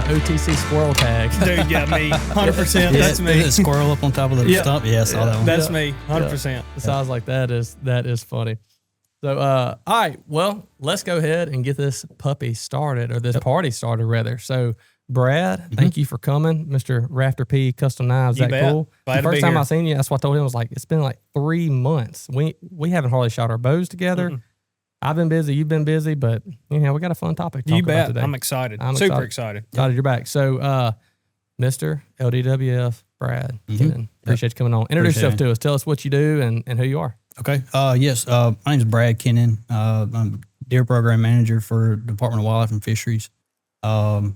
OTC squirrel tag. Dude, yeah, me. 100%. That's me. Is it squirrel up on top of the stump? Yeah, I saw that one. That's me. 100%. Sounds like that is funny. So, all right, well, let's go ahead and get this puppy started, or this party started, rather. So, Brad, thank you for coming, Mr. Rafter P Custom Knives. Zach Poole. The first time I seen you, that's what I told him. I was like, it's been like 3 months. We haven't hardly shot our bows together. Mm-hmm. I've been busy, you've been busy, but we got a fun topic to talk about today. I'm excited. Super excited. Excited you're back. So, Mr. LDWF, Brad, Kennon, appreciate you coming on. Introduce yourself to us. Tell us what you do and who you are. Okay. Yes. My name is Brad Kennon. I'm deer program manager for Department of Wildlife and Fisheries. You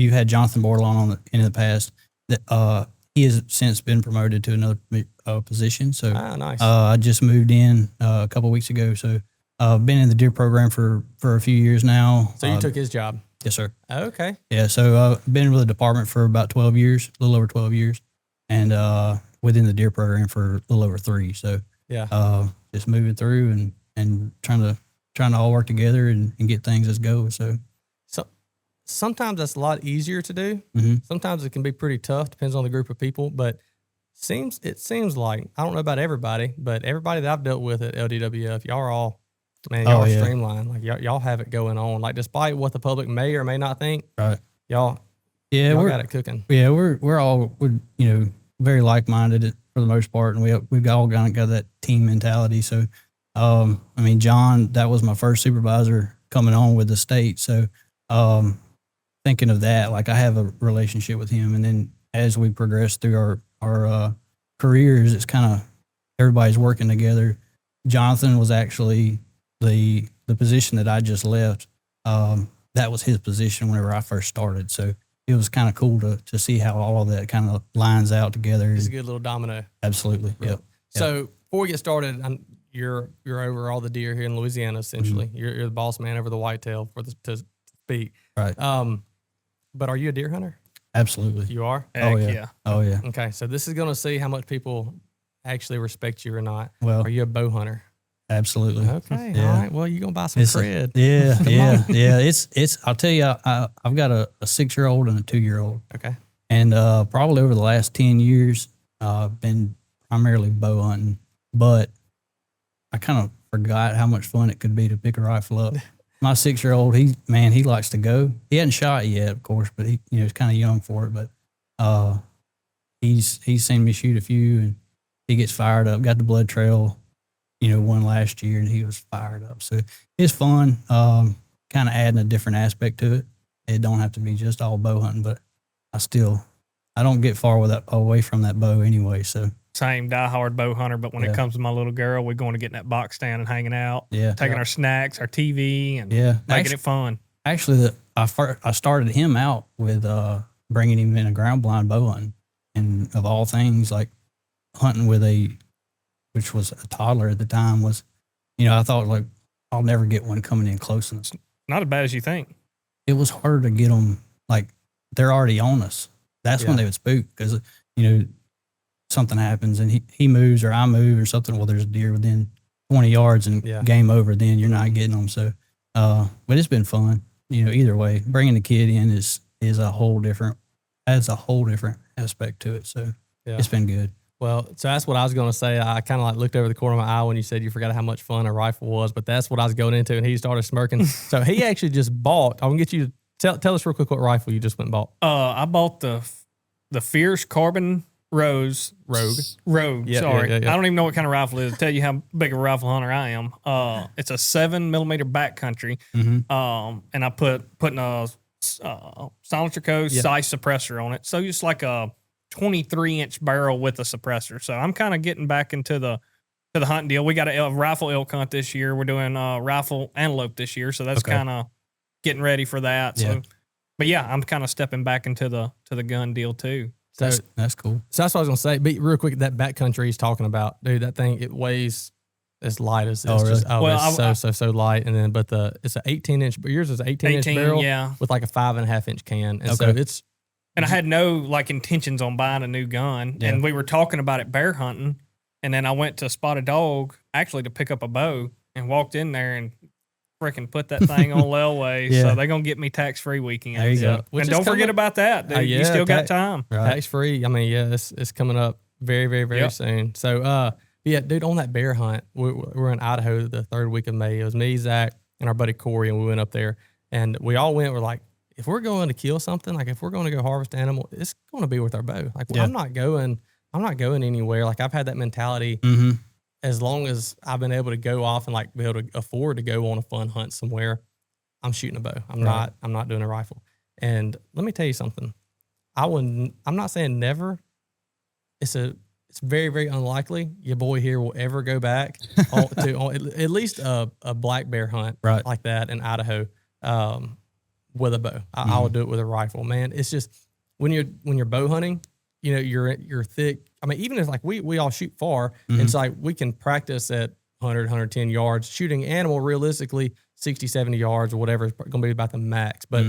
had Jonathan Bordelon on in the past. That he has since been promoted to another position. So nice. I just moved in a couple of weeks ago. So I've been in the deer program for a few years now. So you took his job? Yes, sir. Okay. Yeah. So I've been with the department for about 12 years, a little over 12 years, and within the deer program for a little over 3. So just moving through and trying to all work together and get things as go. So sometimes that's a lot easier to do. Mm-hmm. Sometimes it can be pretty tough, depends on the group of people, but it seems like, I don't know about everybody, but everybody that I've dealt with at LDWF, y'all are all, y'all are streamlined. Like y'all have it going on. Like despite what the public may or may not think, right? Y'all got it cooking. Yeah, we're all very like-minded for the most part, and we've all got that team mentality. So, John, that was my first supervisor coming on with the state. So, thinking of that, like I have a relationship with him, and then as we progress through our careers, it's kind of everybody's working together. Jonathan was actually the position that I just left. That was his position whenever I first started. So it was kind of cool to see how all of that kind of lines out together. It's a good little domino. Absolutely. Yep. So before we get started, you're over all the deer here in Louisiana, essentially. Mm-hmm. You're the boss man over the whitetail to speak. Right. But are you a deer hunter? Absolutely. You are? Oh yeah. Oh yeah. Okay. So this is going to see how much people actually respect you or not. Well, are you a bow hunter? Absolutely. Okay. Yeah. All right. Well, you're going to buy some cred. Yeah. It's, I'll tell you, I've got a 6-year-old and a 2-year-old. Okay. And probably over the last 10 years, I've been primarily bow hunting, but I kind of forgot how much fun it could be to pick a rifle up. My 6-year-old, he likes to go. He hadn't shot yet, of course, but he's kind of young for it. But he's seen me shoot a few, and he gets fired up. Got the blood trail, one last year, and he was fired up. So it's fun. Kind of adding a different aspect to it. It don't have to be just all bow hunting, but I don't get far away from that bow anyway. So. Same diehard bow hunter, but when it comes to my little girl, we're going to get in that box stand and hanging out, taking our snacks, our TV, and making it fun. Actually, I started him out with bringing him in a ground blind bow hunting, and of all things, like hunting with which was a toddler at the time, was, I thought like I'll never get one coming in close enough. Not as bad as you think. It was harder to get them, like they're already on us. That's when they would spook because something happens and he moves or I move or something. Well, there's a deer within 20 yards and game over. Then you're not getting them. So, but it's been fun. Either way, bringing the kid in adds a whole different aspect to it. So it's been good. Well, so that's what I was going to say. I kind of like looked over the corner of my eye when you said you forgot how much fun a rifle was, but that's what I was going into, and he started smirking. So he actually just bought. I'm going to get you to tell us real quick what rifle you just went and bought. I bought the Fierce Carbon Rogue. Yeah, sorry. yeah. I don't even know what kind of rifle it is. To tell you how big of a rifle hunter I am. It's a 7mm backcountry. Mm-hmm. And I putting a silencer code size suppressor on it. So just like a 23-inch barrel with a suppressor. So I'm kind of getting back into the hunting deal. We got a rifle elk hunt this year. We're doing rifle antelope this year. So that's kind of getting ready for that. So, but I'm kind of stepping back into the gun deal too. So that's cool. So that's what I was going to say. But real quick, that backcountry he's talking about, dude, that thing, it weighs as light as it's really? It's so light. And then, but it's an 18-inch, but yours is an 18-inch barrel with like a 5.5-inch can. And so it's. And I had no like intentions on buying a new gun. Yeah. And we were talking about it bear hunting. And then I went to Spotted Dog actually to pick up a bow and walked in there and freaking put that thing on layaway. Yeah. So they're going to get me tax-free weekend. There you go. And don't forget about that, dude. Yeah, you still got time. Right. Tax free. I mean, yeah, it's coming up very, very, very soon. So, yeah, dude, on that bear hunt, we're in Idaho the 3rd week of May. It was me, Zach, and our buddy Corey, and we went up there. And we all went, we're like, if we're going to kill something, like if we're going to go harvest an animal, it's going to be with our bow. Like, I'm not going anywhere. Like, I've had that mentality as long as I've been able to go off and like be able to afford to go on a fun hunt somewhere. I'm shooting a bow. I'm not doing a rifle. And let me tell you something. I'm not saying never. It's very, very unlikely your boy here will ever go back to at least a black bear hunt like that in Idaho with a bow. I will do it with a rifle, man. It's just when you're bow hunting, you know, you're thick. I mean, even if like we all shoot far, it's like we can practice at 100, 110 yards, shooting animal realistically 60, 70 yards or whatever is going to be about the max. But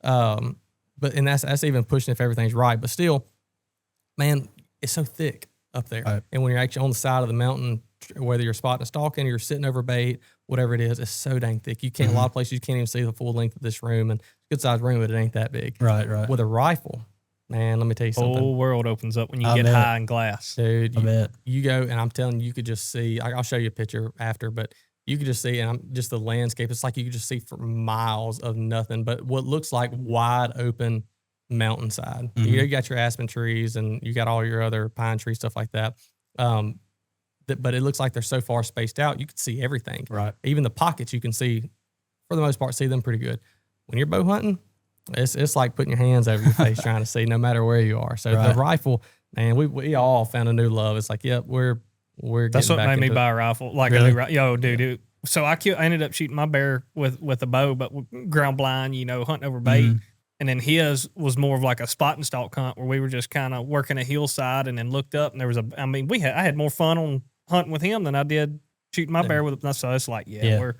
and that's even pushing if everything's right. But still, man, it's so thick up there. Right. And when you're actually on the side of the mountain, whether you're spotting a stalking or you're sitting over bait, whatever it is, it's so dang thick. You can't, a lot of places you can't even see the full length of this room, and it's a good sized room, but it ain't that big. Right. With a rifle, man, let me tell you something. The whole world opens up when you get high in glass. Dude, you go, and I'm telling you, you could just see, I'll show you a picture after, but you could just see, and just the landscape, it's like you could just see for miles of nothing, but what looks like wide open mountainside. You got your aspen trees and you got all your other pine trees, stuff like that. But it looks like they're so far spaced out, you can see everything. Right. Even the pockets, you can see, for the most part, see them pretty good. When you're bow hunting, it's like putting your hands over your face trying to see, no matter where you are. So the rifle, man, we all found a new love. It's like, yep, we're that's what made me buy a rifle. Like really? Dude. So I ended up shooting my bear with a bow, but ground blind, hunting over bait. And then his was more of like a spot and stalk hunt where we were just kind of working a hillside and then looked up and there was I had more fun on hunting with him than I did shooting my bear with him. So it's like, Did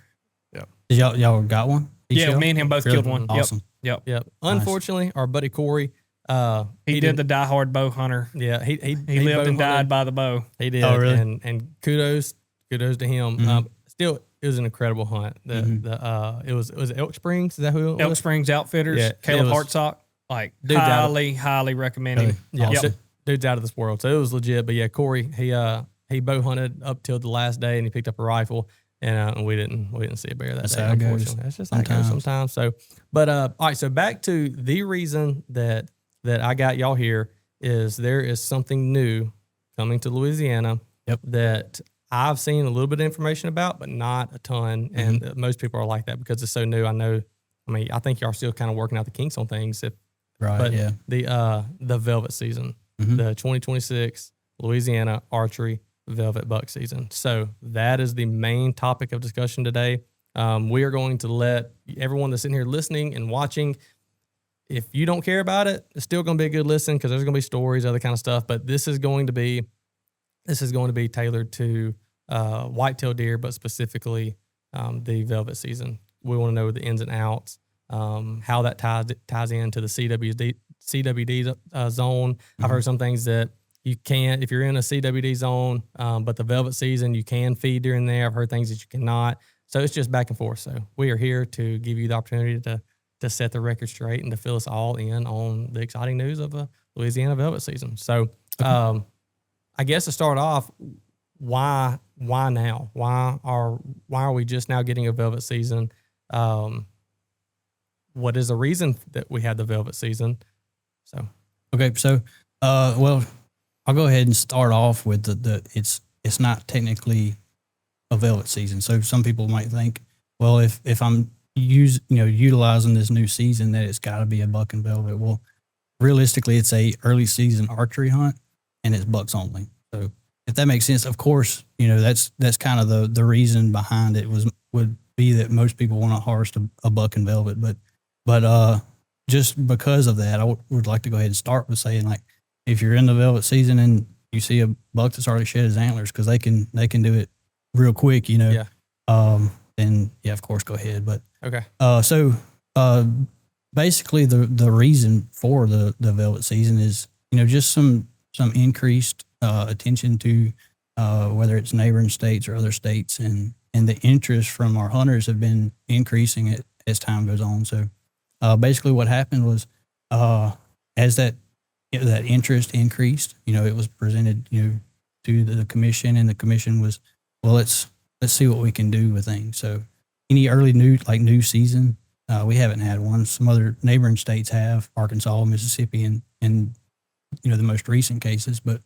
y'all got one? Yeah, me and him both killed one. Awesome. Yep. Nice. Unfortunately, our buddy Corey, he did the diehard bow hunter. Yeah, he lived and died by the bow. He did. Oh, really? And kudos to him. Still, it was an incredible hunt. It was Elk Springs. Is that who it was? Elk Springs Outfitters. Yeah, Caleb Hartsock. Like highly recommend him. Yeah, dude's out of this world. So it was legit. But yeah, Corey, he bow hunted up till the last day, and he picked up a rifle, and we didn't see a bear that day. Unfortunately, that's just how it goes sometimes. So, but all right. So back to the reason that I got y'all here is there is something new coming to Louisiana. That I've seen a little bit of information about, but not a ton. And most people are like that because it's so new. I think y'all are still kind of working out the kinks on things. The velvet season, the 2026 Louisiana archery velvet buck season. So that is the main topic of discussion today. We are going to let everyone that's sitting here listening and watching, if you don't care about it, it's still going to be a good listen because there's going to be stories, other kind of stuff. But this is going to be tailored to whitetail deer, but specifically the velvet season. We want to know the ins and outs, how that ties into the CWD zone. I've heard some things that you can't, if you're in a CWD zone, but the velvet season, you can feed during there. I've heard things that you cannot. So it's just back and forth. So we are here to give you the opportunity to set the record straight and to fill us all in on the exciting news of a Louisiana velvet season. So I guess to start off, why now? Why are we just now getting a velvet season? What is the reason that we had the velvet season? So well, I'll go ahead and start off with it's not technically a velvet season. So some people might think, well, if I'm utilizing this new season, that it's got to be a buck and velvet. Well, realistically, it's a early season archery hunt, and it's bucks only. So if that makes sense, of course, that's kind of the reason behind it would be that most people want to harvest a buck and velvet, but just because of that, I would like to go ahead and start with saying, like, if you're in the velvet season and you see a buck that's already shed his antlers, because they can do it real quick, then of course go ahead. But okay, so basically the reason for the velvet season is just some increased attention to whether it's neighboring states or other states, and and the interest from our hunters have been increasing as time goes on. So basically what happened was as that interest increased, it was presented, to the commission, and the commission was, well, let's see what we can do with things. So any early new season, we haven't had one. Some other neighboring states have, Arkansas, Mississippi, and the most recent cases. But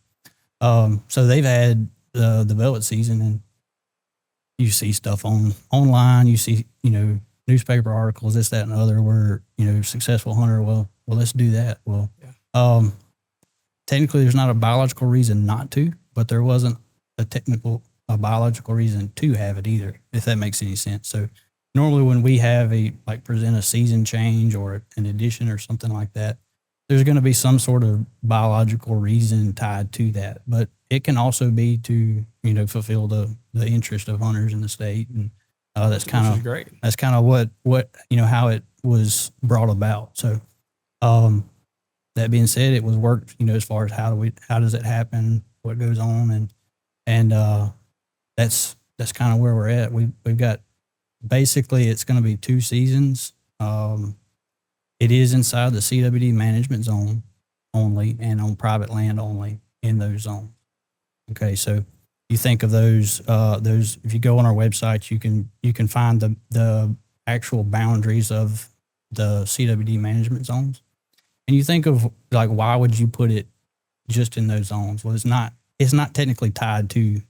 so they've had the velvet season, and you see stuff online. You see newspaper articles, this, that, and the other, where successful hunter. Well, let's do that. Well, technically, there's not a biological reason not to, but there wasn't a biological reason to have it either, if that makes any sense. So normally when we have present a season change or an addition or something like that, there's going to be some sort of biological reason tied to that. But it can also be to, fulfill the interest of hunters in the state. And that's kind of great. That's kind of what how it was brought about. So that being said, it was worked, as far as how does it happen, what goes on, and that's kind of where we're at. We've got, basically it's going to be 2 seasons. It is inside the CWD management zone only, and on private land only in those zones. Okay, so you think of those. If you go on our website, you can find the actual boundaries of the CWD management zones, and you think of why would you put it just in those zones? Well, it's not technically tied to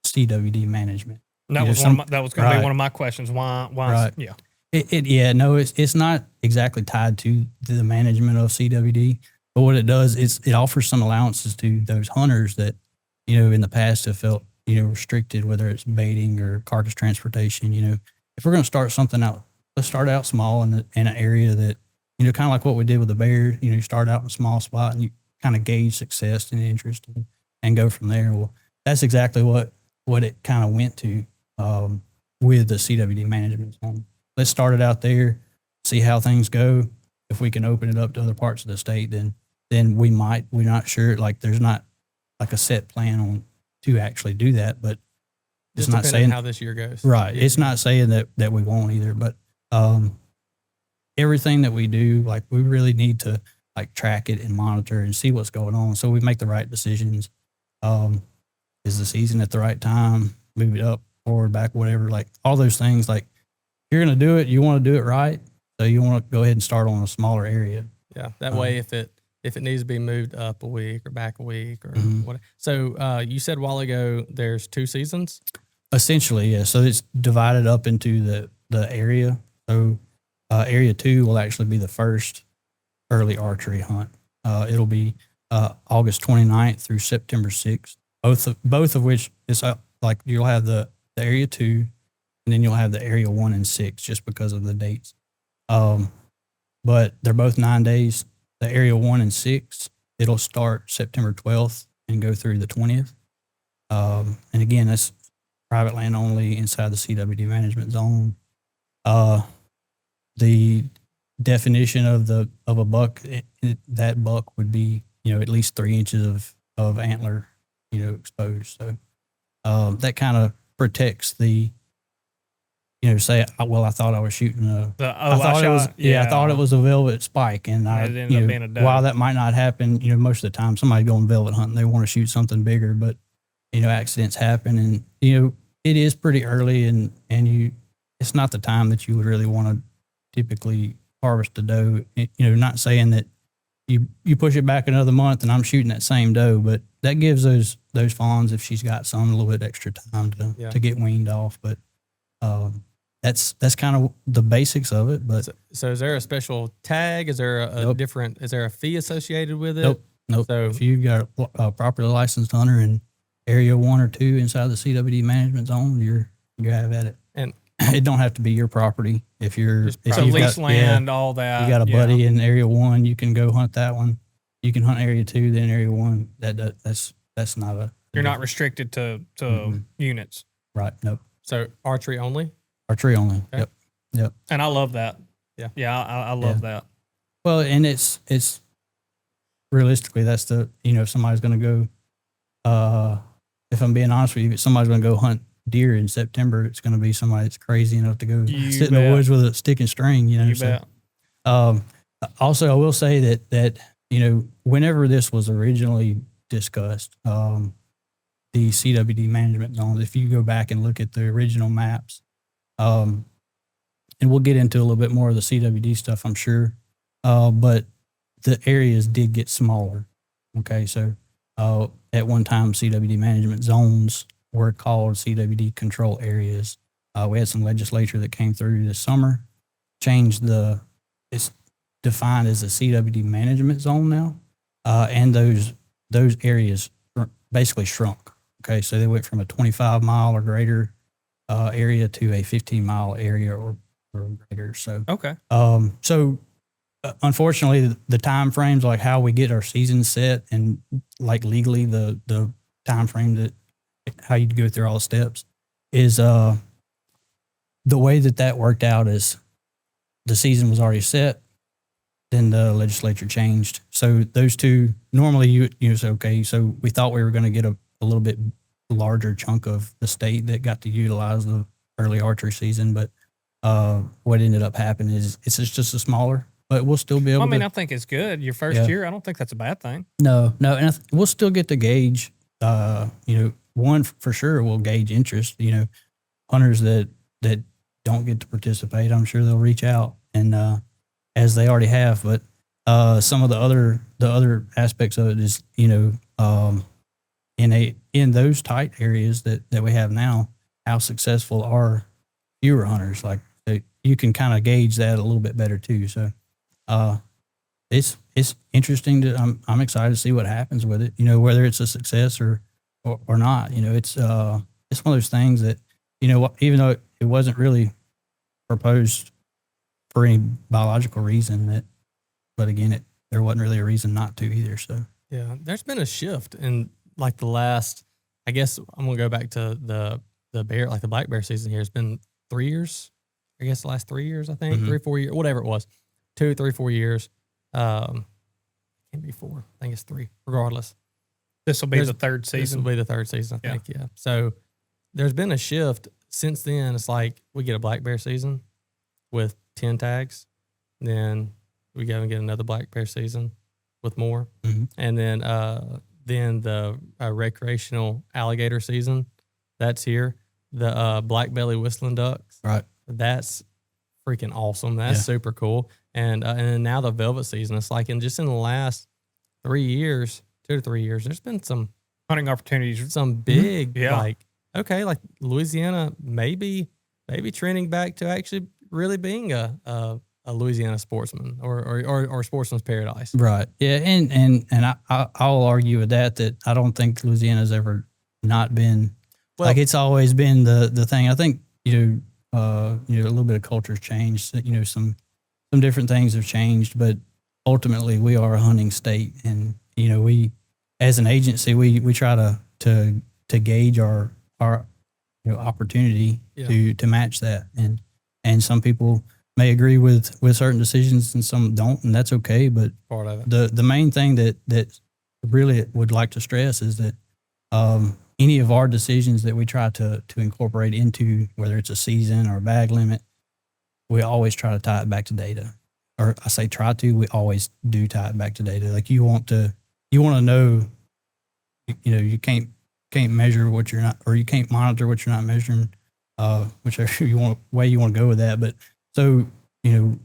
CWD management. That was going to be one of my questions. Why? Right. Yeah. It's not exactly tied to the management of CWD, but what it does is it offers some allowances to those hunters that, in the past have felt, restricted, whether it's baiting or carcass transportation. If we're going to start something out, let's start out small in an area that, kind of like what we did with the bear. You start out in a small spot and you kind of gauge success and interest and go from there. Well, that's exactly what it kind of went to with the CWD management zone. Let's start it out there, see how things go. If we can open it up to other parts of the state, then we might. We're not sure. There's not a set plan on to actually do that, but it's not saying how this year goes. Right. Yeah. It's not saying that we won't either, but everything that we do, we really need to track it and monitor and see what's going on, so we make the right decisions. Is the season at the right time? Move it up, forward, back, whatever. All those things. If you're going to do it, you want to do it right. So you want to go ahead and start on a smaller area. Yeah. That way, if it needs to be moved up a week or back a week or whatever. So you said a while ago there's 2 seasons? Essentially, yeah. So it's divided up into the area. So area 2 will actually be the first early archery hunt. It'll be August 29th through September 6th. Both of which is you'll have the area 2, and then you'll have the area 1 and 6 just because of the dates. But they're both 9 days. The area 1 and 6, it'll start September 12th and go through the 20th. And again, that's private land only inside the CWD management zone. The definition of a buck, that buck would be, at least 3 inches of antler, exposed. So that kind of protects the, say, I thought I was shooting I thought it was a velvet spike, and it ended up being a doe. While that might not happen, most of the time somebody going velvet hunting, they want to shoot something bigger, but accidents happen, and it is pretty early, and it's not the time that you would really want to typically harvest a doe. Not saying that you push it back another month and I'm shooting that same doe, but that gives those fawns, if she's got some, a little bit extra time to get weaned off. But that's kind of the basics of it. But so is there a special tag? Is there a different? Is there a fee associated with it? Nope. So if you've got a properly licensed hunter in area 1 or 2 inside the CWD management zone, you're have at it. And it don't have to be your property. If you've lease got land, all that. You got a buddy in area 1, you can go hunt that one. You can hunt area 2, then area 1. That's not a. You're not restricted to units. Right. Nope. So archery only. Archery only. Okay. Yep. And I love that. Yeah. Yeah. I love that. Well, and it's realistically, that's the, if somebody's going to go, if I'm being honest with you, if somebody's going to go hunt deer in September, it's going to be somebody that's crazy enough to go You sit in bet. the woods with a stick and string, you know. You So, bet. also, I will say that you know, whenever this was originally discussed, the CWD management zones, if you go back and look at the original maps, and we'll get into a little bit more of the CWD stuff, I'm sure, but the areas did get smaller. Okay, so at one time, CWD management zones were called CWD control areas. We had some legislature that came through this summer, changed it's defined as a CWD management zone now, and those areas basically shrunk. Okay, so they went from a 25-mile or greater area to a 15-mile area or greater. So Okay. Unfortunately, the time frames, like how we get our season set and like legally the time frame that how you go through all the steps is the way that worked out is the season was already set. Then the legislature changed. So those two, normally you say, okay, so we thought we were going to get a little bit larger chunk of the state that got to utilize the early archery season. But what ended up happening is it's just a smaller, but we'll still be able to. I think it's good. Your first year, I don't think that's a bad thing. No. And we'll still get to gauge, one for sure will gauge interest, hunters that don't get to participate. I'm sure they'll reach out and, as they already have, but some of the other aspects of it is, in those tight areas that we have now, how successful are fewer hunters? Like you can kind of gauge that a little bit better too. So it's interesting I'm excited to see what happens with it. Whether it's a success or not. It's one of those things that even though it wasn't really proposed for any biological reason, but again, there wasn't really a reason not to either. So yeah, there's been a shift in like the last. I guess I'm gonna go back to the bear, like the black bear season here. It's been 3 years. I guess the last 3 years. I think 3 or 4 years, whatever it was, 2, 3, 4 years. Can't be 4. I think it's 3. Regardless, this will be the third season. This will be the third season. I think. Yeah. So there's been a shift since then. It's like we get a black bear season with 10 tags, then we go and get another black bear season with more, and then the recreational alligator season that's here. The black belly whistling ducks, right? That's freaking awesome. That's super cool. And then now the velvet season. It's like in the last 3 years, 2 to 3 years, there's been some hunting opportunities, some big like Louisiana maybe trending back to actually really being a Louisiana sportsman or sportsman's paradise. Right. Yeah. And I'll argue with that I don't think Louisiana's ever not been like it's always been the thing. I think, a little bit of culture's changed, some different things have changed, but ultimately we are a hunting state. And, we, as an agency, we try to gauge our opportunity to match that. And some people may agree with certain decisions and some don't, and that's okay. But part of it. The main thing that really would like to stress is that any of our decisions that we try to incorporate into, whether it's a season or a bag limit, we always try to tie it back to data. Or I say try to, we always do tie it back to data. Like you want to know, you can't measure what you're not, or you can't monitor what you're not measuring. Whichever way you want to go with that. But so, when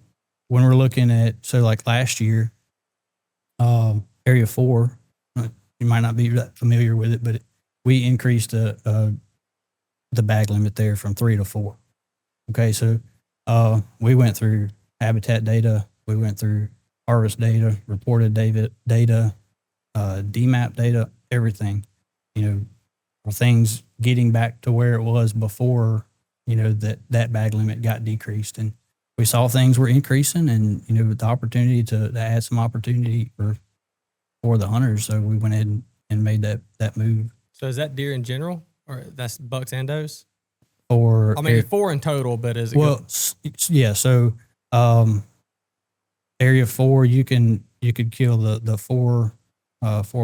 we're looking at, like last year, Area 4, you might not be that familiar with it, but we increased the bag limit there from 3 to 4. Okay, so we went through habitat data, we went through harvest data, reported data, DMAP data, everything. Are things getting back to where it was before, that bag limit got decreased. And we saw things were increasing and, with the opportunity to add some opportunity for the hunters. So we went ahead and made that move. So is that deer in general or that's bucks and does? Or 4 in total, but is it yeah. So, Area 4, you could kill the 4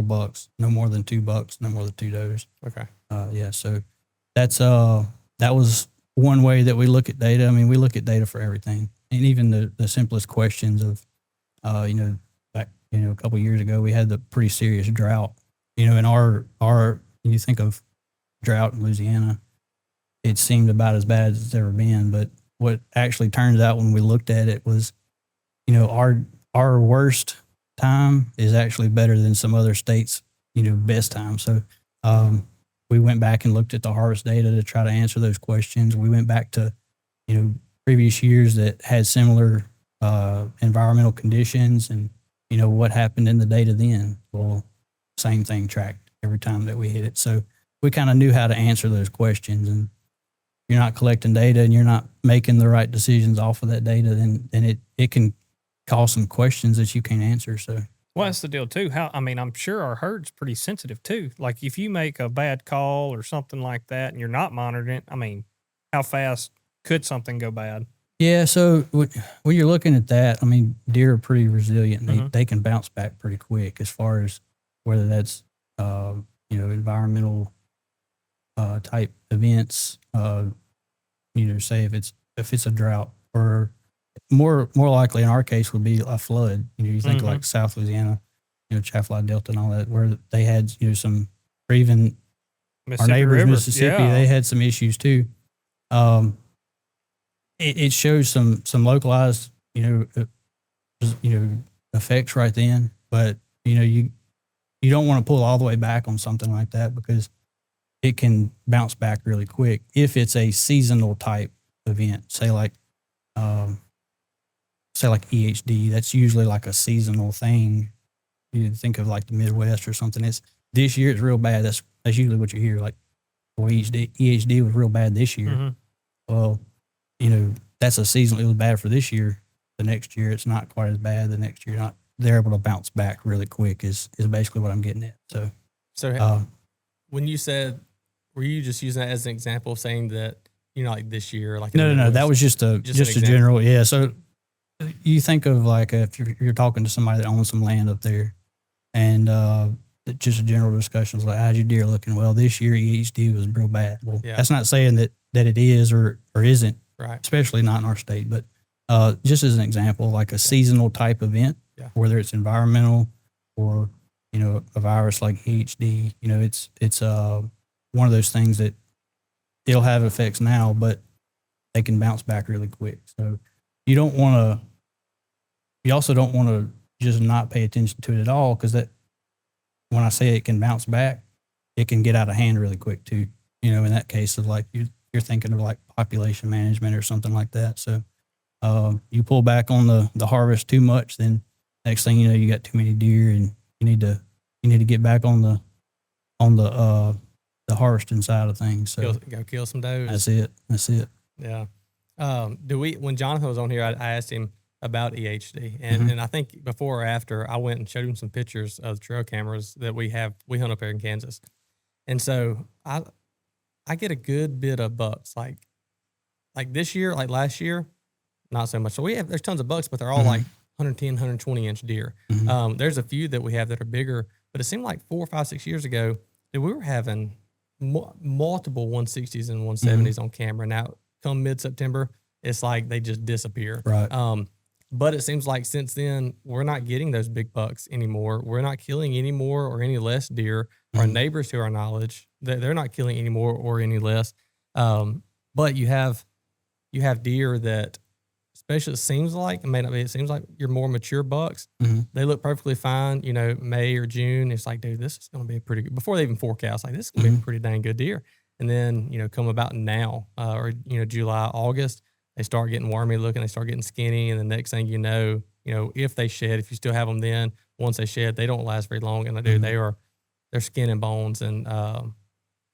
bucks, no more than 2 bucks, no more than 2 does. Okay. Yeah. So, that was one way that we look at data. I mean, we look at data for everything, and even the simplest questions of, back a couple of years ago, we had the pretty serious drought. In our you think of drought in Louisiana, it seemed about as bad as it's ever been. But what actually turns out when we looked at it was, our worst time is actually better than some other states, best time. So we went back and looked at the harvest data to try to answer those questions. We went back to, previous years that had similar environmental conditions and, what happened in the data then. Well, same thing tracked every time that we hit it. So we kind of knew how to answer those questions. And you're not collecting data and you're not making the right decisions off of that data, then it can cause some questions that you can't answer. So, well, that's the deal too. I'm sure our herd's pretty sensitive too. Like if you make a bad call or something like that and you're not monitoring it, how fast could something go bad? Yeah. So when you're looking at that, deer are pretty resilient. They can bounce back pretty quick as far as whether that's, environmental type events, say if it's a drought, or more likely in our case would be a flood. You think like South Louisiana, Chaffalot Delta and all that, where they had, some, or even our neighbors, River. Mississippi, they had some issues too. It shows some localized, effects right then, but you don't want to pull all the way back on something like that because it can bounce back really quick if it's a seasonal type event. Say like EHD, that's usually like a seasonal thing. You think of like the Midwest or something. This year it's real bad. That's usually what you hear. Like, well, EHD was real bad this year. Mm-hmm. Well, that's a seasonal. It was bad for this year. The next year it's not quite as bad. The next year they're able to bounce back really quick. Is basically what I'm getting at. So when you said, were you just using that as an example of saying that like this year, like no, that was just a general. Yeah. So you think of like if you're talking to somebody that owns some land up there, and just a general discussion is like, how's your deer looking? Well, this year EHD was real bad. Well, that's not saying that it is or isn't, right? Especially not in our state, but just as an example, like a seasonal type event, whether it's environmental or a virus like EHD, it's one of those things that it'll have effects now, but they can bounce back really quick. So you also don't want to just not pay attention to it at all, because that, when I say it can bounce back, it can get out of hand really quick too. In that case of like you're thinking of like population management or something like that. So you pull back on the harvest too much, then next thing you know, you got too many deer, and you need to get back on the harvesting side of things. So go kill some does. That's it. Yeah. When Jonathan was on here, I asked him about EHD, and I think before or after I went and showed him some pictures of the trail cameras that we hunt up here in Kansas. And so I get a good bit of bucks, like this year, like last year, not so much. So there's tons of bucks, but they're all like 110, 120 inch deer. There's a few that we have that are bigger, but it seemed like 4, 5, 6 years ago that we were having multiple 160s and 170s on camera. Now, come mid-September, it's like they just disappear. Right. But it seems like since then, we're not getting those big bucks anymore. We're not killing any more or any less deer. Our neighbors, to our knowledge, they're not killing any more or any less. But you have deer that, especially it seems like, it may not be, it seems like your more mature bucks, they look perfectly fine, May or June. It's like, dude, this is going to be a pretty good, before they even forecast, like this is going to be a pretty dang good deer. And then, come about now, or, July, August, they start getting wormy looking, they start getting skinny. And the next thing you know, if they shed, if you still have them then, once they shed, they don't last very long. And they're skin and bones. And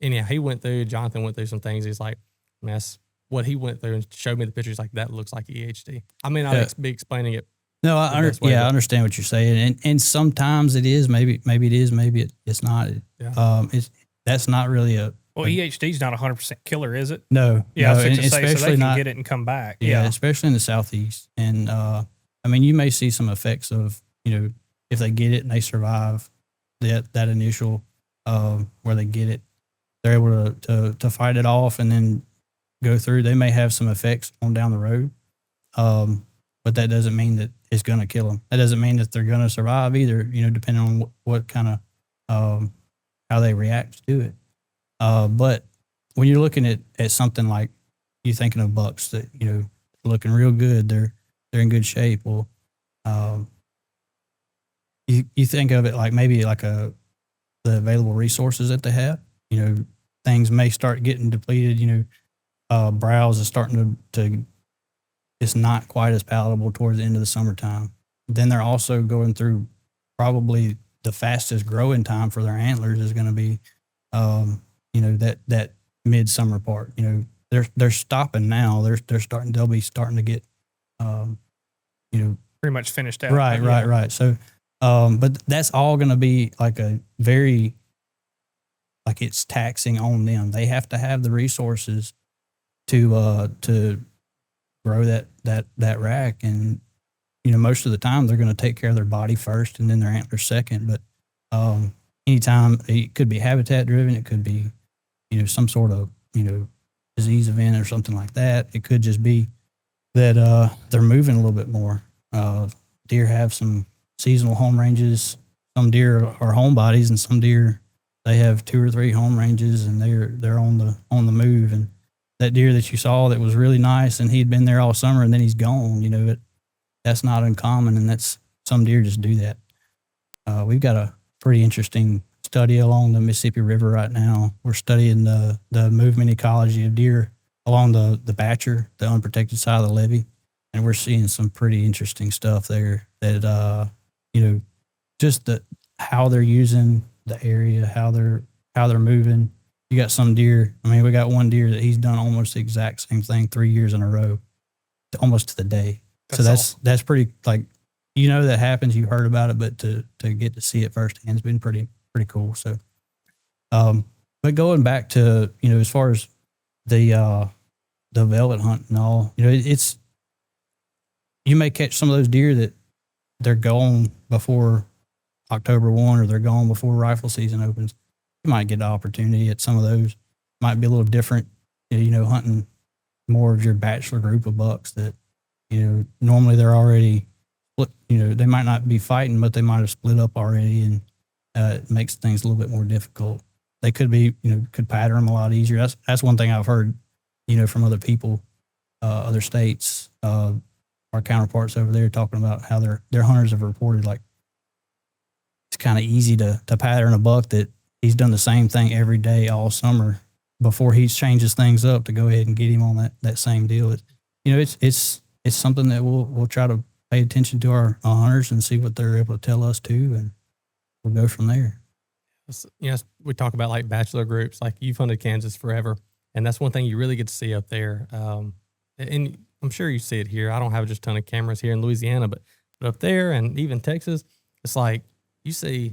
anyhow, Jonathan went through some things. He's like, that's what he went through and showed me the pictures. Like, that looks like EHD. I mean, I'll be explaining it. No, I understand what you're saying. And sometimes it is, maybe it is, maybe it's not. That's not really well, EHD is not 100% killer, is it? No. Yeah, no, especially so they can get it and come back. Yeah, especially in the Southeast. And, you may see some effects of, if they get it and they survive that initial, where they get it, they're able to fight it off and then go through. They may have some effects on down the road, but that doesn't mean that it's going to kill them. That doesn't mean that they're going to survive either. Depending on what kind of how they react to it. But when you're looking at something like you're thinking of bucks that looking real good, they're in good shape. Well, you think of it like maybe like the available resources that they have. Things may start getting depleted. Browse is starting to it's not quite as palatable towards the end of the summertime. Then they're also going through probably the fastest growing time for their antlers is going to be, that midsummer part. They're stopping now. They'll be starting to get, pretty much finished out. Right. So, but that's all going to be like it's taxing on them. They have to have the resources to grow that rack. And, most of the time they're going to take care of their body first and then their antlers second. But, anytime it could be habitat driven, it could be, some sort of, disease event or something like that. It could just be that, they're moving a little bit more. Deer have some seasonal home ranges. Some deer are homebodies, and some deer, they have 2 or 3 home ranges, and they're on the move. And that deer that you saw that was really nice, and he'd been there all summer, and then he's gone. That's not uncommon, and that's some deer just do that. We've got a pretty interesting study along the Mississippi River right now. We're studying the movement ecology of deer along the Batcher, the unprotected side of the levee, and we're seeing some pretty interesting stuff there. That just how they're using the area, how they're moving. You got some deer. I mean, we got one deer that he's done almost the exact same thing 3 years in a row, almost to the day. That's pretty, like, that happens. You heard about it, but to get to see it firsthand has been pretty cool. So, but going back to as far as the velvet hunt and all, it's you may catch some of those deer that they're gone before October 1 or they're gone before rifle season opens. You might get an opportunity at some of those. Might be a little different, hunting more of your bachelor group of bucks that, normally they're already split, they might not be fighting, but they might have split up already, and it makes things a little bit more difficult. They could be, could pattern them a lot easier. That's one thing I've heard, from other people, other states, our counterparts over there talking about how their hunters have reported like it's kind of easy to pattern a buck that he's done the same thing every day all summer before he changes things up to go ahead and get him on that same deal. It's something that we'll try to pay attention to our hunters and see what they're able to tell us too, and we'll go from there. We talk about like bachelor groups, like you've hunted Kansas forever, and that's one thing you really get to see up there. And I'm sure you see it here. I don't have just a ton of cameras here in Louisiana, but up there and even Texas, it's like you see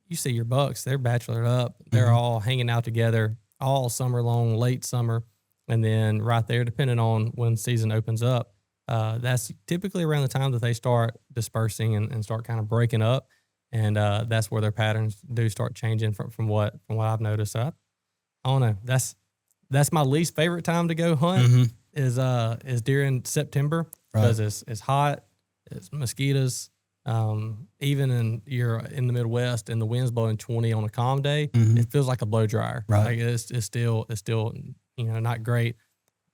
your bucks. They're bachelored up. They're all hanging out together all summer long, late summer, and then right there, depending on when season opens up, that's typically around the time that they start dispersing and start kind of breaking up, and that's where their patterns do start changing from what I've noticed. So I don't know. That's my least favorite time to go hunt is during September because it's hot, it's mosquitoes. Even you're in the Midwest and the wind's blowing 20 on a calm day, it feels like a blow dryer. Right. Like it's still not great.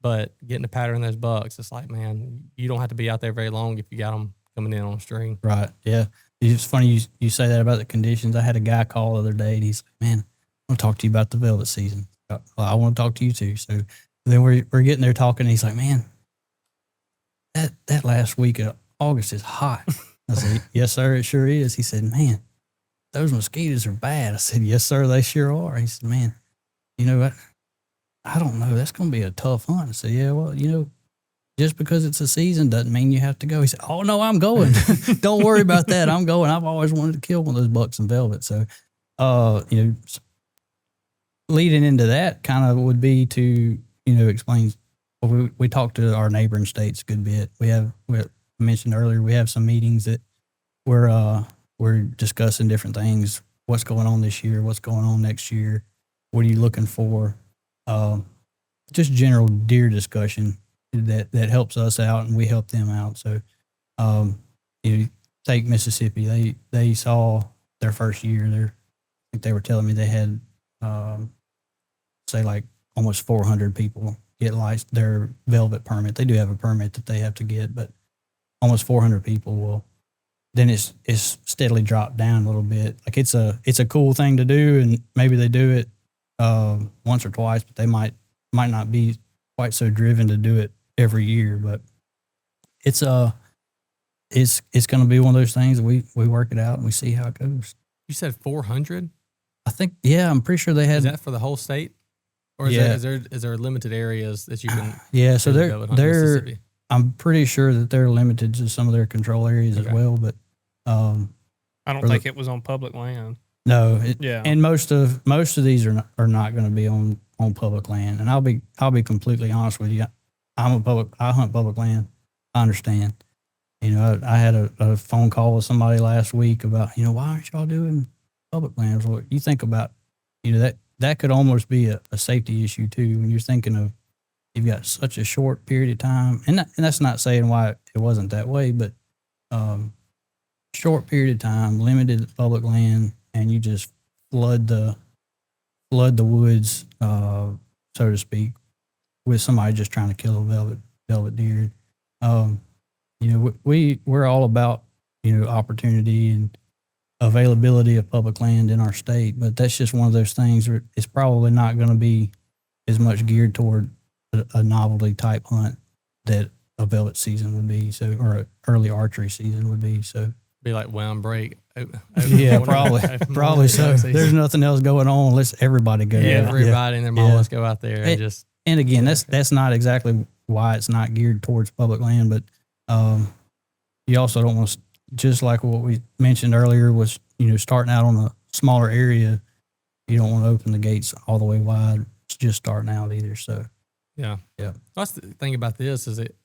But getting to pattern those bucks, it's like, man, you don't have to be out there very long if you got them coming in on a string. Right. Yeah. It's funny you say that about the conditions. I had a guy call the other day, and he's like, man, I want to talk to you about the velvet season. Well, I want to talk to you too. So then we're getting there talking, and he's like, man, that last week of August is hot. I said, yes, sir, it sure is. He said, man, those mosquitoes are bad. I said, yes, sir, they sure are. He said, man, you know what? I don't know. That's going to be a tough hunt. I said, yeah, well, just because it's a season doesn't mean you have to go. He said, oh, no, I'm going. Don't worry about that. I'm going. I've always wanted to kill one of those bucks in velvet. So, leading into that kind of would be to, explain. Well, we talked to our neighboring states a good bit. We mentioned earlier, we have some meetings that we're discussing different things, what's going on this year, what's going on next year. What are you looking for? Just general deer discussion that helps us out and we help them out. So, you take Mississippi. They saw their first year. I think they were telling me they had, say like almost 400 people get their velvet permit. They do have a permit that they have to get, but almost 400 people will. Then it's steadily dropped down a little bit. Like it's a cool thing to do, and maybe they do it once or twice, but they might not be quite so driven to do it every year. But it's going to be one of those things that we work it out and we see how it goes. You said 400? I think, yeah, I'm pretty sure they had. Is that for the whole state? Or is there limited areas that you can? Yeah, so they're I'm pretty sure that they're limited to some of their control areas as well, but I don't think it was on public land. No, and most of these are not going to be on public land. And I'll be completely honest with you. I hunt public land. I understand. You know, I had a phone call with somebody last week about, why aren't y'all doing public lands? Well, you think about, that could almost be a safety issue too. When you're thinking of, you've got such a short period of time, and that's not saying why it wasn't that way, but short period of time, limited public land, and you just flood the woods, so to speak, with somebody just trying to kill a velvet deer. We're all about opportunity and availability of public land in our state, but that's just one of those things where it's probably not going to be as much geared toward a novelty type hunt that a velvet season would be, or an early archery season would be. So be like wound break. Yeah, probably so. There's nothing else going on. Let's everybody go. Yeah, everybody and their mom, let's go out there and just. And again, that's not exactly why it's not geared towards public land, but you also don't want to, just like what we mentioned earlier was, starting out on a smaller area, you don't want to open the gates all the way wide. It's just starting out either. So yeah. That's the thing about this is that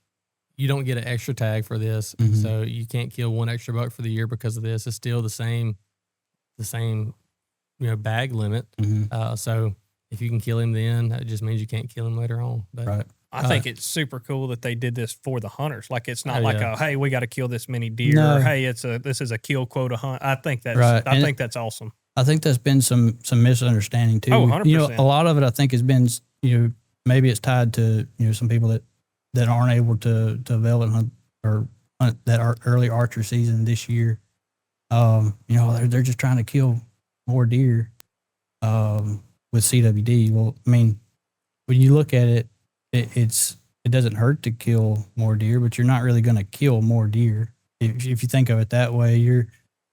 you don't get an extra tag for this, so you can't kill one extra buck for the year because of this. It's still the same, bag limit. So if you can kill him then, that just means you can't kill him later on. But, right. I think it's super cool that they did this for the hunters. Like it's not hey, we got to kill this many deer. Or, hey, this is a kill quota hunt. I think that's I think that's awesome. I think that's been some misunderstanding too. 100%. A lot of it I think has been maybe it's tied to some people that aren't able to velvet hunt or hunt that early archer season this year. They're just trying to kill more deer with CWD. Well, I mean, when you look at it, it doesn't hurt to kill more deer, but you're not really going to kill more deer. If you think of it that way, you're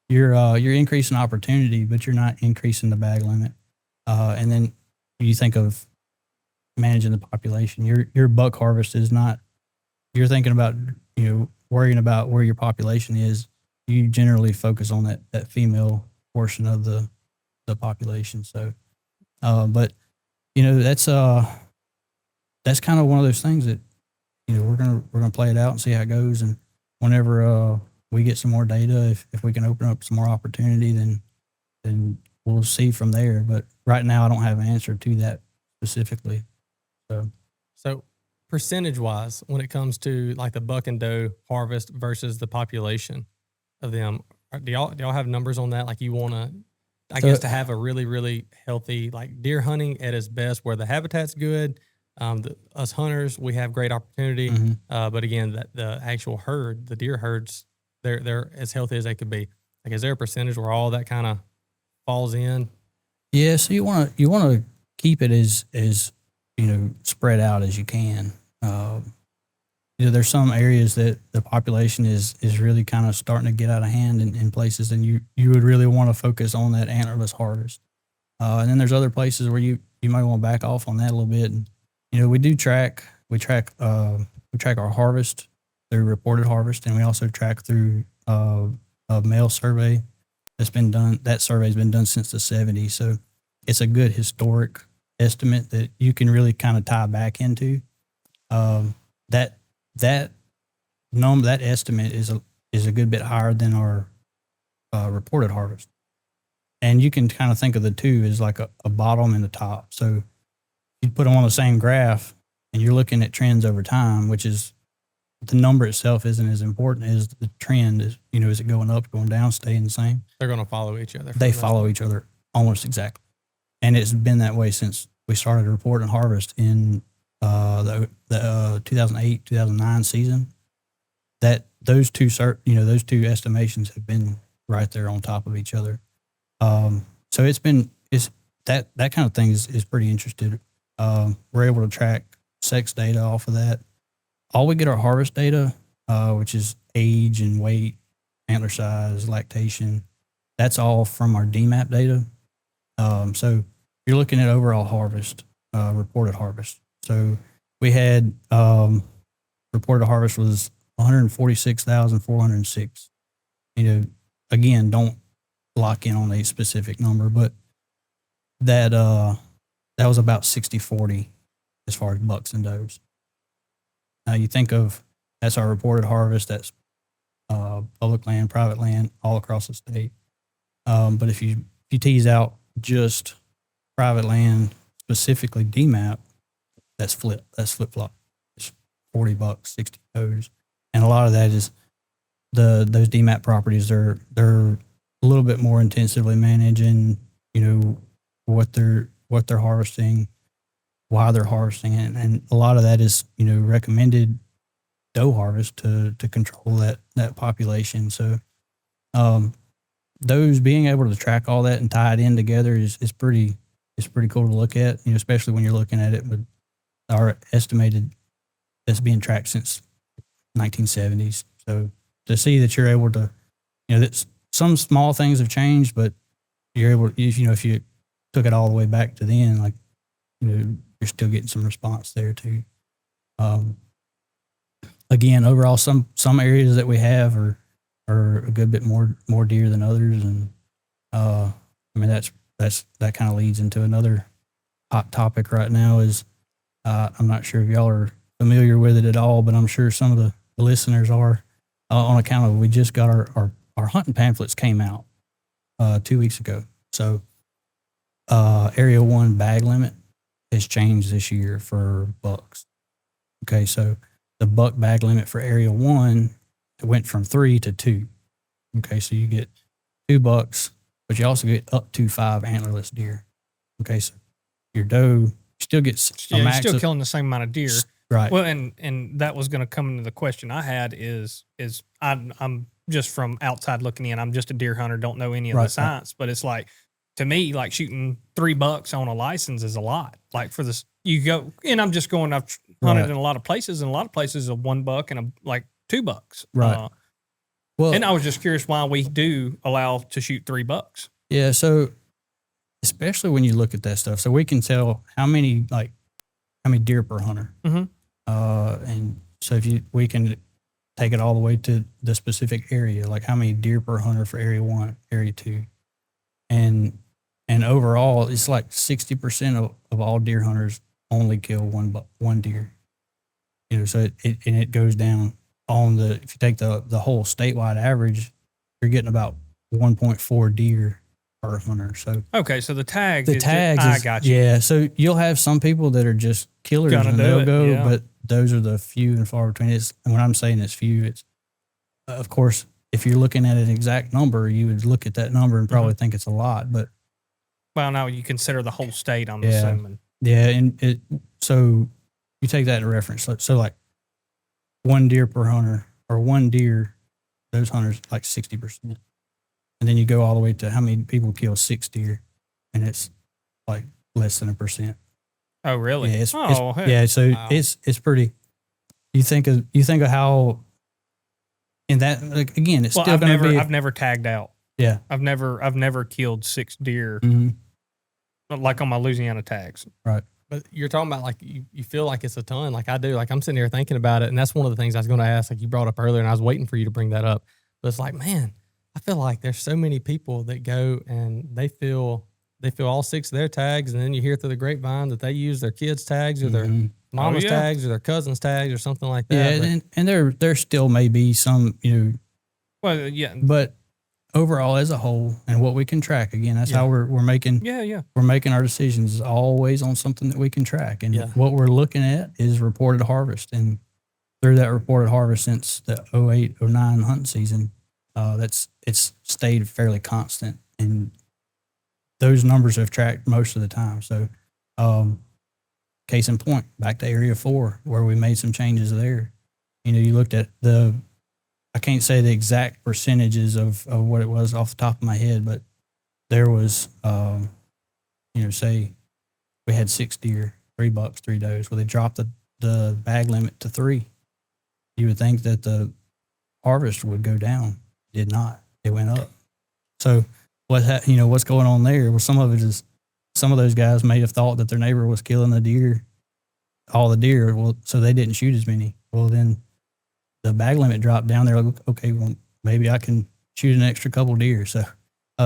increasing opportunity, but you're not increasing the bag limit. And then you think of managing the population. Your buck harvest is not. You're thinking about worrying about where your population is. You generally focus on that female portion of the population. So, but that's kind of one of those things that we're gonna play it out and see how it goes. And whenever we get some more data, if we can open up some more opportunity, then we'll see from there. But right now, I don't have an answer to that specifically. So percentage wise, when it comes to like the buck and doe harvest versus the population of them, do y'all have numbers on that? Like you want to, I guess, to have a really, really healthy like deer hunting at its best, where the habitat's good. Us hunters, we have great opportunity, but again, the actual herd, the deer herds, they're as healthy as they could be. Like, is there a percentage where all that kind of falls in? Yeah, so you want to keep it as spread out as you can. There's some areas that the population is really kind of starting to get out of hand in places, and you would really want to focus on that antlerless harvest. And then there's other places where you might want to back off on that a little bit. And we track our harvest through reported harvest, and we also track through a mail survey that's been done. That survey's been done since the 70s, so it's a good historic estimate that you can really kind of tie back into. That estimate is a good bit higher than our reported harvest, And you can kind of think of the two as like a bottom and a top. So you put them on the same graph and you're looking at trends over time, which is the number itself isn't as important as the trend is, is it going up, going down, staying the same? They're going to follow each other. They follow each other almost exactly. And it's been that way since we started report and harvest in the 2008, 2009 season. That those two estimations have been right there on top of each other. So it's that kind of thing is pretty interesting. We're able to track sex data off of that. All we get our harvest data, which is age and weight, antler size, lactation. That's all from our DMAP data. So you're looking at overall harvest, reported harvest. So we had reported harvest was 146,406. Again, don't lock in on a specific number, but that was about 60-40 as far as bucks and does. Now you think of, that's our reported harvest, that's public land, private land, all across the state. But if you tease out just private land, specifically DMAP, that's flip-flop. It's $40, 60 does. And a lot of that is those DMAP properties, they're a little bit more intensively managing, what they're harvesting, why they're harvesting it. And a lot of that is, recommended doe harvest to control that population. So those being able to track all that and tie it in together is pretty cool to look at, especially when you're looking at it with our estimated that's being tracked since 1970s. So to see that you're able to, that some small things have changed, but you're able to, if you took it all the way back to then, like, you're still getting some response there too. Again, overall, some areas that we have are a good bit more deer than others. And, that kind of leads into another hot topic right now is, I'm not sure if y'all are familiar with it at all, but I'm sure some of the listeners are, on account of we just got our hunting pamphlets came out 2 weeks ago. So Area 1 bag limit has changed this year for bucks. Okay, so the buck bag limit for Area 1, it went from 3 to 2. Okay, so you get 2 bucks, but you also get up to 5 antlerless deer. Okay, so your doe still gets a max. You're still killing the same amount of deer. Right. Well, and that was going to come into the question I had is I'm just from outside looking in. I'm just a deer hunter, don't know any of the science, but it's like, to me, like shooting $3 on a license is a lot. Like for this, you go, and I'm just going, I've hunted in a lot of places, and a lot of places are $1 and $2. Right. And I was just curious why we do allow to shoot $3. Yeah. So especially when you look at that stuff, so we can tell how many deer per hunter. Mm-hmm. And so we can take it all the way to the specific area, like how many deer per hunter for Area 1, Area 2. And overall, it's like 60% of all deer hunters only kill one deer. So it goes down on if you take the whole statewide average, you're getting about 1.4 deer per hunter. So okay, so the tags. I got you. Yeah, so you'll have some people that are just killers and they'll go, but those are the few and far between. And when I'm saying it's few, it's of course, if you're looking at an exact number, you would look at that number and probably think it's a lot, but well, now you consider the whole state, I'm assuming. Yeah, and so you take that in reference. So like 1 deer per hunter, or 1 deer, those hunters like 60%. And then you go all the way to how many people kill 6 deer, and it's like less than 1%. Oh, really? Yeah, So wow. It's pretty. You think of how, and that again, it's still going to be. I've never tagged out. Yeah, I've never killed 6 deer, like on my Louisiana tags. Right. But you're talking about like you feel like it's a ton, like I do. Like I'm sitting here thinking about it, and that's one of the things I was going to ask. Like you brought up earlier, and I was waiting for you to bring that up. But it's like, man, I feel like there's so many people that go and they fill all 6 of their tags, and then you hear through the grapevine that they use their kids' tags or their mama's tags or their cousin's tags or something like that. Yeah, and there still may be some, Well, yeah, but overall as a whole and what we can track. Again, that's how we're making we're making our decisions is always on something that we can track. And what we're looking at is reported harvest. And through that reported harvest since the 08, 09 hunting season, it's stayed fairly constant. And those numbers have tracked most of the time. So case in point, back to Area 4, where we made some changes there. You looked at I can't say the exact percentages of what it was off the top of my head, but there was, say we had 6 deer, 3 bucks, 3 does. Well, they dropped the bag limit to 3. You would think that the harvest would go down. It did not. It went up. So what's going on there? Well, some of it is some of those guys may have thought that their neighbor was killing all the deer. Well, so they didn't shoot as many. Well, then the bag limit dropped down. They're like, okay, well, maybe I can shoot an extra couple deer. So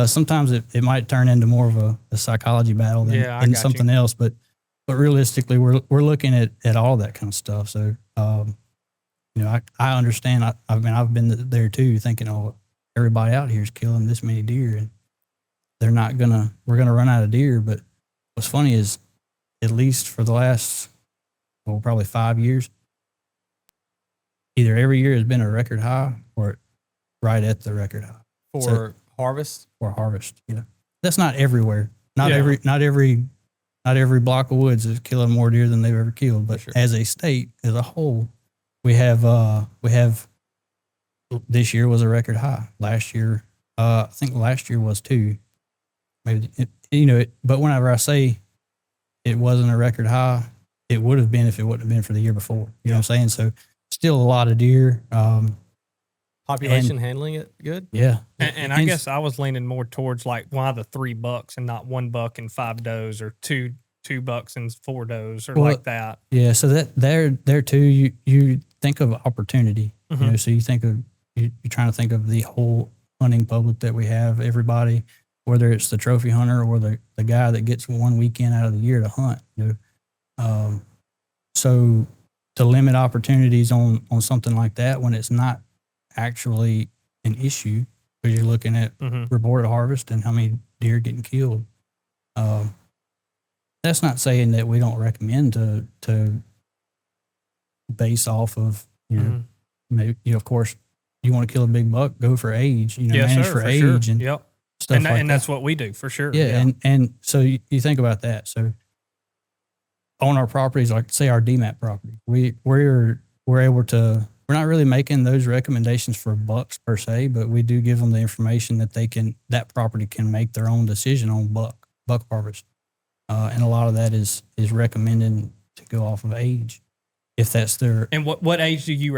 sometimes it might turn into more of a psychology battle than something else. But realistically, we're looking at all that kind of stuff. So I understand. I've been there too, thinking, oh, everybody out here is killing this many deer, and we're gonna run out of deer. But what's funny is, at least for the last probably 5 years, either every year has been a record high or right at the record high for harvest. For harvest, that's not everywhere. Not every block of woods is killing more deer than they've ever killed. But as a state, as a whole, we have this year was a record high. Last year, I think last year was too. Maybe but whenever I say it wasn't a record high, it would have been if it wouldn't have been for the year before. You know what I'm saying? So still a lot of deer. Population handling it good. Yeah. And I guess I was leaning more towards like why the 3 bucks and not 1 buck and 5 does, or two bucks and 4 does, or like that. Yeah. So that there too, you think of opportunity. So you think of you're trying to think of the whole hunting public that we have. Everybody, whether it's the trophy hunter or the guy that gets one weekend out of the year to hunt. So to limit opportunities on something like that when it's not actually an issue, because you're looking at reported harvest and how many deer are getting killed. That's not saying that we don't recommend to base off of maybe of course you want to kill a big buck, go for age, manage for age and stuff like that. And that's what we do for sure. Yeah. And so you think about that. So on our properties, like say our DMAP property, we're able to, we're not really making those recommendations for bucks per se, but we do give them the information that that property can make their own decision on buck harvest. And a lot of that is recommended to go off of age, if that's their. And what age do you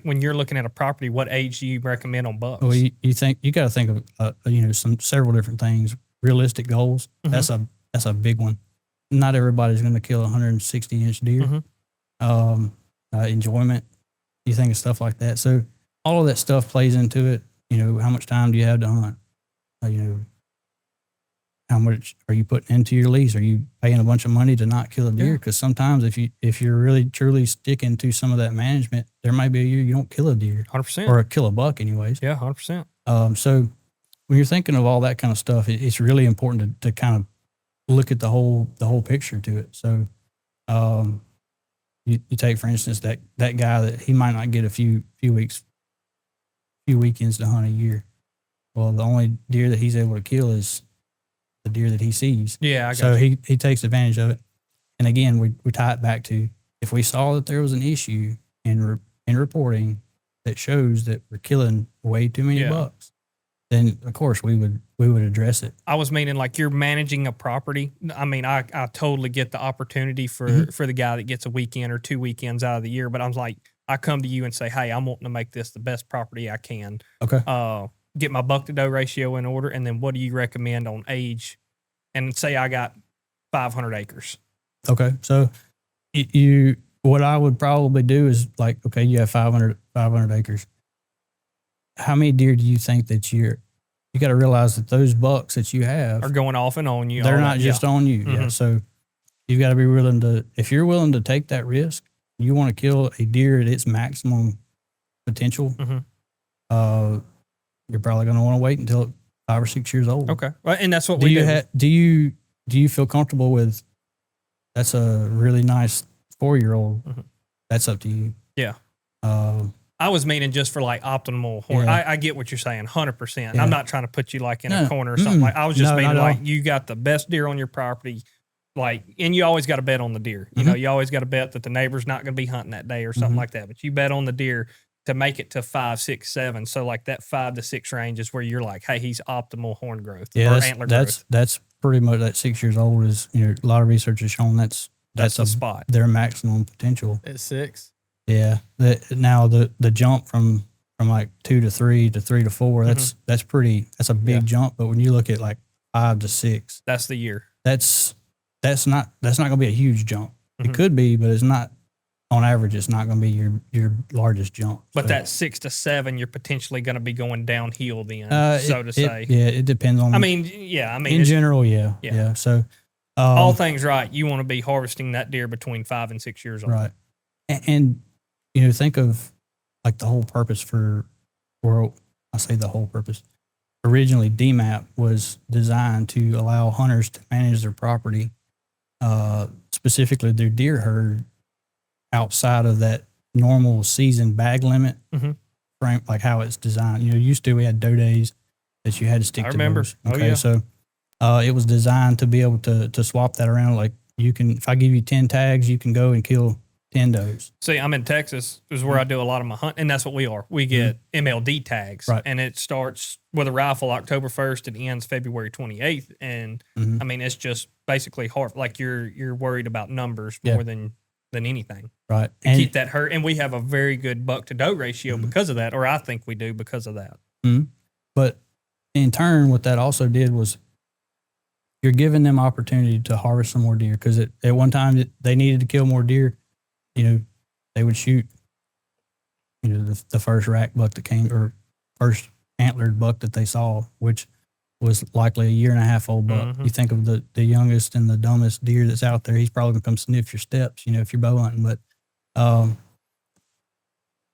when you're looking at a property, what age do you recommend on bucks? Well, you got to think of several different things. Realistic goals. That's a big one. Not everybody's going to kill a 160-inch deer. Enjoyment. You think of stuff like that. So all of that stuff plays into it. How much time do you have to hunt? How much are you putting into your lease? Are you paying a bunch of money to not kill a deer? Because sometimes if you're really truly sticking to some of that management, there might be a year you don't kill a deer. 100%. Or kill a buck anyways. Yeah, 100%. So when you're thinking of all that kind of stuff, it's really important to kind of look at the whole picture to it. So you take, for instance, that guy that he might not get a few weekends to hunt a year. Well, the only deer that he's able to kill is the deer that he sees. Yeah, I got so he takes advantage of it. And again, we tie it back to, if we saw that there was an issue in reporting that shows that we're killing way too many bucks, then of course we would address it. I was meaning like you're managing a property. I mean, I totally get the opportunity for the guy that gets a weekend or 2 weekends out of the year, but I'm like, I come to you and say, hey, I'm wanting to make this the best property I can. Okay. Get my buck to doe ratio in order, and then what do you recommend on age? And say I got 500 acres. Okay, so what I would probably do is like, okay, you have 500 acres. How many deer do you think that you got to realize that those bucks that you have are going off and on you? They're not just on you. Yeah. So you've got to be willing to, if you're willing to take that risk, you want to kill a deer at its maximum potential. you're probably going to want to wait until 5 or 6 years old. Okay. Well, and that's what we do. Do you feel comfortable with, that's a really nice 4-year-old? Mm-hmm. That's up to you. Yeah. I was meaning just for like optimal horn. Yeah. I get what you're saying, 100%. Yeah. I'm not trying to put you like in a corner or something. Like I was just meaning like you got the best deer on your property, like, and you always got to bet on the deer. You know, you always got to bet that the neighbor's not going to be hunting that day or something like that. But you bet on the deer to make it to 5, 6, 7. So like that 5 to 6 range is where you're like, hey, he's optimal horn growth or antler growth. That's pretty much that 6 years old is, you know, a lot of research has shown that's the spot. Their maximum potential. At 6. Yeah. Now the jump from like 2 to 3 to 3 to 4, that's a big jump. But when you look at like 5 to 6, that's the year. That's not going to be a huge jump. It could be, but it's not. On average, it's not going to be your largest jump. But that 6 to 7, you're potentially going to be going downhill then, to say. Yeah, it depends on. In general, yeah. So, all things right, you want to be harvesting that deer between 5 and 6 years old, right? And you know, think of like the whole purpose for, or I say the whole purpose. Originally, DMAP was designed to allow hunters to manage their property, specifically their deer herd, outside of that normal season bag limit frame, like how it's designed. You know, used to we had doe days that you had to stick to. I remember. Those. Okay, so it was designed to be able to swap that around. Like you can, if I give you 10 tags, you can go and kill 10 does. See, I'm in Texas, is where I do a lot of my hunt, and that's what we are. We get MLD tags, and it starts with a rifle October 1st and ends February 28th. And I mean, it's just basically hard. Like you're worried about numbers more than anything. Right. And keep that herd. And we have a very good buck to doe ratio because of that, or I think we do because of that. But in turn, what that also did was you're giving them opportunity to harvest some more deer, because at one time they needed to kill more deer. You know, they would shoot, you know, the first rack buck that came, or first antlered buck that they saw, which was likely a 1.5 year old buck. You think of the youngest and the dumbest deer that's out there, he's probably gonna come sniff your steps, you know, if you're bow hunting. But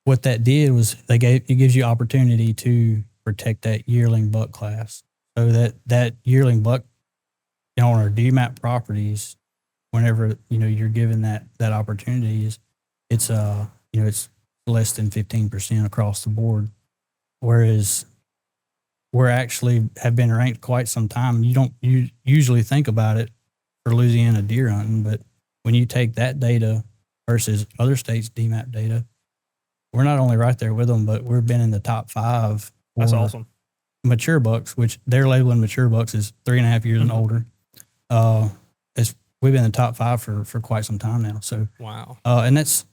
what that did was it gives you opportunity to protect that yearling buck class. So that yearling buck, you know, on our DMAP properties, whenever, you know, you're given that opportunity, it's you know, it's less than 15% across the board. Whereas we're actually have been ranked quite some time. You usually think about it for Louisiana deer hunting, but when you take that data versus other states' DMAP data, we're not only right there with them, but we've been in the top 5. That's awesome. Mature bucks, which they're labeling mature bucks as 3.5 years and older. We've been in the top 5 for quite some time now. So wow. And that's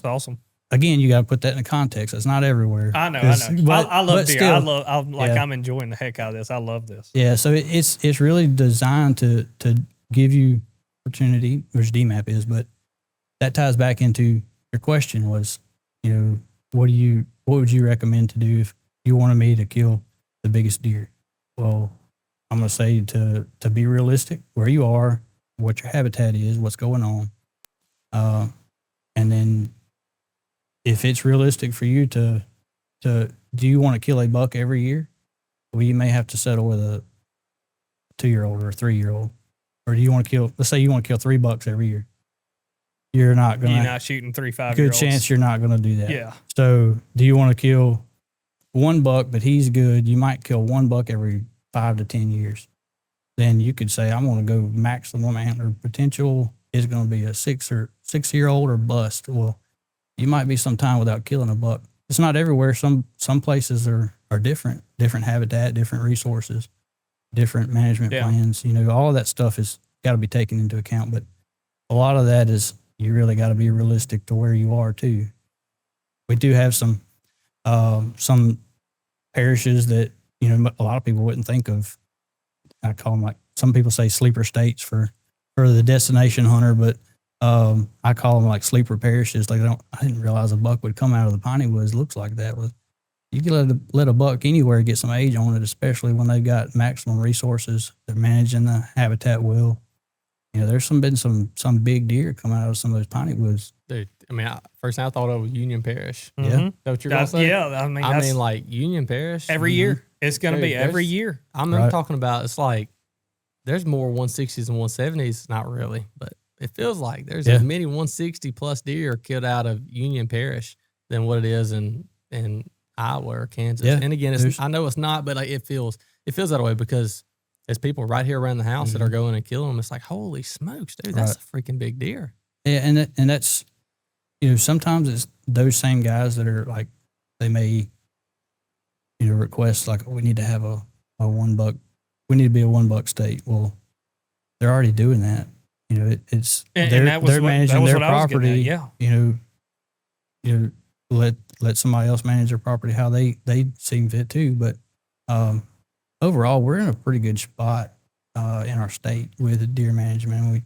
awesome. Again, you got to put that in context. It's not everywhere. I know. But, I love deer. Still, I'm enjoying the heck out of this. I love this. Yeah. So it's really designed to give you opportunity, which DMAP is, but that ties back into your question was, you know, what would you recommend to do if you wanted me to kill the biggest deer? Well, I'm going to say to be realistic, where you are, what your habitat is, what's going on. And then if it's realistic for you to do you want to kill a buck every year? Well, you may have to settle with a 2-year-old or a 3-year-old. Or do you want to kill, let's say you want to kill 3 bucks every year. You're not shooting 3 5-year-olds. Good chance you're not going to do that. Yeah. So do you want to kill 1 buck, but he's good? You might kill 1 buck every 5 to 10 years. Then you could say, I'm going to go maximum antler potential is going to be a 6-year-old or bust. Well, you might be some time without killing a buck. It's not everywhere. Some places are different habitat, different resources, different management plans. You know, all of that stuff has got to be taken into account. But a lot of that is you really got to be realistic to where you are too. We do have some parishes that, you know, a lot of people wouldn't think of. I call them, like, some people say sleeper states for the destination hunter, but I call them like sleeper parishes. Like I didn't realize a buck would come out of the piney woods. Looks like that. Well, you can let a buck anywhere get some age on it, especially when they've got maximum resources. They're managing the habitat well. You know, there's been some big deer come out of some of those piney woods. Dude, I mean, first thing I thought of was Union Parish. Yeah. Is that what you're going to say? Yeah, I mean, like Union Parish. every year. It's going to Dude, be every year. I'm talking about, it's like, there's more 160s and 170s. Not really, but it feels like there's as many 160 plus deer killed out of Union Parish than what it is in Iowa or Kansas. Yeah, and again, I know it's not, but like it feels that way because there's people right here around the house that are going and killing them. It's like, holy smokes, dude, that's a freaking big deer. Yeah, and that's, sometimes it's those same guys that are like, they may, request like, we need to have a $1. We need to be a $1 state. Well, they're already doing that. It's they're managing their property. Let somebody else manage their property how they seem fit too. But overall, we're in a pretty good spot in our state with deer management.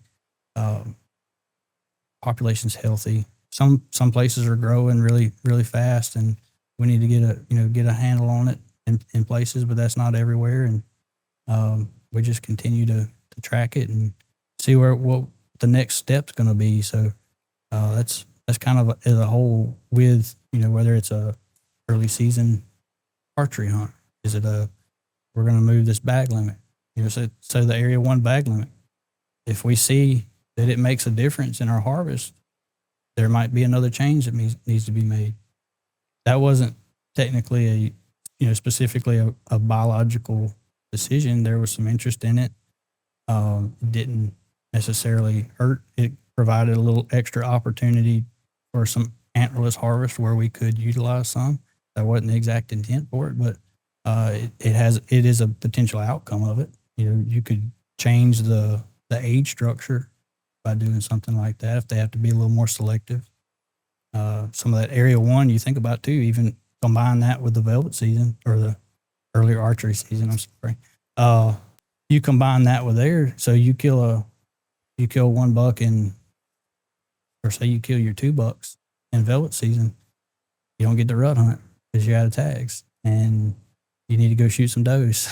Population's healthy. Some places are growing really, really fast, and we need to get a handle on it in places, but that's not everywhere. And we just continue to track it and see what the next step's going to be. So that's kind of as a whole with, whether it's a early season archery hunt. Is it we're going to move this bag limit? So the area 1 bag limit. If we see that it makes a difference in our harvest, there might be another change that needs to be made. That wasn't technically specifically a biological decision. There was some interest in it. It didn't necessarily hurt. It provided a little extra opportunity for some antlerless harvest where we could utilize some. That wasn't the exact intent for it, but it is a potential outcome of it. You could change the age structure by doing something like that if they have to be a little more selective. Some of that area 1 you think about too, even combine that with the velvet season or the earlier archery season. I'm sorry. You combine that with there, so you kill $1 or say you kill your $2 in velvet season, you don't get the rut hunt because you're out of tags and you need to go shoot some does.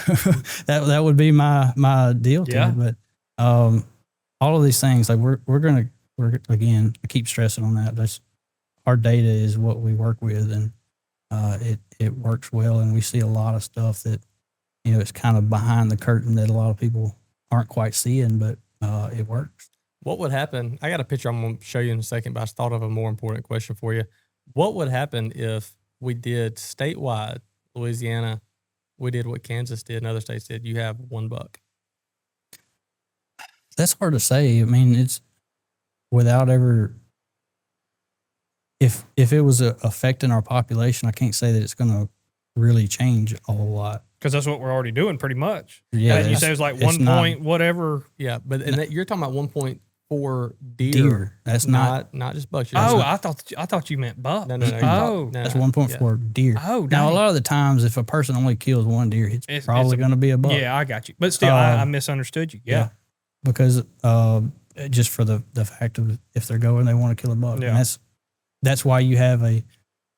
that would be my deal to it. But all of these things, like we're again, I keep stressing on that. That's our data is what we work with, and it works well, and we see a lot of stuff that it's kind of behind the curtain that a lot of people aren't quite seeing, but it works. What would happen? I got a picture I'm going to show you in a second, but I thought of a more important question for you. What would happen if we did statewide, Louisiana, we did what Kansas did and other states did? You have $1. That's hard to say. I mean, it's without ever, if it was affecting our population, I can't say that it's going to really change a whole lot. Because that's what we're already doing pretty much. Yeah. And you say it was like 1 point, whatever. Yeah, but you're talking about 1.4 deer. That's not just bucks. I thought you meant buck. No. Oh. That's 1.4 deer. Oh, now, dang. a lot of the times, if a person only kills 1 deer, it's probably going to be a buck. Yeah, I got you. But still, I misunderstood you. Yeah. Because just for the fact of if they're going, they want to kill a buck. Yeah. And that's why you have a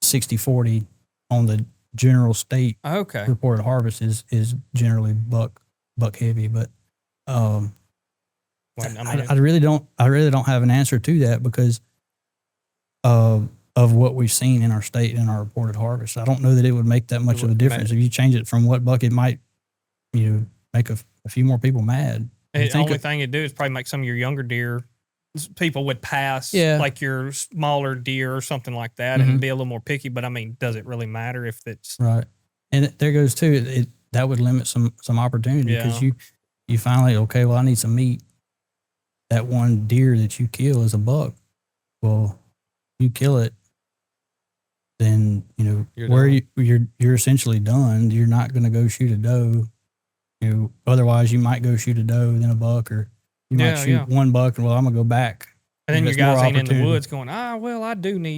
60-40 on the general state reported harvest is generally buck heavy. But I really don't have an answer to that because of what we've seen in our state and our reported harvest. I don't know that it would make that much of a difference. If you change it from what buck, it might make a few more people mad. The only thing it'd do is probably make some of your younger deer, people would pass like your smaller deer or something like that and be a little more picky. But I mean, does it really matter if it's right? And there goes too. That would limit some opportunity because you finally, okay, well, I need some meat. That 1 deer that you kill is a buck. Well, you kill it, then you're essentially done. You're not going to go shoot a doe. Otherwise you might go shoot a doe, then a buck, or you might shoot 1 buck and, well, I'm gonna go back. And then your guys ain't in the woods going, well,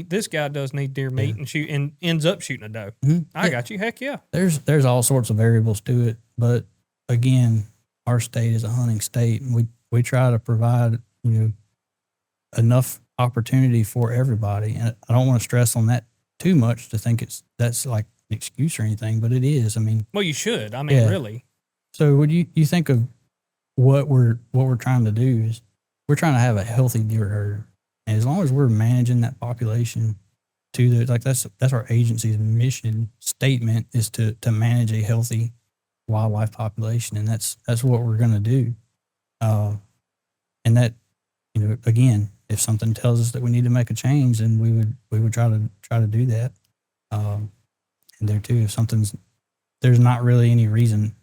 this guy does need deer meat and ends up shooting a doe. Mm-hmm. I got you. Heck yeah. There's all sorts of variables to it. But again, our state is a hunting state, and we try to provide, enough opportunity for everybody. And I don't want to stress on that too much to think that's like an excuse or anything, but it is. I mean, well, you should. I mean, really. So when you think of what we're trying to do is we're trying to have a healthy deer herd. And as long as we're managing that population to that's our agency's mission statement is to manage a healthy wildlife population. And that's what we're going to do. And that, again, if something tells us that we need to make a change, then we would try to do that. And there too, if there's not really any reason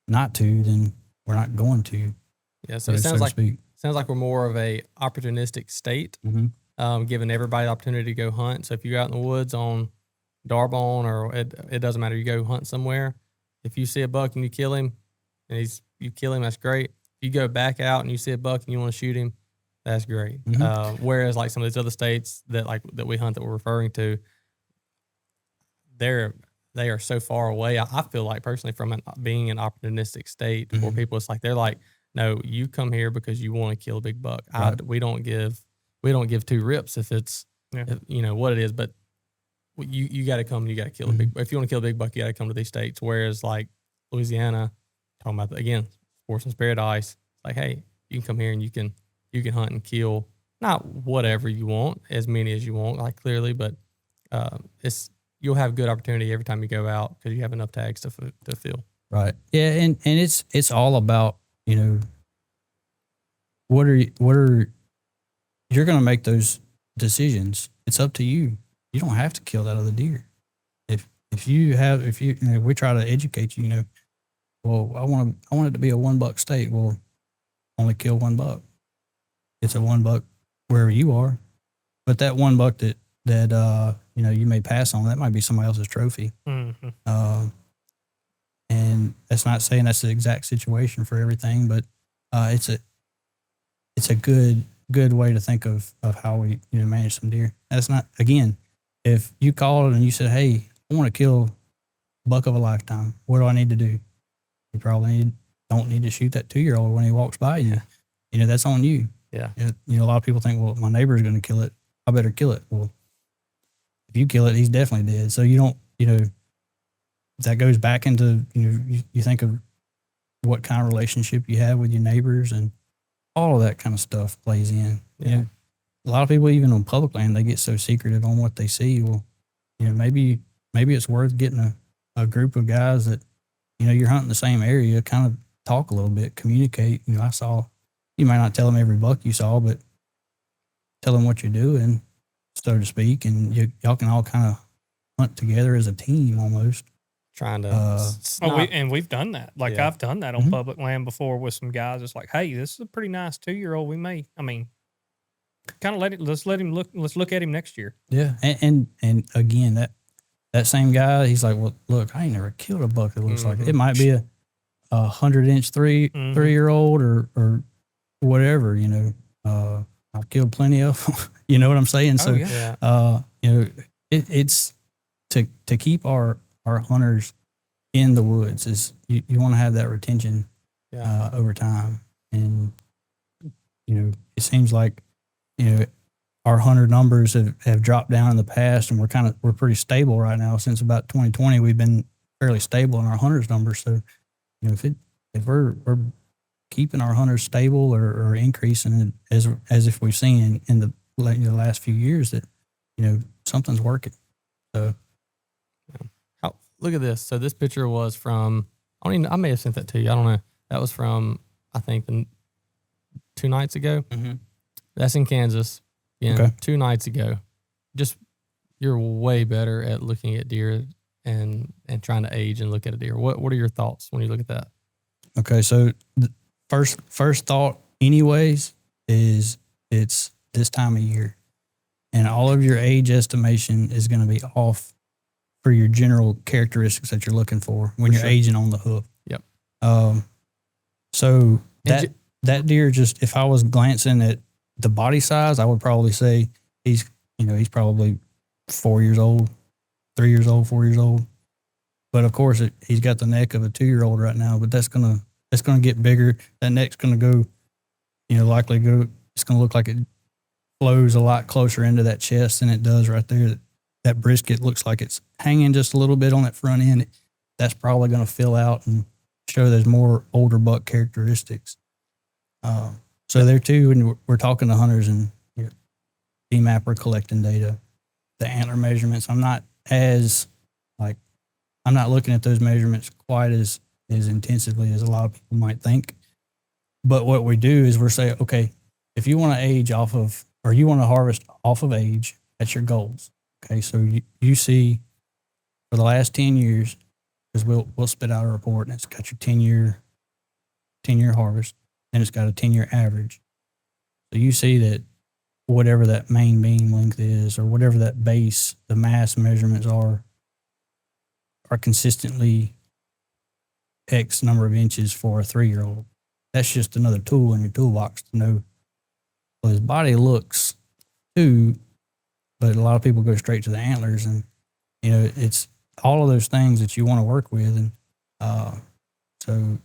not to, then we're not going to. Yeah. So it sounds like we're more of a opportunistic state, giving everybody the opportunity to go hunt. So if you go out in the woods on Darbone, or it doesn't matter, you go hunt somewhere. If you see a buck and you kill him, and you kill him, that's great. If you go back out and you see a buck and you want to shoot him, that's great. Whereas like some of these other states that we hunt that we're referring to, they are so far away. I feel like personally from being an opportunistic state for people, it's like they're like, no, you come here because you want to kill a big buck. Right. We don't give two rips if it's what it is, but you got to come and you got to kill a big. If you want to kill a big buck, you got to come to these states. Whereas like Louisiana, talking about again, sportsman's paradise. Like, hey, you can come here and you can hunt and kill not whatever you want, as many as you want, like clearly, but you'll have good opportunity every time you go out because you have enough tags to fill. Right. Yeah, and it's all about what are you're going to make those decisions. It's up to you. You don't have to kill that other deer. If we try to educate you, well, I want it to be a 1 buck state. Well, only kill 1 buck. It's a 1 buck wherever you are, but that 1 buck that you may pass on, that might be somebody else's trophy. And that's not saying that's the exact situation for everything, but it's a good way to think of how we manage some deer. That's not, again, if you called and you said, hey, I want to kill a buck of a lifetime, what do I need to do? You probably don't need to shoot that 2-year-old when he walks by you. That's on you. Yeah. A lot of people think, well, my neighbor's going to kill it, I better kill it. Well, if you kill it, he's definitely dead. So you don't, that goes back into, you think of what kind of relationship you have with your neighbors, and all of that kind of stuff plays in. Yeah. A lot of people, even on public land, they get so secretive on what they see. Well, maybe it's worth getting a group of guys that, you're hunting the same area, kind of talk a little bit, communicate. You might not tell them every buck you saw, but tell them what you're doing, so to speak, and y'all can all kind of hunt together as a team almost. Trying to. We've done that. Like I've done that on public land before with some guys. It's like, hey, this is a pretty nice 2-year-old. Kind of let's look at him next year. Yeah, and again, that same guy, he's like, well, look, I ain't never killed a buck that looks like it. It might be a 100-inch 3-year-old or whatever. I've killed plenty of them. You know what I'm saying? So, it's to keep our hunters in the woods is you want to have that retention over time. And, it seems like, our hunter numbers have dropped down in the past, and we're pretty stable right now. Since about 2020, we've been fairly stable in our hunters numbers. So, if we're keeping our hunters stable or increasing it as if we've seen in the last few years, that, something's working. So. Look at this. So this picture was from, I may have sent that to you. I don't know. That was from, I think, 2 nights ago. Mm-hmm. That's in Kansas. Yeah, okay. 2 nights ago. Just, you're way better at looking at deer and trying to age and look at a deer. What are your thoughts when you look at that? Okay, so the first thought anyways is it's this time of year. And all of your age estimation is going to be off for your general characteristics that you're looking for when you're aging on the hoof. Yep. So that deer, just, if I was glancing at the body size, I would probably say he's probably 4 years old, 3 years old, 4 years old. But of course, he's got the neck of a 2-year-old right now. But that's gonna get bigger. That neck's gonna go, likely go. It's gonna look like it flows a lot closer into that chest than it does right there. That brisket looks like it's hanging just a little bit on that front end. That's probably gonna fill out and show those more older buck characteristics. So there too, when we're talking to hunters, and mapper collecting data, the antler measurements. I'm not looking at those measurements quite as intensively as a lot of people might think. But what we do is we're saying, okay, if you want to age off of, or you want to harvest off of age, that's your goals. Okay, so you see for the last 10 years, because we'll spit out a report and it's got your 10-year harvest, and it's got a 10-year average. So you see that whatever that main beam length is, or whatever that base, the mass measurements are consistently X number of inches for a 3-year-old. That's just another tool in your toolbox to know. Well, his body looks too, but a lot of people go straight to the antlers, and it's all of those things that you want to work with, and so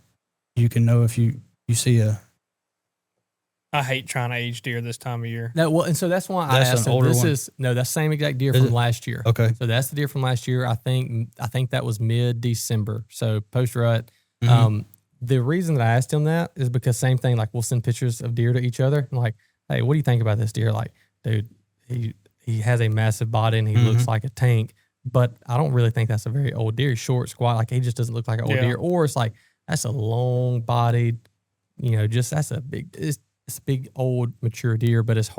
you can know if you see a. I hate trying to age deer this time of year. No, well, and so that's why I asked. So this is that's same exact deer from last year. Okay, so that's the deer from last year. I think that was mid-December, so post rut. Mm-hmm. The reason that I asked him that is because same thing. Like we'll send pictures of deer to each other. I'm like, hey, what do you think about this deer? Like, dude, he has a massive body and he looks like a tank. But I don't really think that's a very old deer. He's short, squat, like he just doesn't look like an old deer. Or it's like that's a long-bodied, that's a big. It's a big, old, mature deer, but it's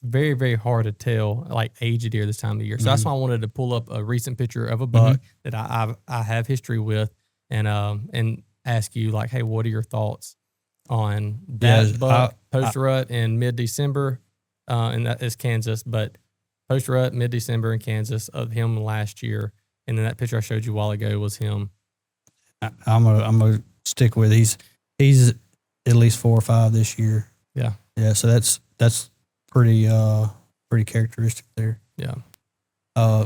very, very hard to tell, like, age of deer this time of year. So that's why I wanted to pull up a recent picture of a buck that I have history with and ask you, like, hey, what are your thoughts on that buck post-rut in mid-December? And that is Kansas, but post-rut, mid-December in Kansas of him last year. And then that picture I showed you a while ago was him. I'm gonna stick with he's at least 4 or 5 this year. Yeah. Yeah. So that's pretty characteristic there. Yeah.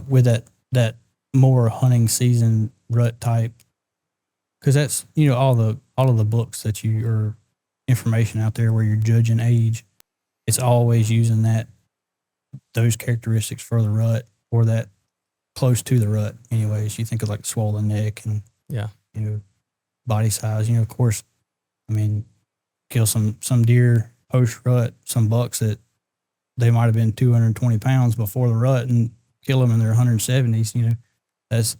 With that more hunting season rut type, because that's all of the books that or information out there where you're judging age, it's always using those characteristics for the rut or that close to the rut. Anyways, you think of like swollen neck and body size. Of course, I mean, kill some deer post rut, some bucks that they might have been 220 pounds before the rut, and kill them in their 170s.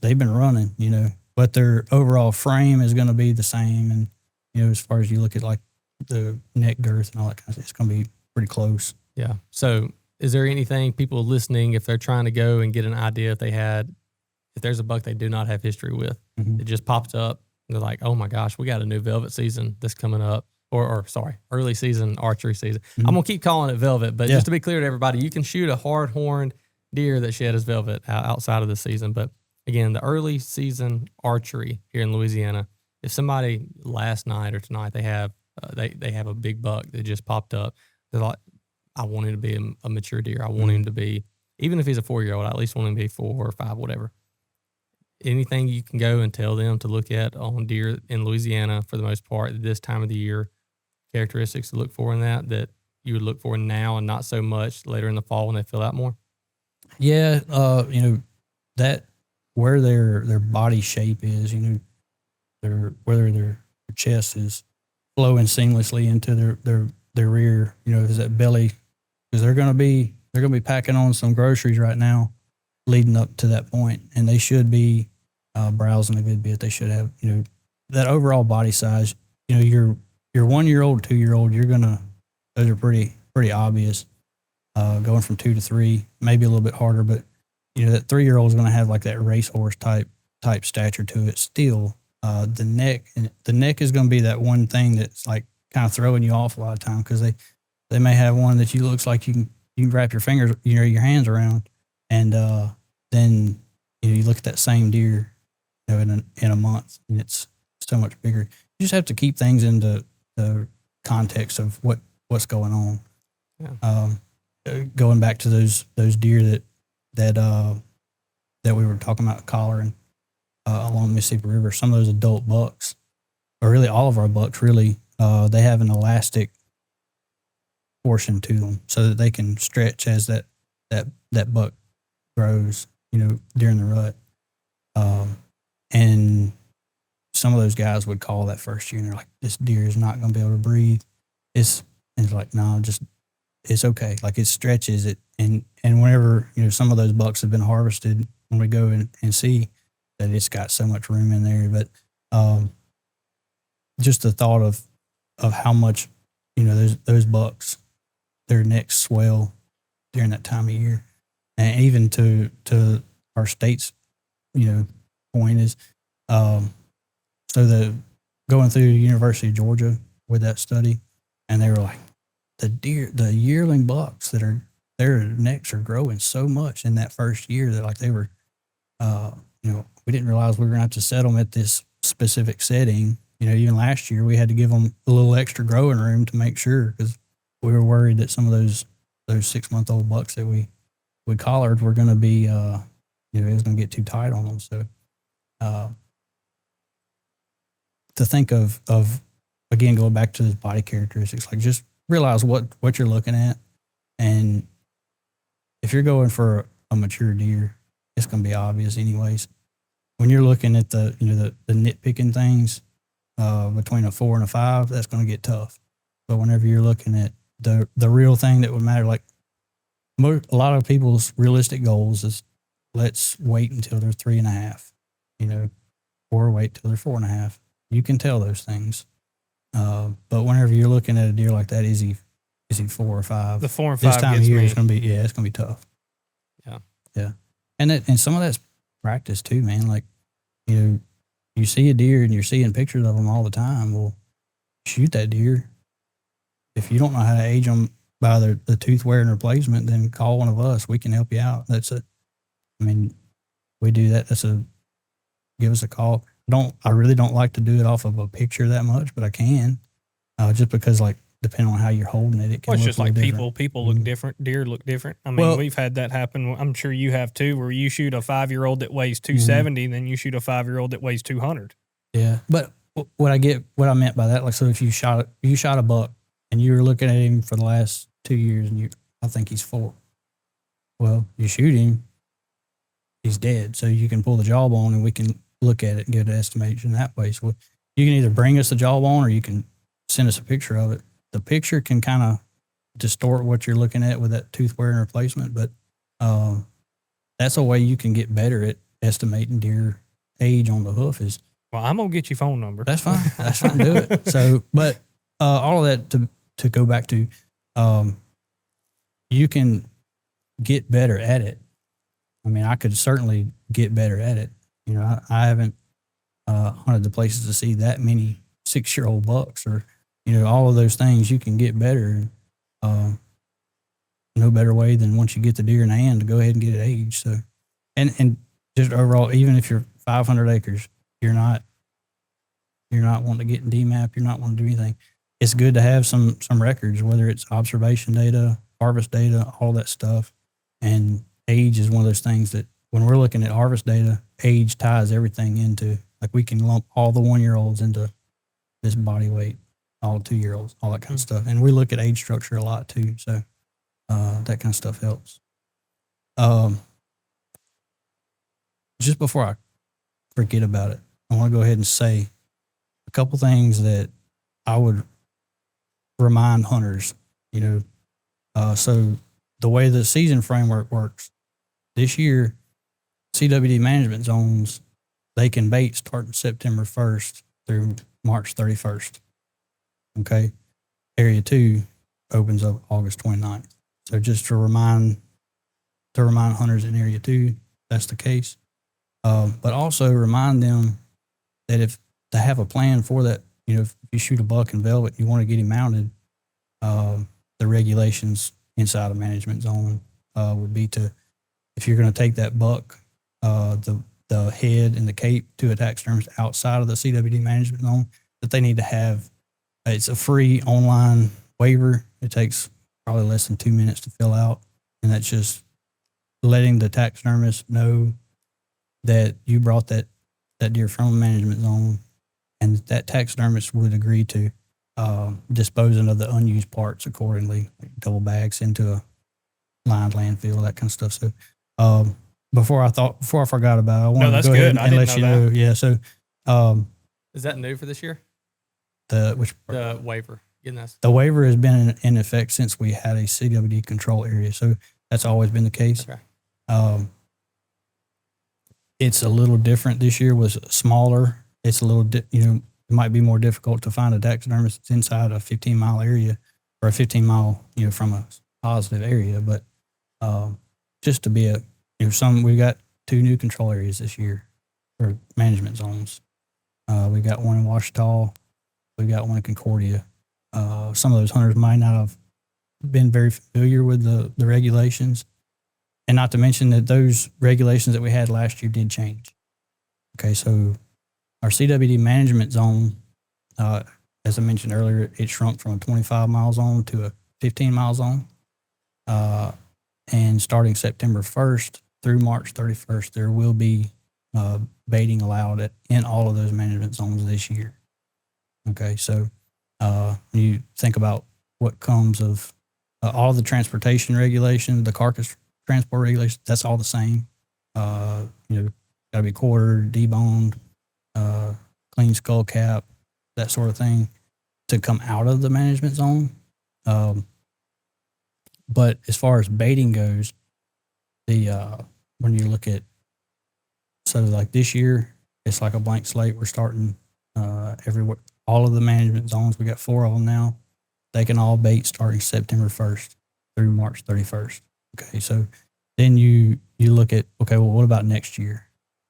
They've been running. But their overall frame is going to be the same, and as far as you look at like the neck girth and all that kind of stuff, it's going to be pretty close. Yeah. So, is there anything people listening, if they're trying to go and get an idea, if there's a buck they do not have history with, it just pops up, and they're like, oh my gosh, we got a new velvet season that's coming up. Or early season archery season. I'm going to keep calling it velvet, but just to be clear to everybody, you can shoot a hard-horned deer that shed his velvet outside of the season. But again, the early season archery here in Louisiana, if somebody last night or tonight, they have a big buck that just popped up, they're like, I want him to be a mature deer. I want him to be, even if he's a 4-year-old, I at least want him to be 4 or 5, whatever. Anything you can go and tell them to look at on deer in Louisiana for the most part this time of the year, characteristics to look for in that you would look for now and not so much later in the fall when they fill out more? Yeah, that where their body shape is, whether their chest is flowing seamlessly into their rear, is that belly, because they're gonna be packing on some groceries right now leading up to that point, and they should be browsing a good bit. They should have that overall body size. Your 1-year-old, 2-year-old, those are pretty obvious. Going from 2 to 3, maybe a little bit harder, but that 3-year-old is going to have like that racehorse type stature to it. Still, the neck is going to be that one thing that's like kind of throwing you off a lot of time, because they may have one that looks like you can wrap your fingers, your hands around, and then you look at that same deer, in a month, and it's so much bigger. You just have to keep things into the context of what's going on. Yeah. Going back to those deer that we were talking about collaring along the Mississippi River, some of those adult bucks, or really all of our bucks, really, they have an elastic portion to them so that they can stretch as that buck grows, during the rut. And some of those guys would call that first year and they're like, this deer is not going to be able to breathe. It's like, no, just it's okay. Like it stretches it. And whenever, some of those bucks have been harvested, when we go and see that it's got so much room in there, but, just the thought of how much, those bucks, their necks swell during that time of year. And even to our state's, point is, so going through University of Georgia with that study, and they were like, the yearling bucks their necks are growing so much in that first year that like they were, we didn't realize we were going to have to set them at this specific setting. Even last year we had to give them a little extra growing room to make sure, because we were worried that some of those 6-month-old bucks that we collared were going to be, it was going to get too tight on them. So, to think of again, going back to the body characteristics, like just realize what you're looking at. And if you're going for a mature deer, it's going to be obvious anyways. When you're looking at the nitpicking things, between a 4 and a 5, that's going to get tough. But whenever you're looking at the real thing that would matter, like a lot of people's realistic goals is let's wait until they're 3.5, or wait till they're 4.5. You can tell those things. But whenever you're looking at a deer like that, is he 4 or 5? The 4 and 5 this time of year is going to be, it's going to be tough. Yeah. And some of that's practice too, man. Like, you see a deer and you're seeing pictures of them all the time. Well, shoot that deer. If you don't know how to age them by the tooth wear and replacement, then call one of us. We can help you out. That's it. I mean, we do that. Give us a call. I really don't like to do it off of a picture that much, but I can, just because like, depending on how you're holding it, it can it's look just like different. people look different. Deer look different. I mean, we've had that happen. I'm sure you have too, where you shoot a 5-year-old that weighs 270, and then you shoot a 5-year-old that weighs 200. Yeah. But what I meant by that, like, so if you shot a buck and you were looking at him for the last 2 years and I think he's 4. Well, you shoot him, he's dead. So you can pull the jawbone and we can look at it and get an estimation that way. So you can either bring us the jawbone or you can send us a picture of it. The picture can kind of distort what you're looking at with that tooth wear and replacement, but that's a way you can get better at estimating deer age on the hoof. Is well, I'm gonna get your phone number. That's fine. That's fine. Do it. So, but all of that to go back to, you can get better at it. I mean, I could certainly get better at it. I haven't hunted the places to see that many 6-year-old bucks or. All of those things you can get better. No better way than once you get the deer in hand to go ahead and get it aged. So, and just overall, even if you're 500 acres, you're not wanting to get in DMAP. You're not wanting to do anything. It's good to have some records, whether it's observation data, harvest data, all that stuff. And age is one of those things that when we're looking at harvest data, age ties everything into, like we can lump all the 1-year-olds into this body weight. All 2-year-olds, all that kind of stuff. And we look at age structure a lot too. So that kind of stuff helps. Just before I forget about it, I want to go ahead and say a couple things that I would remind hunters, so the way the season framework works, this year, CWD management zones, they can bait starting September 1st through March 31st. Okay. Area 2 opens up August 29th. So just to remind hunters in Area 2, that's the case. But also remind them that if they have a plan for that, if you shoot a buck in velvet, you want to get him mounted, the regulations inside a management zone would be to, if you're going to take that buck, the head and the cape to a taxidermist outside of the CWD management zone, that they need to have. It's a free online waiver. It takes probably less than 2 minutes to fill out. And that's just letting the taxidermist know that you brought that deer from a management zone and that taxidermist would agree to disposing of the unused parts accordingly, like double bags into a lined landfill, that kind of stuff. So before I forgot about it, I wanted to go ahead and let you know. Yeah. So is that new for this year? The waiver. The waiver has been in effect since we had a CWD control area, so that's always been the case. Okay. It's a little different this year. Was smaller. It's a little, it might be more difficult to find a taxidermist that's inside a 15-mile area or a 15-mile, from a positive area. But just to be we got 2 new control areas this year for management zones. We got one in Ouachita. We got one in Concordia. Some of those hunters might not have been very familiar with the regulations. And not to mention that those regulations that we had last year did change. Okay, so our CWD management zone, as I mentioned earlier, it shrunk from a 25-mile zone to a 15-mile zone. And starting September 1st through March 31st, there will be baiting allowed in all of those management zones this year. Okay, so when you think about what comes of all the transportation regulations, the carcass transport regulations, that's all the same. Got to be quartered, deboned, clean skull cap, that sort of thing to come out of the management zone. But as far as baiting goes, when you look at, so like this year, it's like a blank slate. We're starting everywhere, all of the management zones. We got 4 of them now. They can all bait starting September 1st through March 31st. Okay, so then you look at, okay, well, what about next year?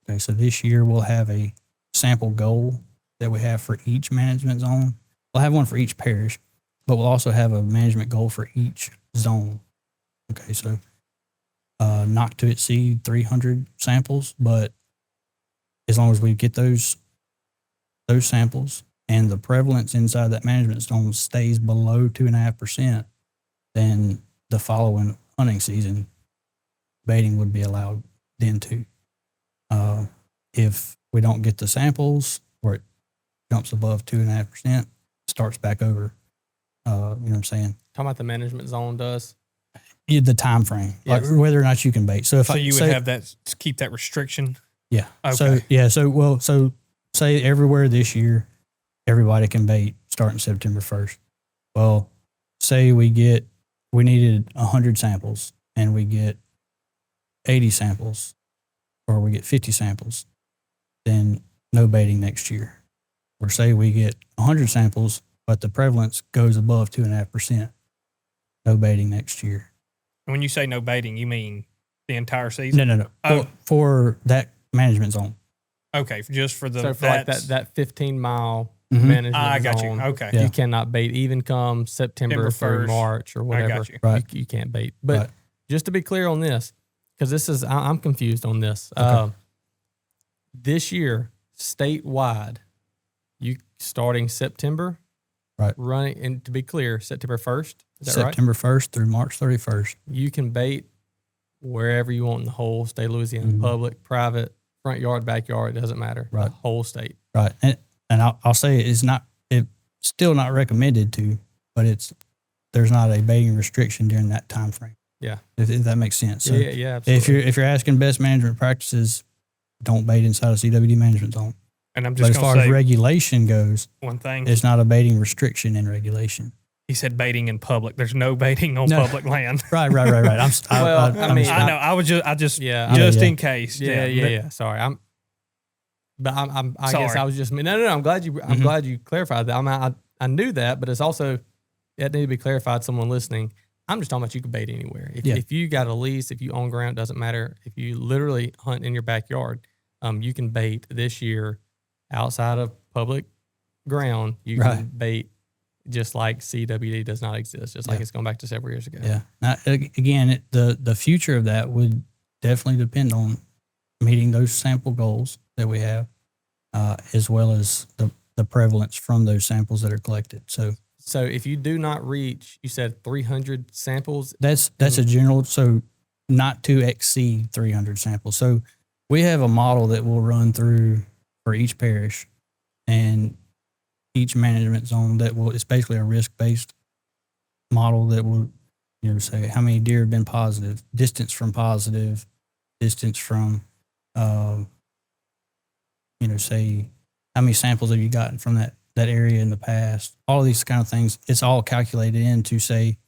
Okay, so this year we'll have a sample goal that we have for each management zone. We'll have one for each parish, but we'll also have a management goal for each zone. Okay, so not to exceed 300 samples, but as long as we get those samples and the prevalence inside that management zone stays below 2.5%, then the following hunting season, baiting would be allowed then too. If we don't get the samples or it jumps above 2.5%, starts back over. You know what I'm saying? Talking about the management zone does? Yeah, the time frame, like whether or not you can bait. So if you would have that, keep that restriction. Yeah. Okay. So say everywhere this year, everybody can bait starting September 1st. Well, say we needed 100 samples and we get 80 samples or we get 50 samples, then no baiting next year. Or say we get 100 samples, but the prevalence goes above 2.5%, no baiting next year. And when you say no baiting, you mean the entire season? No. Oh. For that management zone. Okay, just for the like that 15-mile management zone. I got you. Okay. Yeah. You cannot bait even come September through 1st. March or whatever. I got you. Right. You can't bait. But just to be clear on this, because I'm confused on this. Okay. This year, statewide, you starting September, right? Running, and to be clear, September 1st. Is that September 1st through March 31st. You can bait wherever you want in the whole state of Louisiana, public, private, front yard, backyard, it doesn't matter. Right. The whole state. Right. And I'll say it's still not recommended to, but there's not a baiting restriction during that time frame. Yeah. If that makes sense. So yeah, absolutely. if you're asking best management practices, don't bait inside a CWD management zone. And I'm just but as far as regulation goes, one thing. It's not a baiting restriction in regulation. He said baiting in public. There's no baiting on public land. Right. I know. I just in case. Yeah. Sorry. I guess I was just, no. I'm glad you clarified that. I knew that, but it's also, it needed to be clarified. Someone listening, I'm just talking about you can bait anywhere. If you got a lease, if you own ground, doesn't matter. If you literally hunt in your backyard, you can bait this year outside of public ground. You can bait just like CWD does not exist, just like it's going back to several years ago. Yeah. Now, again, the future of that would definitely depend on meeting those sample goals that we have, as well as the prevalence from those samples that are collected. So if you do not reach, you said 300 samples. That's a general, so not to exceed 300 samples. So we have a model that we'll run through for each parish and each management zone it's basically a risk-based model that will, say how many deer have been positive, distance from positive, distance from, say how many samples have you gotten from that that area in the past. All of these kind of things, it's all calculated in to say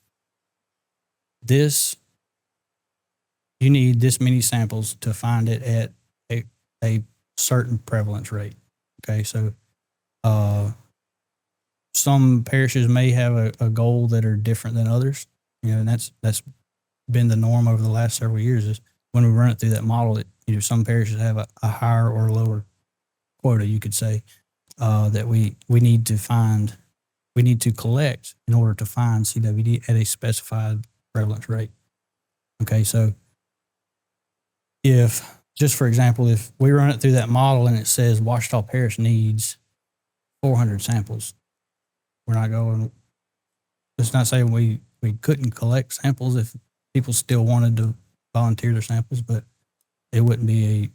this. You need this many samples to find it at a certain prevalence rate. Okay, so some parishes may have a goal that are different than others. And that's been the norm over the last several years. Is when we run it through that model, that some parishes have a higher or lower quota, you could say, that we need to collect in order to find CWD at a specified prevalence rate. Okay, so just for example, if we run it through that model and it says Ouachita Parish needs 400 samples, we're not going. It's not saying we couldn't collect samples if people still wanted to volunteer their samples, but it wouldn't be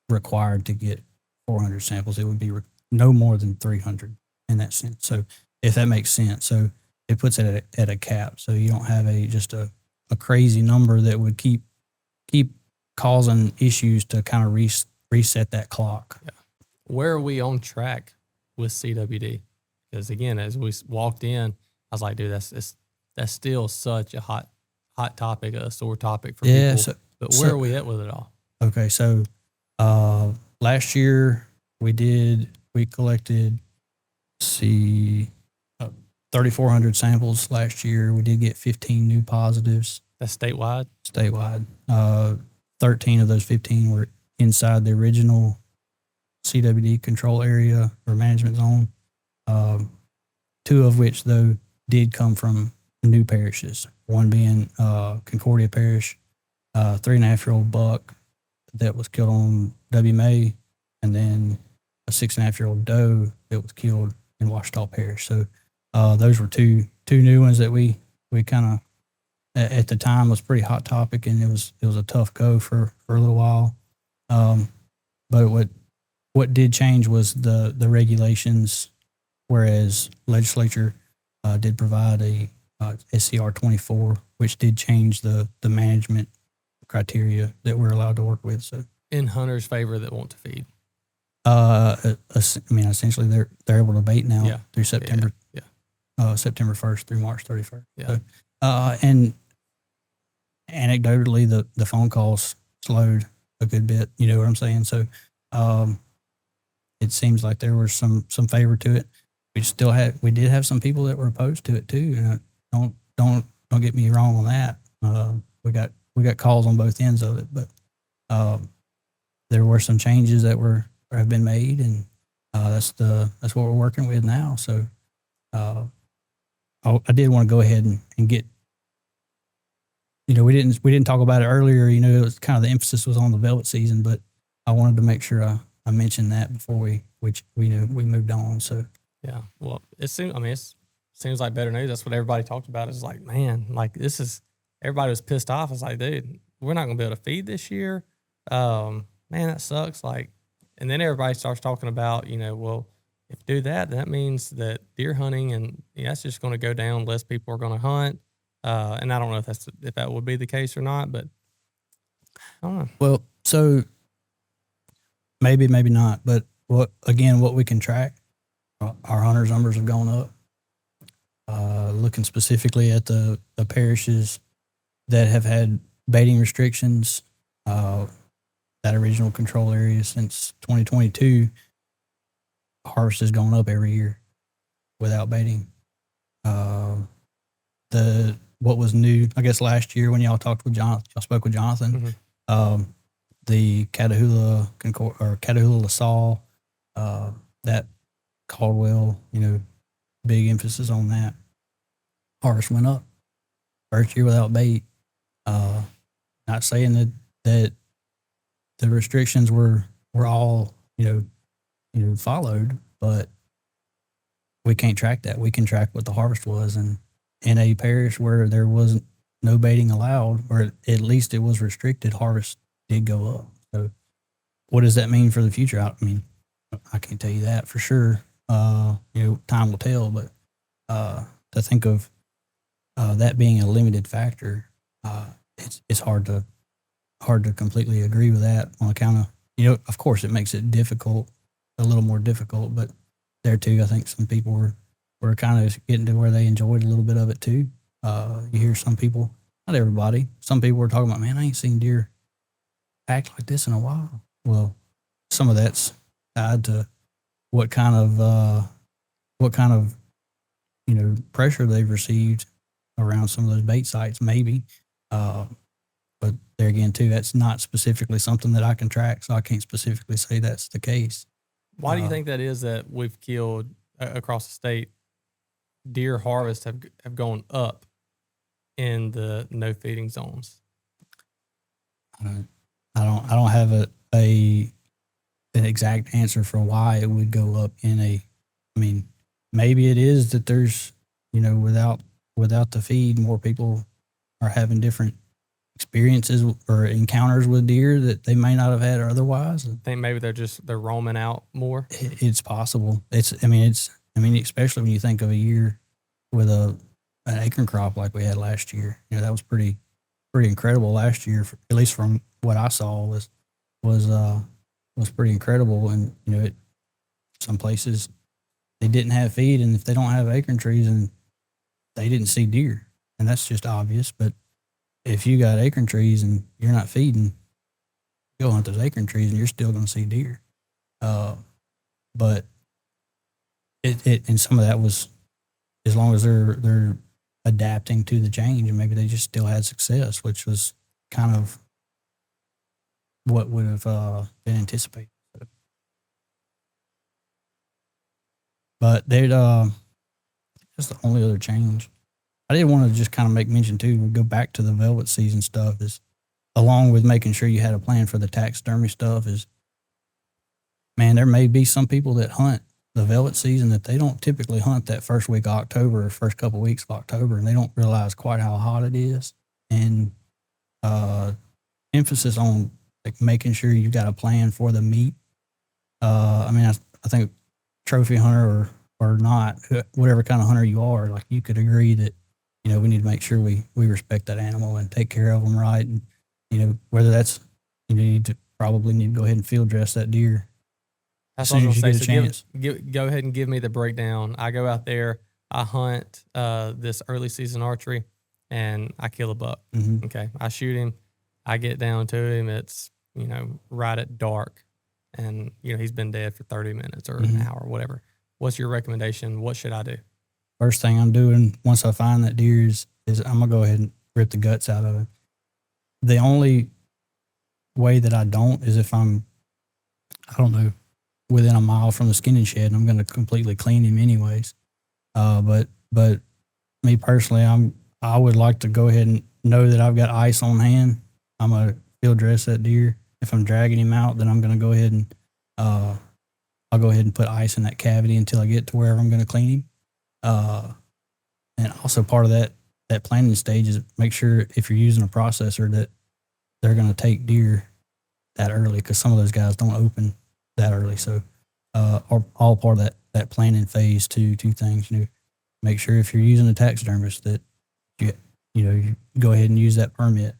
required to get 400 samples. It would be no more than 300 in that sense. So if that makes sense, so it puts it at a cap. So you don't have just a crazy number that would keep causing issues to kind of reset that clock. Yeah. Where are we on track with CWD? Because again, as we walked in, I was like, dude, that's still such a hot topic, a sore topic for people. But where are we at with it all? Okay, so last year we collected, 3,400 samples last year. We did get 15 new positives. That's statewide? Statewide. 13 of those 15 were inside the original CWD control area or management zone. 2 of which, though, did come from new parishes. One being Concordia Parish, 3.5-year-old buck that was killed on WMA, and then a 6.5-year-old doe that was killed in Ouachita Parish. So those were two new ones that we kind of at the time was pretty hot topic, and it was a tough go for a little while. But what did change was the regulations, whereas legislature did provide a SCR 24, which did change the management criteria that we're allowed to work with. So in hunters' favor that want to feed. Essentially they're able to bait now through September. September 1st through March 31st. Yeah. So, and anecdotally, the phone calls slowed a good bit. You know what I'm saying? So, it seems like there was some favor to it. We did have some people that were opposed to it too. And don't get me wrong on that. We got calls on both ends of it, but there were some changes that have been made, and that's what we're working with now. So I did want to go ahead and get. We didn't talk about it earlier. It was kind of the emphasis was on the velvet season, but I wanted to make sure I mentioned that before we moved on. So yeah, well, it seems like better news. That's what everybody talked about. It's like, man, like this is everybody was pissed off. It's like, dude, we're not gonna be able to feed this year. Man, that sucks. Like, and then everybody starts talking about, well, if you do that, then that means that deer hunting and that's just going to go down. Less people are going to hunt. And I don't know if that would be the case or not, but I don't know. Well, so maybe not. But what we can track, our hunters' numbers have gone up. Looking specifically at the parishes that have had baiting restrictions, that original control area since 2022, harvest has gone up every year without baiting. What was new, I guess last year when y'all spoke with Jonathan, Mm-hmm. The Catahoula LaSalle, that Caldwell, big emphasis on that. Harvest went up first year without bait. Not saying that the restrictions were all followed, but we can't track that. We can track what the harvest was, and in a parish where there wasn't no baiting allowed, or at least it was restricted, harvest did go up. So what does that mean for the future? I can't tell you that for sure. Time will tell, but to think of that being a limited factor, it's hard to completely agree with that on account of, of course it makes it difficult, a little more difficult, but there too. I think some people were kind of getting to where they enjoyed a little bit of it too. You hear some people, not everybody, some people were talking about, man, I ain't seen deer act like this in a while. Well, some of that's tied to what kind of pressure they've received around some of those bait sites, maybe. But there again, too, that's not specifically something that I can track, so I can't specifically say that's the case. Why do you think that is that we've killed across the state? Deer harvests have gone up in the no feeding zones. I don't have an exact answer for why it would go up I mean, maybe it is that there's, without the feed, more people are having different experiences or encounters with deer that they may not have had otherwise. I think maybe they're roaming out more. It's possible. Especially when you think of a year with an acorn crop like we had last year. That was pretty incredible last year, at least from what I saw was pretty incredible. And some places they didn't have feed, and if they don't have acorn trees, and they didn't see deer, and that's just obvious. But if you got acorn trees and you're not feeding, go hunt those acorn trees and you're still going to see deer. But and some of that was, as long as they're adapting to the change, and maybe they just still had success, which was kind of what would have been anticipated. But that's the only other change. I did want to just kind of make mention too, we go back to the velvet season stuff, is along with making sure you had a plan for the taxidermy stuff, is, man, there may be some people that hunt the velvet season that they don't typically hunt that first week of October or first couple of weeks of October, and they don't realize quite how hot it is. And emphasis on like making sure you got a plan for the meat. I think trophy hunter or not, whatever kind of hunter you are, like you could agree that, we need to make sure we respect that animal and take care of them right. And, whether that's, you probably need to go ahead and field dress that deer. That's what I was going to say. So go ahead and give me the breakdown. I go out there, I hunt this early season archery, and I kill a buck. Mm-hmm. Okay. I shoot him. I get down to him. It's, right at dark. And, he's been dead for 30 minutes or an hour, whatever. What's your recommendation? What should I do? First thing I'm doing once I find that deer is I'm going to go ahead and rip the guts out of it. The only way that I don't is if I'm, within a mile from the skinning shed, and I'm going to completely clean him anyways. But me personally, I would like to go ahead and know that I've got ice on hand. I'm going to field dress that deer. If I'm dragging him out, then I'm going to go ahead and I'll go ahead and put ice in that cavity until I get to wherever I'm going to clean him. And also part of that planning stage is make sure if you're using a processor that they're going to take deer that early, because some of those guys don't open that early. So all part of that planning phase, two things. Make sure if you're using a taxidermist that you go ahead and use that permit.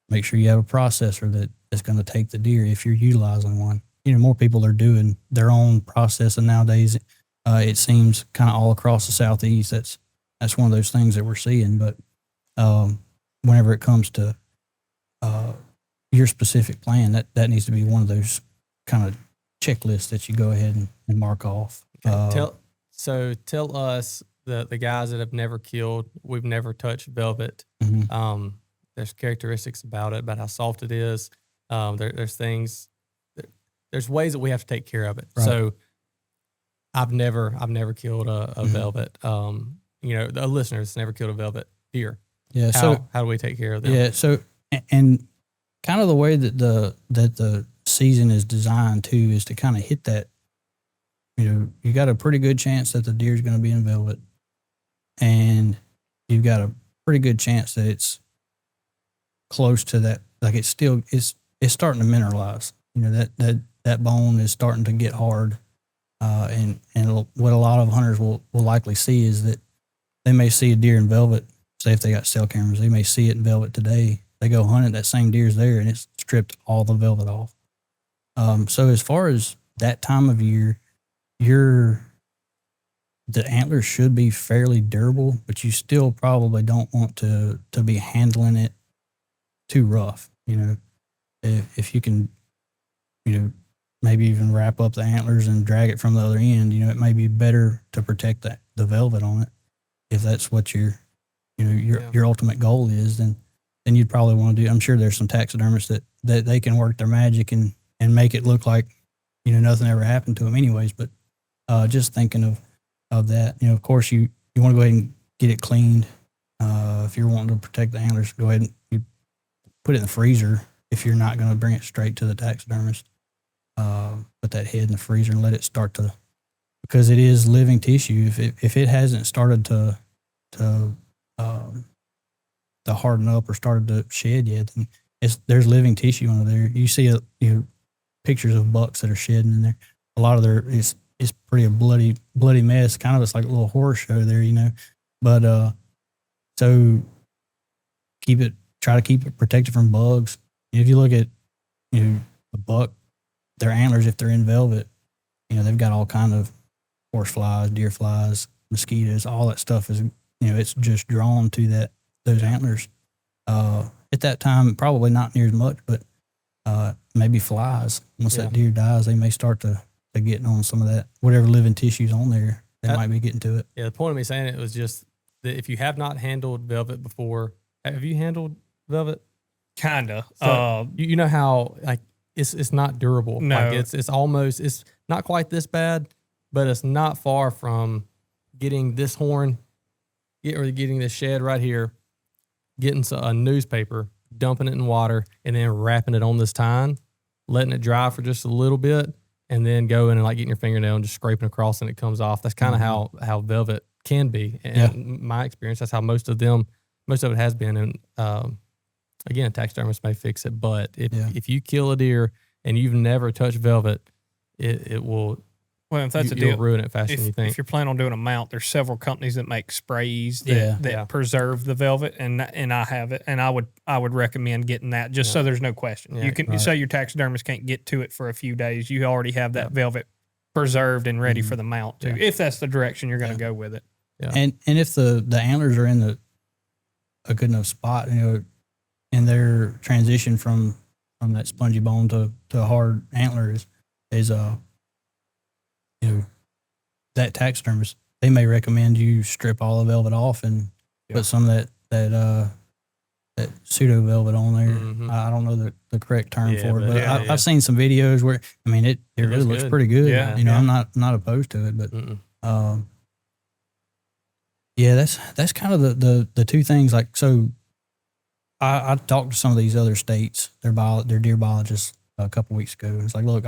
Make sure you have a processor that is going to take the deer if you're utilizing one. More people are doing their own processing nowadays. It seems kind of all across the Southeast. That's one of those things that we're seeing. But whenever it comes to your specific plan, that needs to be one of those kind of checklists that you go ahead and mark off. Tell us, the guys that have never killed, we've never touched velvet. Mm-hmm. There's characteristics about it, about how soft it is. There's things. There's ways that we have to take care of it. Right. So I've never killed a velvet. The listeners never killed a velvet deer. Yeah. How do we take care of them? Yeah. So and kind of the way that the season is designed too is to kind of hit that. You got a pretty good chance that the deer is going to be in velvet, and you've got a pretty good chance that it's close to that. Like it's starting to mineralize. That bone is starting to get hard. And what a lot of hunters will likely see is that they may see a deer in velvet. Say if they got cell cameras, they may see it in velvet today. They go hunt it, that same deer's there, and it's stripped all the velvet off. So as far as that time of year, you're the antlers should be fairly durable, but you still probably don't want to be handling it too rough. You know, if you can, you know, maybe even wrap up the antlers and drag it from the other end, you know, it may be better to protect the velvet on it. If that's what your ultimate goal is, then you'd probably want to do. I'm sure there's some taxidermists that they can work their magic and make it look like, you know, nothing ever happened to them anyways. But just thinking of that, you know, of course you want to go ahead and get it cleaned. If you're wanting to protect the antlers, go ahead and you put it in the freezer. If you're not going to bring it straight to the taxidermist, put that head in the freezer and let it start to, because it is living tissue. If it hasn't started to harden up or started to shed yet, then there's living tissue under there. You see pictures of bucks that are shedding in there. A lot of it's pretty a bloody mess. Kind of it's like a little horror show there, you know. But so try to keep it protected from bugs. If you look at, you know, a buck, their antlers, if they're in velvet, you know, they've got all kind of horse flies, deer flies, mosquitoes, all that stuff is, you know, it's just drawn to those antlers. At that time, probably not near as much, but maybe flies. Once that deer dies, they may start to get on some of that, whatever living tissue's on there, they might be getting to it. Yeah, the point of me saying it was just that if you have not handled velvet before, have you handled velvet? Kinda. So, you know how like it's not durable. No. Like it's not quite this bad, but it's not far from getting this horn or getting this shed right here, getting a newspaper, dumping it in water, and then wrapping it on this tine, letting it dry for just a little bit, and then going and like getting your fingernail and just scraping across and it comes off. That's kind of how velvet can be. And in my experience, that's how most of it has been. And again, taxidermists may fix it, but if you kill a deer and you've never touched velvet, it will. Well, if that's you'll ruin it faster than you think. If you're planning on doing a mount, there's several companies that make sprays that preserve the velvet, and I have it, and I would recommend getting that just so there's no question. You can say your taxidermist can't get to it for a few days. You already have that velvet preserved and ready for the mount too, if that's the direction you're going to go with it. Yeah. And if the antlers are in a good enough spot, you know, in their transition from that spongy bone to a hard antler is you know, that taxidermist, they may recommend you strip all the velvet off and put some of that pseudo velvet on there. Mm-hmm. I don't know the correct term for it, but I've seen some videos where, I mean, it really looks pretty good. Yeah. You know, I'm not opposed to it, but that's kind of the two things. Like, so I talked to some of these other states, their deer biologists a couple weeks ago. It's like, look,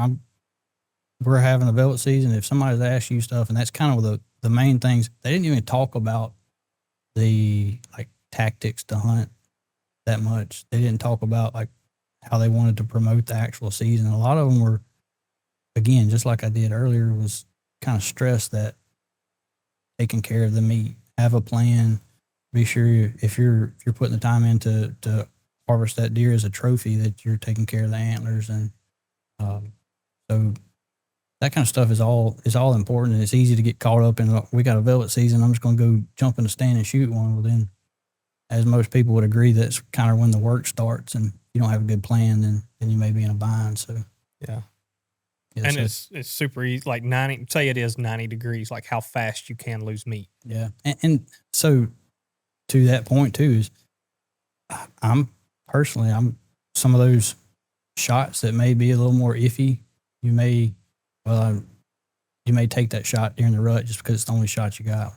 we're having a velvet season. If somebody's asked you stuff, and that's kind of the main things, they didn't even talk about the like tactics to hunt that much. They didn't talk about like how they wanted to promote the actual season. A lot of them were, again, just like I did earlier, was kind of stressed that taking care of the meat, have a plan, be sure if you're putting the time in to harvest that deer as a trophy, that you're taking care of the antlers. And so that kind of stuff is all important, and it's easy to get caught up in, we got a velvet season, I'm just going to go jump in the stand and shoot one. Well, then, as most people would agree, that's kind of when the work starts, and you don't have a good plan, then you may be in a bind. So and it's super easy, like 90 degrees, like how fast you can lose meat. Yeah. And so to that point too, is I'm some of those shots that may be a little more iffy, you may take that shot during the rut just because it's the only shot you got.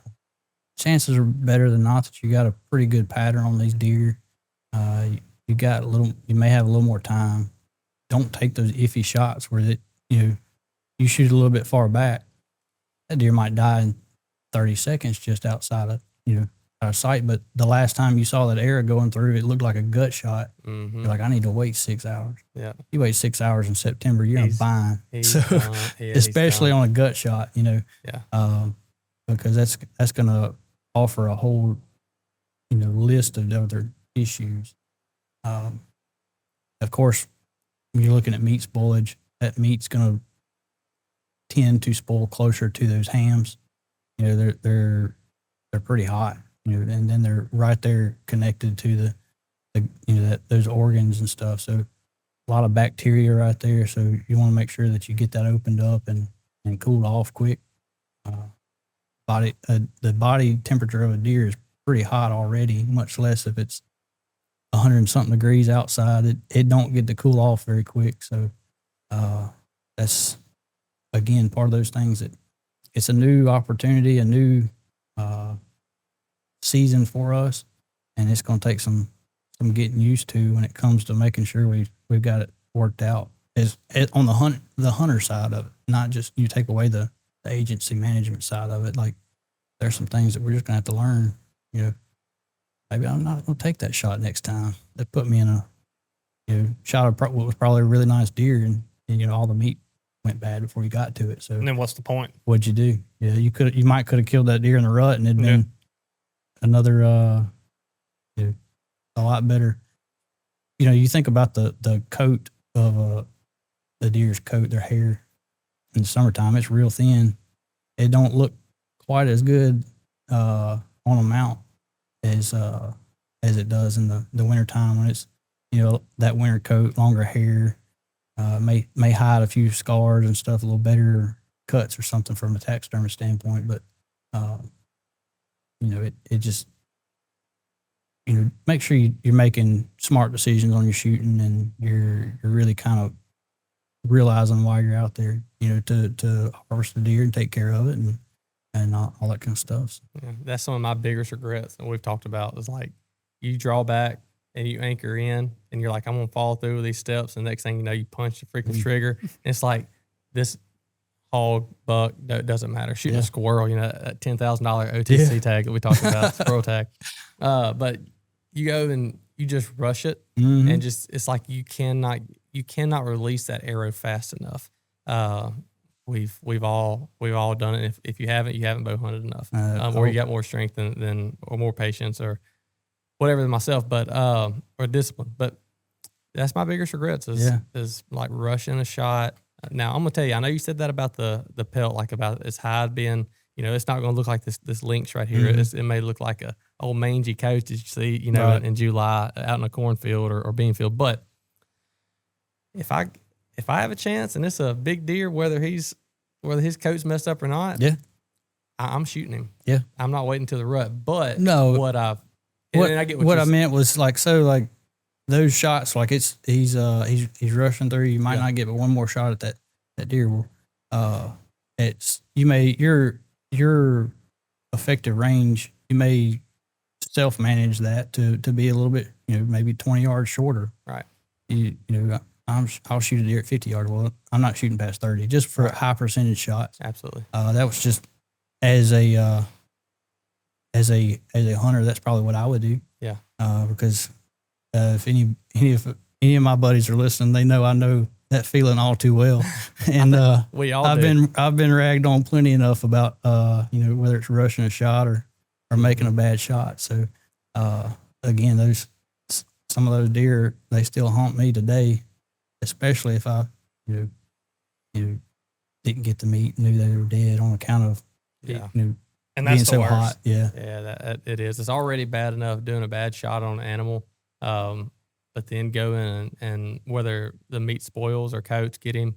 Chances are better than not that you got a pretty good pattern on these deer. You may have a little more time. Don't take those iffy shots where you shoot a little bit far back. That deer might die in 30 seconds just outside of out of sight. But the last time you saw that arrow going through, it looked like a gut shot. Mm-hmm. You're like, I need to wait 6 hours. Yeah, you wait 6 hours in September, you're in a bind. Especially on a gut shot, because that's going to offer a whole list of other issues. Of course, when you're looking at meat spoilage, that meat's going to tend to spoil closer to those hams. they're pretty hot, and then they're right there connected to the those organs and stuff. So a lot of bacteria right there. So you want to make sure that you get that opened up and cooled off quick. The body temperature of a deer is pretty hot already, much less if it's 100 and something degrees outside. It don't get to cool off very quick. So that's, again, part of those things that it's a new opportunity, a new season for us, and it's going to take some getting used to when it comes to making sure we've got it worked out. Is on the hunter side of it, not just you take away the agency management side of it. Like, there's some things that we're just gonna have to learn. Maybe I'm not gonna take that shot next time. That put me in a shot of what was probably a really nice deer, and all the meat went bad before you got to it. So and then what's the point? What'd you do? Yeah, you might could have killed that deer in the rut, and it'd been another a lot better. You think about the coat of the deer's coat, their hair in the summertime, it's real thin. It don't look quite as good on a mount as it does in the wintertime when it's that winter coat, longer hair, may hide a few scars and stuff, a little better cuts or something from a taxidermist standpoint. But it just make sure you're making smart decisions on your shooting, and you're really kind of realizing why you're out there, to harvest the deer and take care of it and all that kind of stuff. So. Yeah, that's some of my biggest regrets that we've talked about is like you draw back and you anchor in and you're like, I'm going to follow through with these steps. And the next thing you know, you punch the freaking trigger. And it's like this hog, buck, doesn't matter. Shooting a squirrel, that $10,000 OTC tag that we talked about, squirrel tag. But you go and you just rush it, and it's like you cannot release that arrow fast enough. We've all done it. If you haven't bow hunted enough, or you got more strength than or more patience or whatever than myself, but or discipline. But that's my biggest regrets is like rushing a shot. Now I'm gonna tell you, I know you said that about the pelt, like about its hide being, it's not gonna look like this lynx right here. It may look like a old mangy coat that you see, in July out in a cornfield or bean field. But if I have a chance and it's a big deer, whether his coat's messed up or not, I'm shooting him. Yeah, I'm not waiting till the rut. But no, I meant was like those shots, like he's rushing through. You might not get but one more shot at that deer. It's your effective range. You may self manage that to be a little bit, maybe 20 yards shorter. Right. I'll shoot a deer at 50 yards. Well, I'm not shooting past 30 just for high percentage shots. Absolutely. That was just as a hunter, that's probably what I would do. Yeah. Because if any of my buddies are listening, they know I know that feeling all too well. And I've been ragged on plenty enough about whether it's rushing a shot or making a bad shot. So again, some of those deer, they still haunt me today, especially if I didn't get the meat, knew they were dead on account of and that's being so worst. hot. It is. It's already bad enough doing a bad shot on an animal, but then going and whether the meat spoils or coats get him,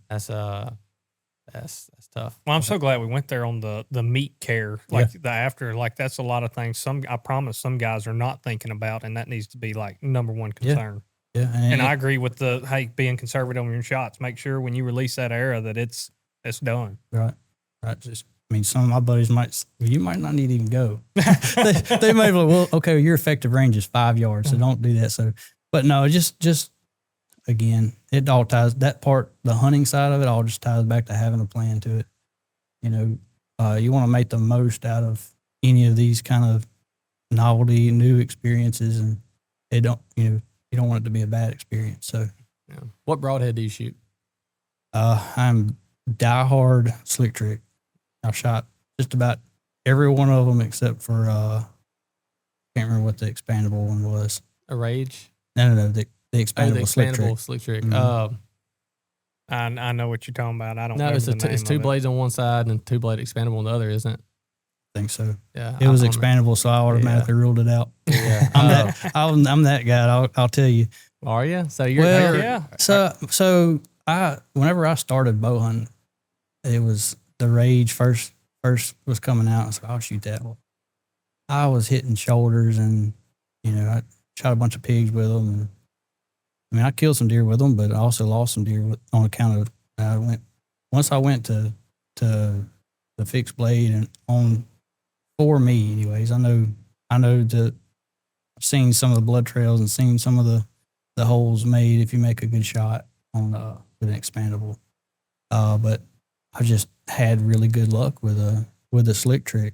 that's tough. Well, I'm so glad we went there on the meat care, the after, like that's a lot of things. I promise some guys are not thinking about, and that needs to be like number one concern. Yeah. And I agree with being conservative on your shots. Make sure when you release that arrow that it's done. Right. Some of my buddies you might not need to even go. they may be like, well, okay, your effective range is 5 yards, so don't do that. So, but no, just again, it all ties that part, the hunting side of it, all just ties back to having a plan to it. You want to make the most out of any of these kind of novelty, new experiences, and you don't want it to be a bad experience. So, what broadhead do you shoot? I'm diehard slick trick. I shot just about every one of them except for can't remember what the expandable one was. A Rage? No, the expandable slick trick. Mm-hmm. I know what you're talking about. I don't. No, know it's two blades on one side and 2 blade expandable on the other, isn't it? think so. Yeah, It was expandable, so I automatically ruled it out. Yeah, I'm that guy. I'll tell you. are you? So you're yeah. So whenever I started bow hunting, it was the Rage first was coming out. I was like, I'll shoot that one. I was hitting shoulders, and I shot a bunch of pigs with them. And, I mean, I killed some deer with them, but I also lost some deer on account of once I went to the fixed blade, and for me anyways, I know that I've seen some of the blood trails and seen some of the holes made if you make a good shot on with an expandable. But I just had really good luck with a slick trick.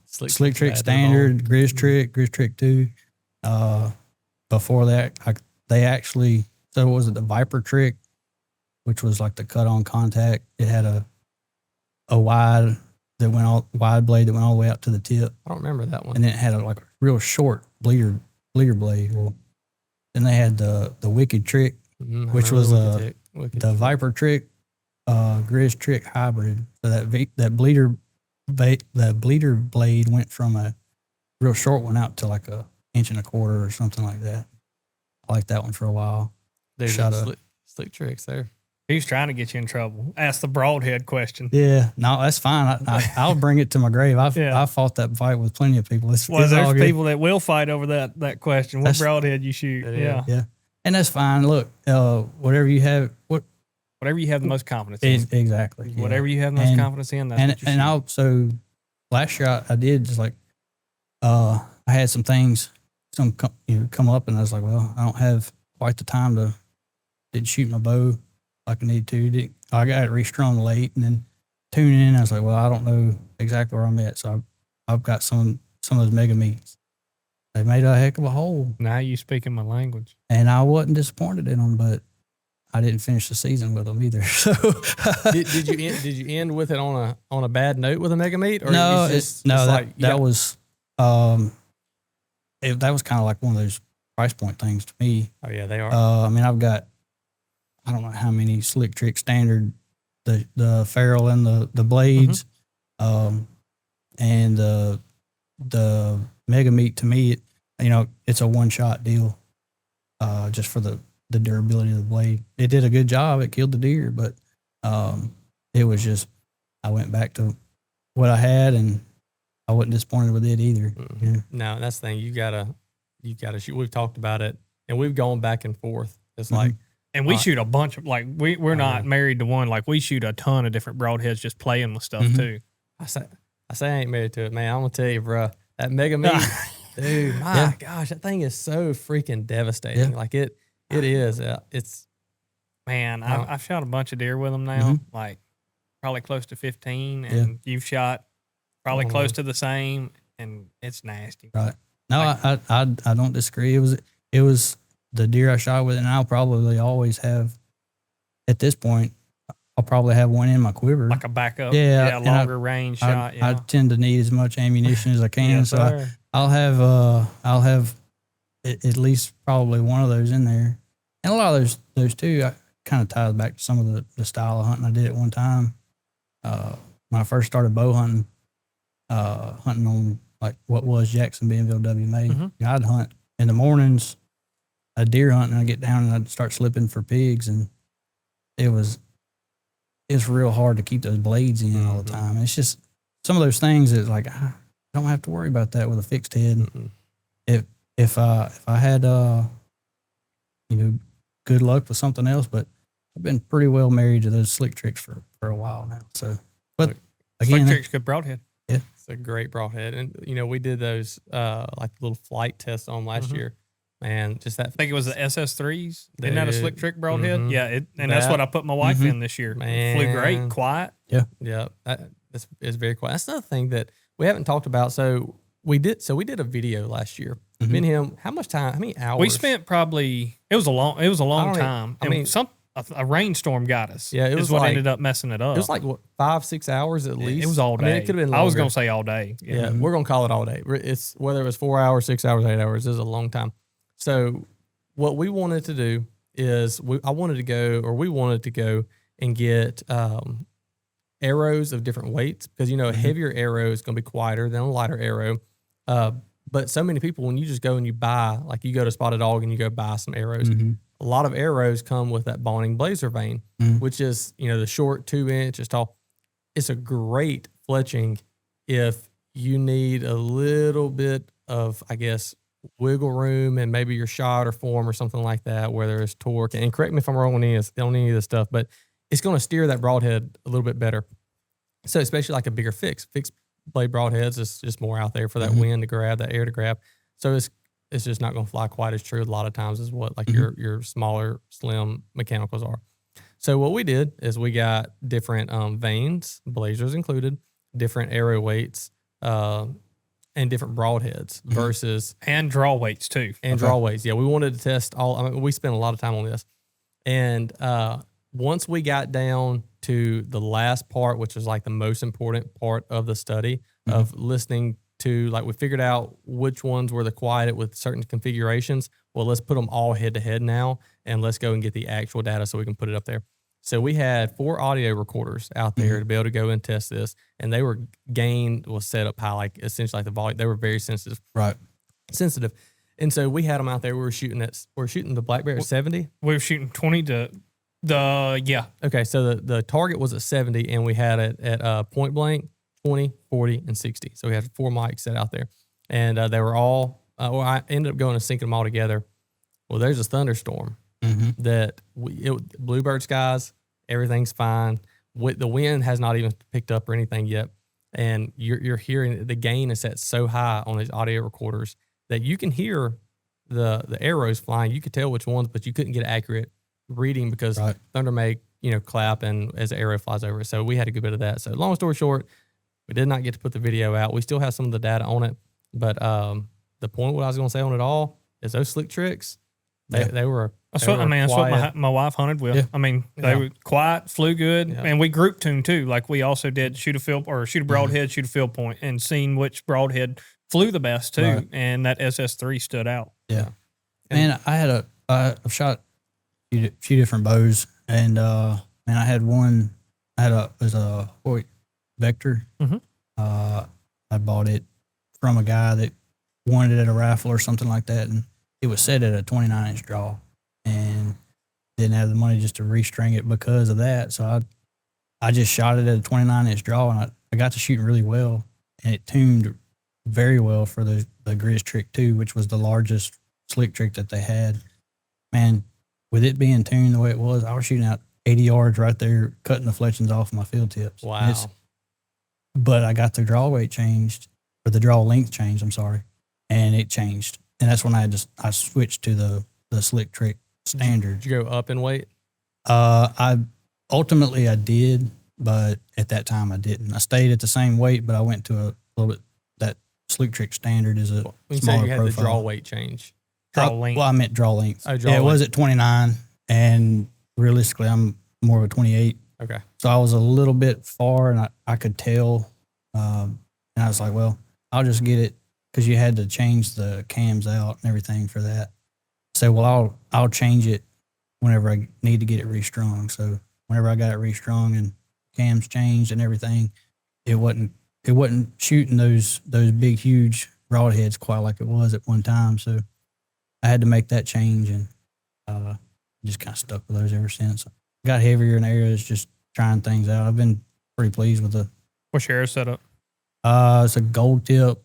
Slick trick standard, Grizz trick 2. Before that, they actually, so was it the Viper trick, which was like the cut on contact. It had a wide blade that went all the way out to the tip. I don't remember that one. And then it had a real short bleeder blade. Well, then they had the Wicked trick, which was the Viper trick, Grizz trick hybrid. So that bleeder blade went from a real short one out to like a 1.25 inches or something like that. I liked that one for a while. There's slick tricks there. He was trying to get you in trouble. Ask the broadhead question. Yeah, no, that's fine. I'll bring it to my grave. I fought that fight with plenty of people. There's people that will fight over that question. What broadhead you shoot? Yeah, and that's fine. Look, whatever you have, whatever you have the most confidence in. Exactly. Yeah. Whatever you have the most confidence in. That's what you shoot. So last year I did just I had some things come up, and I was like, well, I don't have quite the time didn't shoot my bow like I need to. I got it restrung late, and then tuning in, I was like, well, I don't know exactly where I'm at. So I've got some of those mega meats. They made a heck of a hole. Now you speaking my language. And I wasn't disappointed in them, but I didn't finish the season with them either. So did you end with it on a bad note with a mega meat? Or no, that was kind of like one of those price point things to me. Oh yeah, they are. I mean, I've got, I don't know how many slick trick standard, the ferrule and the blades, and the mega meat. To me, it's a one shot deal, just for the durability of the blade. It did a good job. It killed the deer, but it was just, I went back to what I had, and I wasn't disappointed with it either. Mm-hmm. Yeah. No, that's the thing. You gotta shoot. We've talked about it, and we've gone back and forth. It's like, and we shoot a bunch of we're not married to one. Like we shoot a ton of different broadheads, just playing with stuff too. I say I ain't married to it, man. I'm gonna tell you, bro. That mega meat, dude. My gosh, that thing is so freaking devastating. Yeah. Like it is. It's man. I've shot a bunch of deer with them now. Like probably close to 15, and you've shot probably close to the same, and it's nasty. Right. No, I don't disagree. It was the deer I shot with, and I'll probably always have, at this point, I'll probably have one in my quiver. Like a backup. Yeah. Longer range shot. I tend to need as much ammunition as I can. So I'll have at least probably one of those in there. And a lot of those too, kind of ties back to some of the style of hunting I did at one time. When I first started bow hunting, hunting on like what was Jackson Benville WMA, I'd hunt in the mornings, I'd deer hunt, and I'd get down and I'd start slipping for pigs, and it's real hard to keep those blades in all the time. It's just some of those things that like I don't have to worry about that with a fixed head. If I had good luck with something else, but I've been pretty well married to those slick tricks for a while now. So, but again, slick tricks, good broadhead. Yeah, it's a great broadhead, and we did those like little flight tests on last year. Man, just that. I think it was the SS3s. Isn't that a slick trick broadhead? Yeah, that's what I put my wife in this year. Man. Flew great, quiet. Yeah. It's very quiet. That's another thing that we haven't talked about. So we did a video last year. Me and him. How many hours? We spent probably. It was a long time. A rainstorm got us. Yeah, it was what ended up messing it up. It was like 5-6 hours at least. It was all day. I mean, it could have been longer. I was gonna say all day. Yeah, we're gonna call it all day. It's whether it was 4 hours, 6 hours, 8 hours. It was a long time. So what we wanted to do is we wanted to go and get arrows of different weights because, a heavier arrow is going to be quieter than a lighter arrow. But so many people, when you just go and you buy, like you go to Spotted Dog and you go buy some arrows, a lot of arrows come with that Bonding Blazer vane, which is, the short 2 inches tall. It's a great fletching if you need a little bit of, I guess, wiggle room and maybe your shot or form or something like that where there's torque. And correct me if I'm wrong on any of this stuff, but it's going to steer that broadhead a little bit better. So especially like a bigger fixed blade broadheads is just more out there for that wind to grab, that air to grab. So it's just not going to fly quite as true a lot of times as what like your smaller, slim mechanicals are. So what we did is we got different vanes, blazers included, different arrow weights, and different broadheads versus and draw weights too. And draw weights. Yeah, we wanted to test all. I mean, we spent a lot of time on this, and once we got down to the last part, which was like the most important part of the study of listening to, like we figured out which ones were the quieted with certain configurations. Well, let's put them all head to head now, and let's go and get the actual data so we can put it up there. So we had 4 audio recorders out there to be able to go and test this, and they were gain was set up high, like essentially like the volume. They were very sensitive, sensitive, and so we had them out there. We were shooting the Black Bear at 70. We were shooting 20 to the Okay, so the target was at 70, and we had it at point blank 20, 40, and 60. So we had 4 mics set out there, and they were all. Well, I ended up going and syncing them all together. Well, there's a thunderstorm. That bluebird skies, everything's fine. The wind has not even picked up or anything yet, and you're hearing the gain is set so high on these audio recorders that you can hear the arrows flying. You could tell which ones, but you couldn't get accurate reading because thunder may clap and as the arrow flies over it. So we had a good bit of that. So long story short, we did not get to put the video out. We still have some of the data on it, but the point what I was going to say on it all is those slick tricks. They were. That's what my wife hunted with. Yeah. I mean, they were quiet, flew good, and we group tuned too. Like we also did shoot a broadhead, shoot a field point, and seen which broadhead flew the best too. And that SS3 stood out. Yeah, man, I've shot a few different bows, and man, I had one. It was a Hoyt Vector. I bought it from a guy that wanted it at a raffle or something like that, and it was set at a 29-inch draw, and didn't have the money just to restring it because of that. So I just shot it at a 29-inch draw, and I got to shooting really well, and it tuned very well for the Grizz Trick 2, which was the largest slick trick that they had. Man, with it being tuned the way it was, I was shooting out 80 yards right there, cutting the fletchings off my field tips. Wow. But I got the draw weight changed, or the draw length changed, I'm sorry, and it changed. And that's when I switched to the slick trick standard. Did you go up in weight? I did, but at that time I didn't. I stayed at the same weight, but I went to a little bit. That slick trick standard is a When you smaller say you had profile. the draw weight change. Draw length. Well, I meant draw length. Oh, draw it was length. at 29, and realistically, I'm more of a 28. Okay. So I was a little bit far, and I could tell. And I was like, well, I'll just get it. Because you had to change the cams out and everything for that. So, well, I'll change it whenever I need to get it restrung. So, whenever I got it restrung and cams changed and everything, it wasn't shooting those big, huge broadheads quite like it was at one time. So, I had to make that change, and just kind of stuck with those ever since. Got heavier in areas, just trying things out. I've been pretty pleased with What's your arrow setup? it's a gold tip.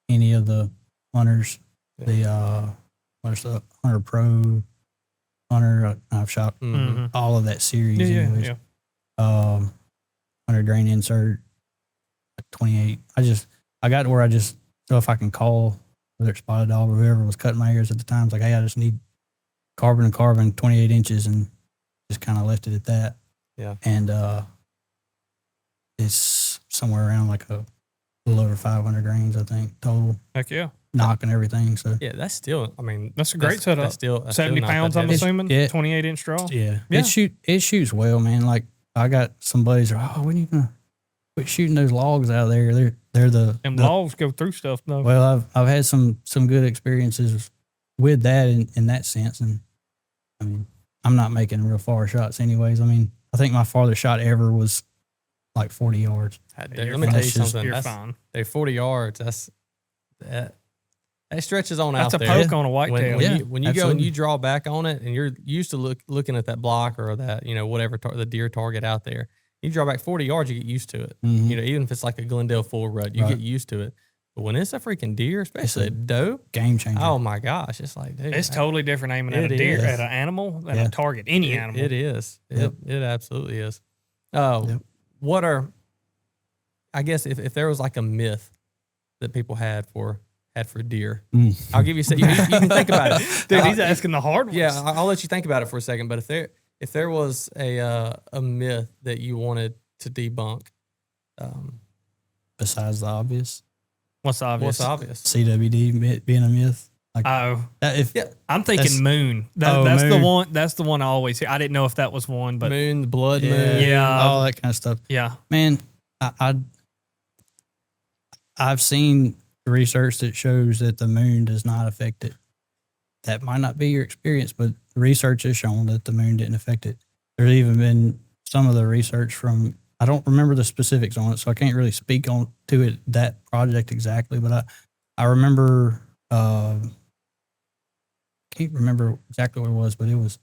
Any of the hunters, what's the Hunter Pro, Hunter, I've shot all of that series. Anyways. Hunter grain insert, 28. I got to where so if I can call, whether it's Spotted Dog or whoever was cutting my ears at the time, it's like, hey, I just need carbon to carbon, 28 inches, and just kind of left it at that. Yeah. And it's somewhere around like a little over 500 grains, I think, total. Heck yeah. Knocking everything. So Yeah, that's still, I mean, That's a great setup. That's still 70 not pounds, that I'm heavy. assuming. Yeah. 28-inch draw. yeah, Yeah. it shoots well, man. Like I got some buddies that are, when are you gonna quit shooting those logs out there? They're Them the logs go through stuff, though. well, I've had some good experiences with that in that sense, and I mean I'm not making real far shots anyways. I mean I think my farthest shot ever was like 40 yards. Let You're me fine. tell you That's just- something. You're That's fine. 40 yards. That stretches on That's out a there. poke on a whitetail. When you go and absolutely. you draw back on it, and you're used to looking at that block or that whatever the deer target out there, you draw back 40 yards, you get used to it. Mhm. Even if it's like a Glendale full rut, you Right. get used to it. But when it's a freaking deer, especially a doe, Game changer. oh my gosh, it's like, dude, It's totally different aiming at It a deer, is. at an animal, than Yeah. a target, any animal. It is. Yep. It absolutely is. Oh, Yep. what are? I guess if there was like a myth that people had for deer, I'll give you. You can think about it, Dude, he's asking the hard ones. Yeah, I'll let you think about it for a second. But if there was a myth that you wanted to debunk, Besides the obvious, What's obvious? what's obvious? CWD being a myth. Like Oh, if Yeah. I'm thinking That's- moon. Oh, That's the moon. one. That's the one I always hear. I didn't know if that was one, but Moon, the blood yeah, moon. Yeah. all that kind of stuff. yeah. Man, I've seen research that shows that the moon does not affect it. That might not be your experience, but research has shown that the moon didn't affect it. There's even been some of the research from, I don't remember the specifics on it, so I can't really speak on to it, that project exactly, but I remember, can't remember exactly what it was, but it was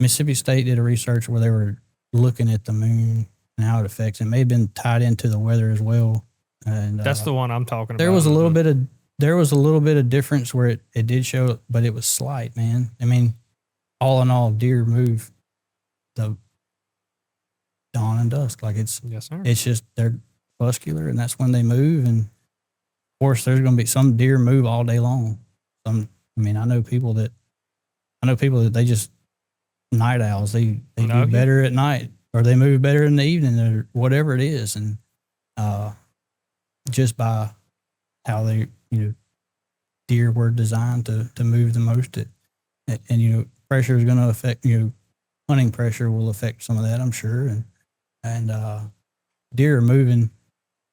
Mississippi State did a research where they were looking at the moon and how it affects it. It may have been tied into the weather as well. And That's the one I'm talking about. there was a little bit of difference where it did show, but it was slight, man. I mean, all in all, deer move the dawn and dusk. Like it's Yes, sir. just they're muscular, and that's when they move. And of course, there's going to be some deer move all day long. I know people that they just night owls. They do Okay. better at night, or they move better in the evening, or whatever it is, and just by how they deer were designed to move the most. And pressure is going to affect hunting pressure will affect some of that, I'm sure, and deer are moving.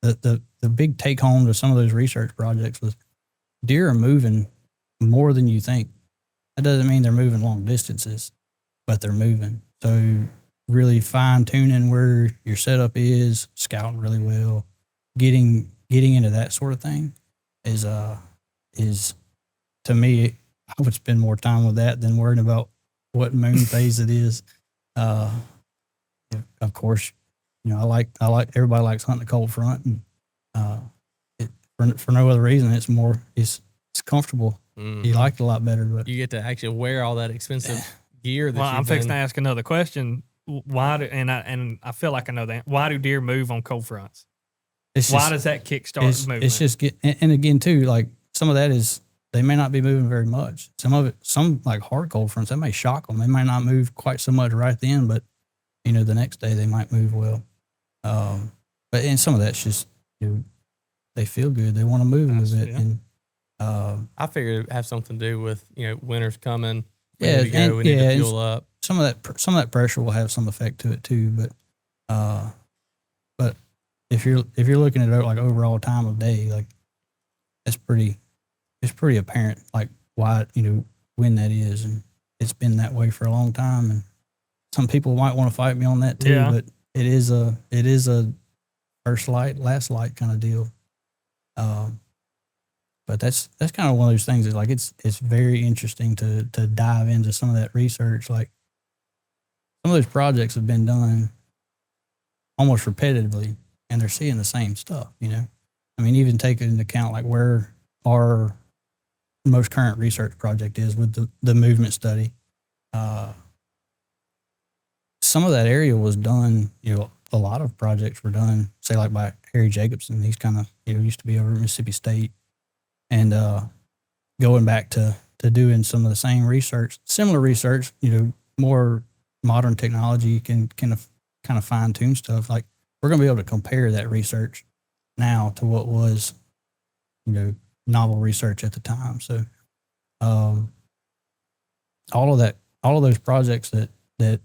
The big take home to some of those research projects was deer are moving more than you think. That doesn't mean they're moving long distances, but they're moving. So really fine tuning where your setup is, scouting really well, getting into that sort of thing is to me, I would spend more time with that than worrying about what moon phase it is. Of course, I like everybody likes hunting the cold front, and for no other reason, it's comfortable. Mhm. You like it a lot better, but You get to actually wear all that expensive gear that Well, you've I'm fixing to been- ask another question. Why do and I feel like I know that. Why do deer move on cold fronts? it's Why just, does that kickstart movement? it's just and again too, like some of that is they may not be moving very much. Some like hard cold fronts, that may shock them. They might not move quite so much right then, but the next day they might move well. But and some of that's just they feel good. They want to move a little bit, Yeah. and I figured it'd have something to do with winter's coming. We Yeah, need to go. and- We need yeah, to and fuel up. some of that pressure will have some effect to it too. But if you're looking at like overall time of day, like it's pretty apparent like why when that is, and it's been that way for a long time. And some people might want to fight me on that too, Yeah. but it is a first light, last light kind of deal. But that's kind of one of those things that like it's very interesting to dive into some of that research. Like some of those projects have been done almost repetitively, and they're seeing the same stuff. I mean, even taking into account like where our most current research project is with the movement study. Some of that area was done. A lot of projects were done, say like by Harry Jacobson. He's kind of used to be over at Mississippi State. And going back to doing some of the same research, similar research, more modern technology can kind of fine tune stuff. Like we're going to be able to compare that research now to what was, novel research at the time. So, all of those projects that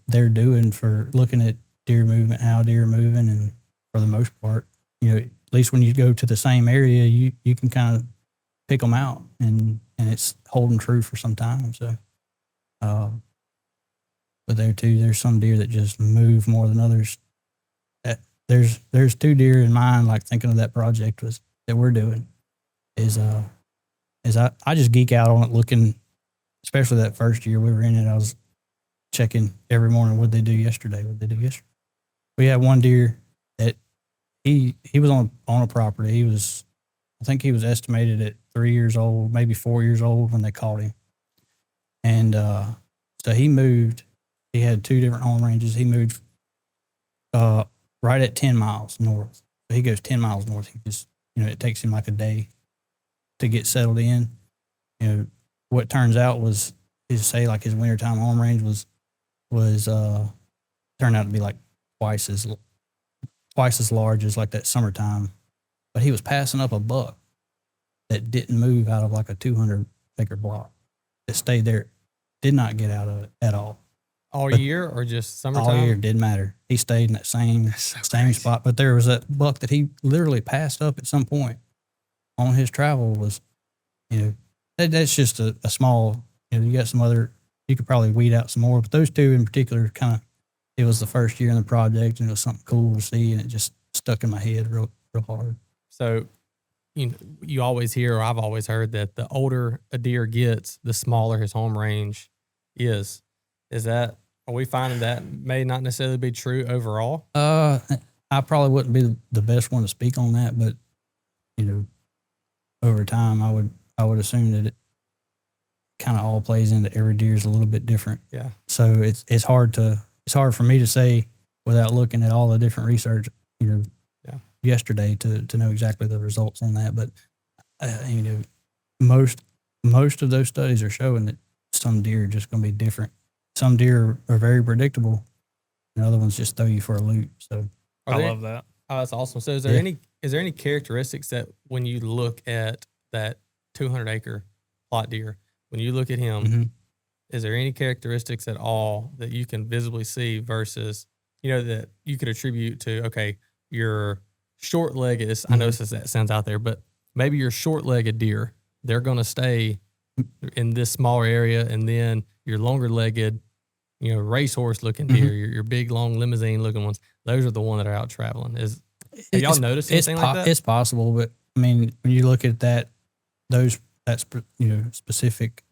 they're doing for looking at deer movement, how deer are moving, and for the most part, at least when you go to the same area, you can kind of pick them out, and it's holding true for some time. So, but there too, there's some deer that just move more than others. there's 2 deer in mind. Like thinking of that project that we're doing is I just geek out on it looking, especially that first year we were in it. I was checking every morning what they do yesterday. We had one deer that he was on a property. I think he was estimated at 3 years old, maybe 4 years old when they caught him. And so he moved. He had 2 different home ranges. He moved right at 10 miles north. So he goes 10 miles north. He just, it takes him like a day to get settled in. What turns out was his wintertime home range was turned out to be like twice as large as like that summertime. But he was passing up a buck that didn't move out of like a 200-acre block. That stayed there, did not get out of it at all. All year or just summertime? All year, didn't matter. He stayed in that same spot. But there was that buck that he literally passed up at some point on his travel was, that's just a small, you got some other, you could probably weed out some more. But those 2 in particular it was the first year in the project and it was something cool to see and it just stuck in my head real hard. So, you always hear, or I've always heard that the older a deer gets, the smaller his home range is. Are we finding that may not necessarily be true overall? I probably wouldn't be the best one to speak on that, but over time, I would assume that it kind of all plays into every deer is a little bit different. Yeah. So it's hard for me to say without looking at all the different research, yesterday to know exactly the results on that. But most of those studies are showing that some deer are just going to be different. Some deer are very predictable, and other ones just throw you for a loop. So I love that. Oh, that's awesome. So is there any characteristics that when you look at that 200-acre plot deer, when you look at him, is there any characteristics at all that you can visibly see versus, that you could attribute to, okay, your short-legged, I know that sounds out there, but maybe your short-legged deer, they're going to stay in this smaller area, and then your longer-legged, racehorse-looking deer, your big, long limousine-looking ones, those are the ones that are out traveling. Have y'all noticed anything like that? It's possible, but I mean, when you look at that specific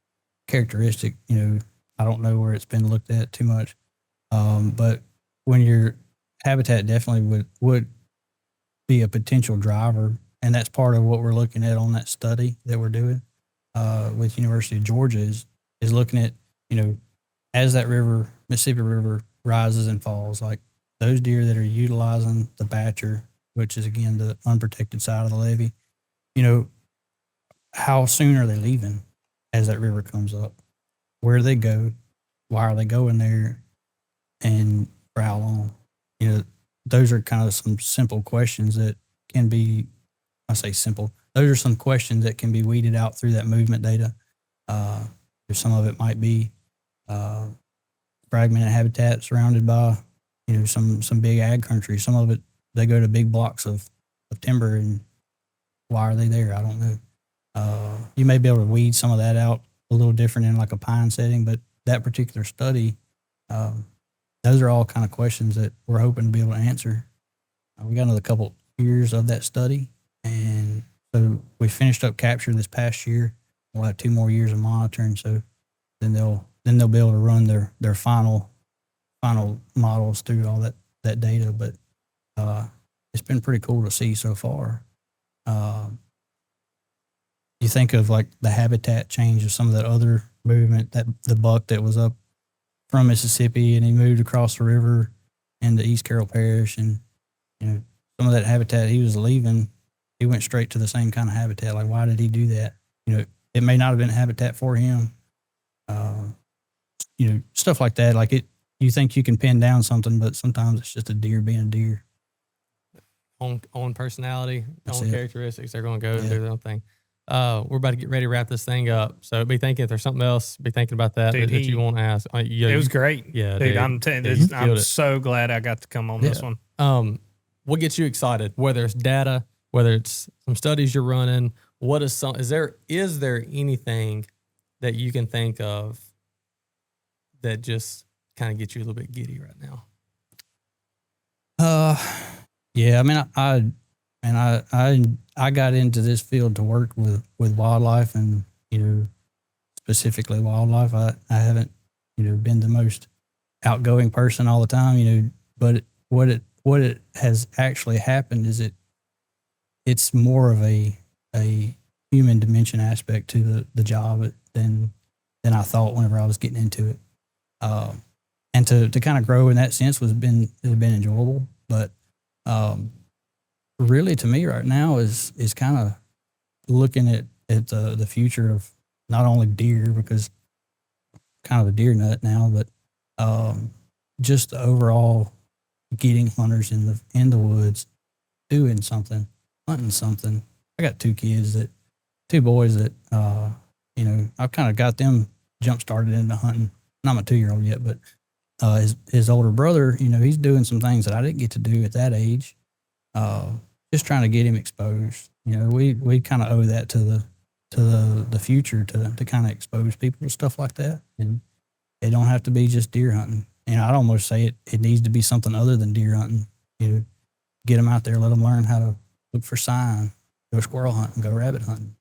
characteristic, I don't know where it's been looked at too much, but when your habitat definitely would be a potential driver, and that's part of what we're looking at on that study that we're doing with University of Georgia is looking at, as that Mississippi River rises and falls, like those deer that are utilizing the batcher, which is again the unprotected side of the levee, how soon are they leaving as that river comes up? Where do they go? Why are they going there? And for how long? Those are kind of some simple questions that can be, I say simple, those are some questions that can be weeded out through that movement data. Some of it might be fragmented habitat surrounded by, some big ag country. Some of it, they go to big blocks of timber, and why are they there? I don't know. You may be able to weed some of that out a little different in like a pine setting, but that particular study, those are all kind of questions that we're hoping to be able to answer. We got another couple years of that study, and so we finished up capture this past year. We'll have 2 more years of monitoring, so then they'll be able to run their final models through all that data. But it's been pretty cool to see so far. You think of like the habitat change of some of that other movement, that the buck that was up from Mississippi and he moved across the river into East Carroll Parish, and some of that habitat he was leaving, he went straight to the same kind of habitat. Like, why did he do that? It may not have been habitat for him. Stuff like that. Like you think you can pin down something, but sometimes it's just a deer being a deer. On personality, That's on it. characteristics, they're going to go and do their own thing. We're about to get ready to wrap this thing up. So be thinking if there's something else, be thinking about that Dude, that you want to ask. It was great. Yeah, dude. I'm it. so glad I got to come on this one. What gets you excited? Whether it's data, whether it's some studies you're running, is there anything that you can think of that just kind of gets you a little bit giddy right now? Yeah, I mean, I got into this field to work with wildlife, and specifically wildlife. I haven't been the most outgoing person all the time, but what it has actually happened is it's more of a human dimension aspect to the job than I thought whenever I was getting into it. And to kind of grow in that sense has been enjoyable. But really, to me right now is kind of looking at the future of not only deer, because I'm kind of a deer nut now, but just the overall getting hunters in the woods, doing something, hunting something. I got two boys that I've kind of got them jump started into hunting. Not my 2-year-old yet, but his older brother, he's doing some things that I didn't get to do at that age. Just trying to get him exposed. We kind of owe that to the future to kind of expose people to stuff like that, and it don't have to be just deer hunting. I'd almost say it needs to be something other than deer hunting. Get them out there, let them learn how to look for sign, go squirrel hunting, go rabbit hunting,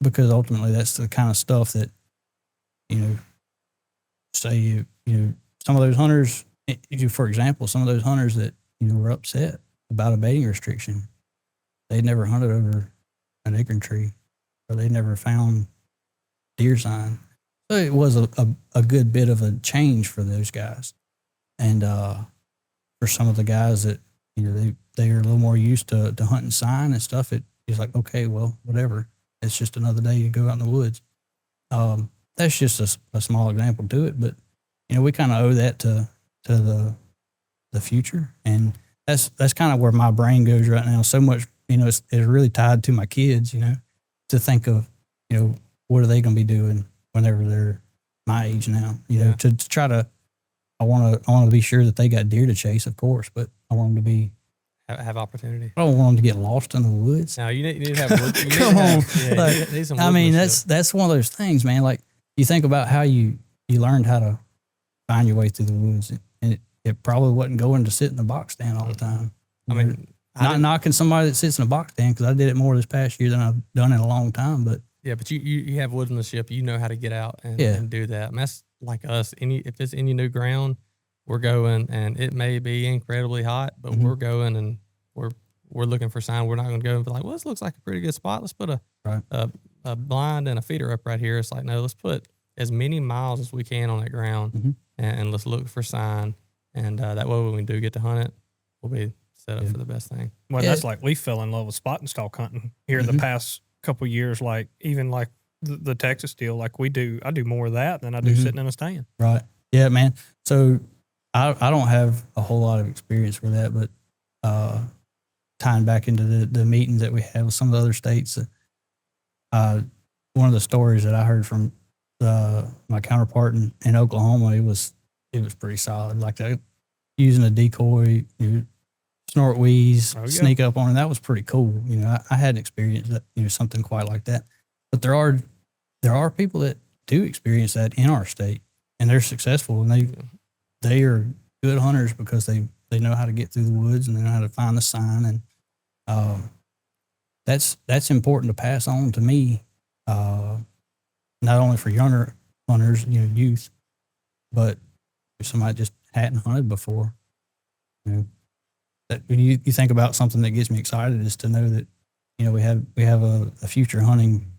because ultimately that's the kind of stuff that say some of those hunters, for example, some of those hunters that were upset about a baiting restriction, they'd never hunted over an acorn tree, or they'd never found deer sign. So it was a good bit of a change for those guys. And for some of the guys that, they are a little more used to hunting sign and stuff, it's like, okay, well, whatever. It's just another day to go out in the woods. That's just a small example to it, but, we kind of owe that to the future. And that's kind of where my brain goes right now. So much, it's really tied to my kids, to think of, what are they going to be doing whenever they're my age now, to try to, I want to be sure that they got deer to chase, of course, but I want them to be, have opportunity. I don't want them to get lost in the woods. No, you need to have wood. Come on. Need some I mean, woodmanship. that's one of those things, man. Like, you think about how you learned how to find your way through the woods, and it probably wasn't going to sit in the box stand all the time. I mean, not knocking somebody that sits in a box stand, because I did it more this past year than I've done in a long time, but yeah, but you have woodmanship. You know how to get out and do that. And that's like us. If it's any new ground, we're going, and it may be incredibly hot, but we're going, and we're looking for sign. We're not going to go and be like, well, this looks like a pretty good spot. Let's put a blind and a feeder up right here. It's like, no, let's put as many miles as we can on that ground, and let's look for sign. And that way, when we do get to hunt it, we'll be set up for the best thing. Well, that's like we fell in love with spot and stalk hunting here the past couple of years. Like even like the Texas deal, like I do more of that than I do sitting in a stand. Right. Yeah, man. So I don't have a whole lot of experience with that, but tying back into the meetings that we had with some of the other states, one of the stories that I heard from my counterpart in Oklahoma, it was pretty solid. Like using a decoy, snort, wheeze, sneak up on it. That was pretty cool. I hadn't experienced that, something quite like that. But there are people that do experience that in our state, and they're successful, and they are good hunters because they know how to get through the woods, and they know how to find the sign, and that's important to pass on to me, not only for younger hunters, youth, but if somebody just hadn't hunted before. That when you think about something that gets me excited is to know that we have a future hunting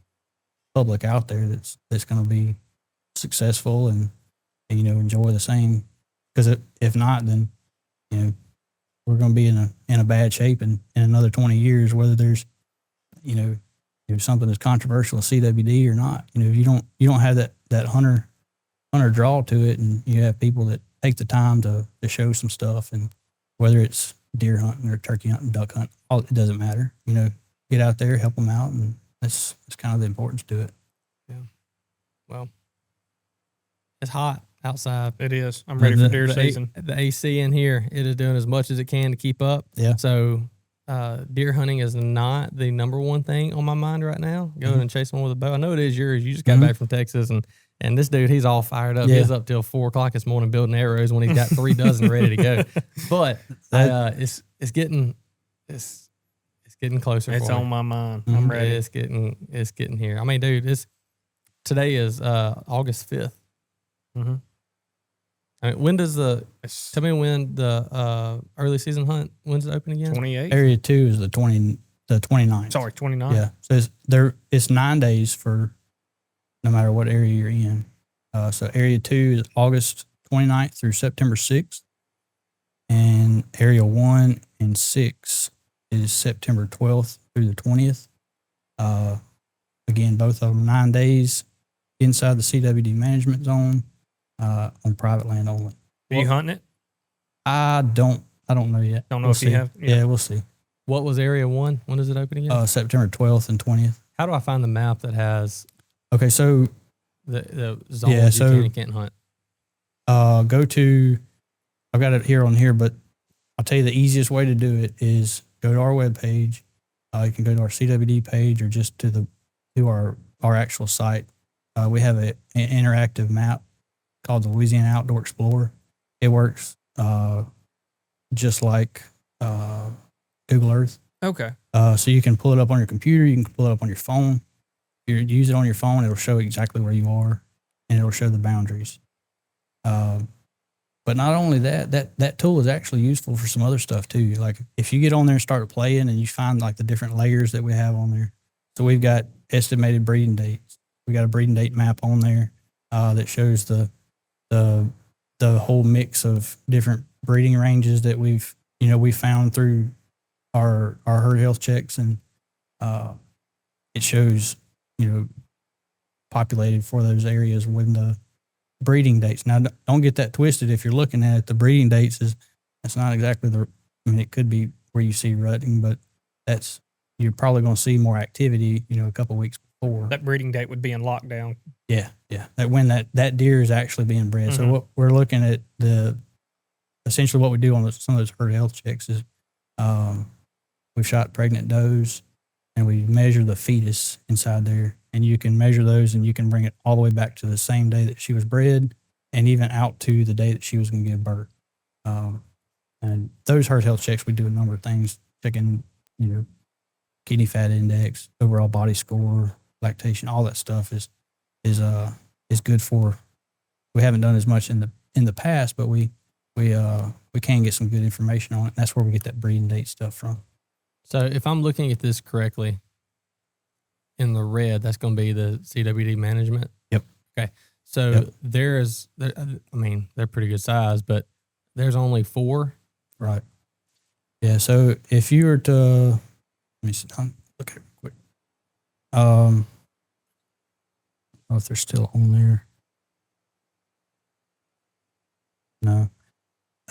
public out there that's going to be successful and enjoy the same. Because if not, then we're going to be in a bad shape in another 20 years, whether there's something that's controversial in CWD or not. If you don't have that hunter draw to it, and you have people that take the time to show some stuff, and whether it's deer hunting or turkey hunting, duck hunting, it doesn't matter. Get out there, help them out, and that's kind of the importance to it. Yeah. Well, it's hot outside. It is. I'm ready for deer season. The AC in here, it is doing as much as it can to keep up. Yeah. So deer hunting is not the number one thing on my mind right now. Going and chasing one with a bow. I know it is yours. You just got back from Texas, and this dude, he's all fired up. Yeah. He's up till 4 o'clock this morning building arrows when he's got 3 dozen ready to go. But it's getting closer. It's for me. on my mind. I'm ready. It's getting here. I mean, dude, today is August 5th. Mm-hmm. I mean, tell me when the early season hunt, when's it open again? 28. Area 2 is the 29th. Sorry, 29. Yeah. So it's 9 days for no matter what area you're in. So area 2 is August 29th through September 6th. And area 1 and 6 is September 12th through the 20th. Again, both of them 9 days inside the CWD management zone on private land only. Are you hunting it? I don't know yet. Don't know if you have? Yeah, we'll see. What was area 1? When does it open again? September 12th and 20th. How do I find the map that has Okay, so the zones you can and can't hunt? go to, I've got it here, but I'll tell you the easiest way to do it is go to our webpage. You can go to our CWD page or just to our actual site. We have an interactive map called the Louisiana Outdoor Explorer. It works just like Google Earth. Okay. So you can pull it up on your computer. You can pull it up on your phone. You use it on your phone, it'll show exactly where you are, and it'll show the boundaries. But not only that tool is actually useful for some other stuff too. Like if you get on there and start playing and you find like the different layers that we have on there. So we've got estimated breeding dates. We got a breeding date map on there that shows the whole mix of different breeding ranges that we found through our herd health checks, and it shows populated for those areas when the breeding dates. Now, don't get that twisted. If you're looking at it, the breeding dates that's not exactly it could be where you see rutting, but you're probably going to see more activity, a couple of weeks before. That breeding date would be in lockdown. Yeah. That when that deer is actually being bred. Mm-hmm. So what we're looking at essentially what we do on some of those herd health checks is we've shot pregnant does and we measure the fetus inside there, and you can measure those and you can bring it all the way back to the same day that she was bred and even out to the day that she was going to give birth. And those herd health checks, we do a number of things, checking, kidney fat index, overall body score, lactation, all that stuff is good for. We haven't done as much in the past, but we can get some good information on it. That's where we get that breeding date stuff from. So if I'm looking at this correctly, in the red, that's going to be the CWD management. Yep. Okay. So they're pretty good size, but there's only 4. Right. Yeah. So if you were to, let me see, look at it quick. I don't know if they're still on there. No.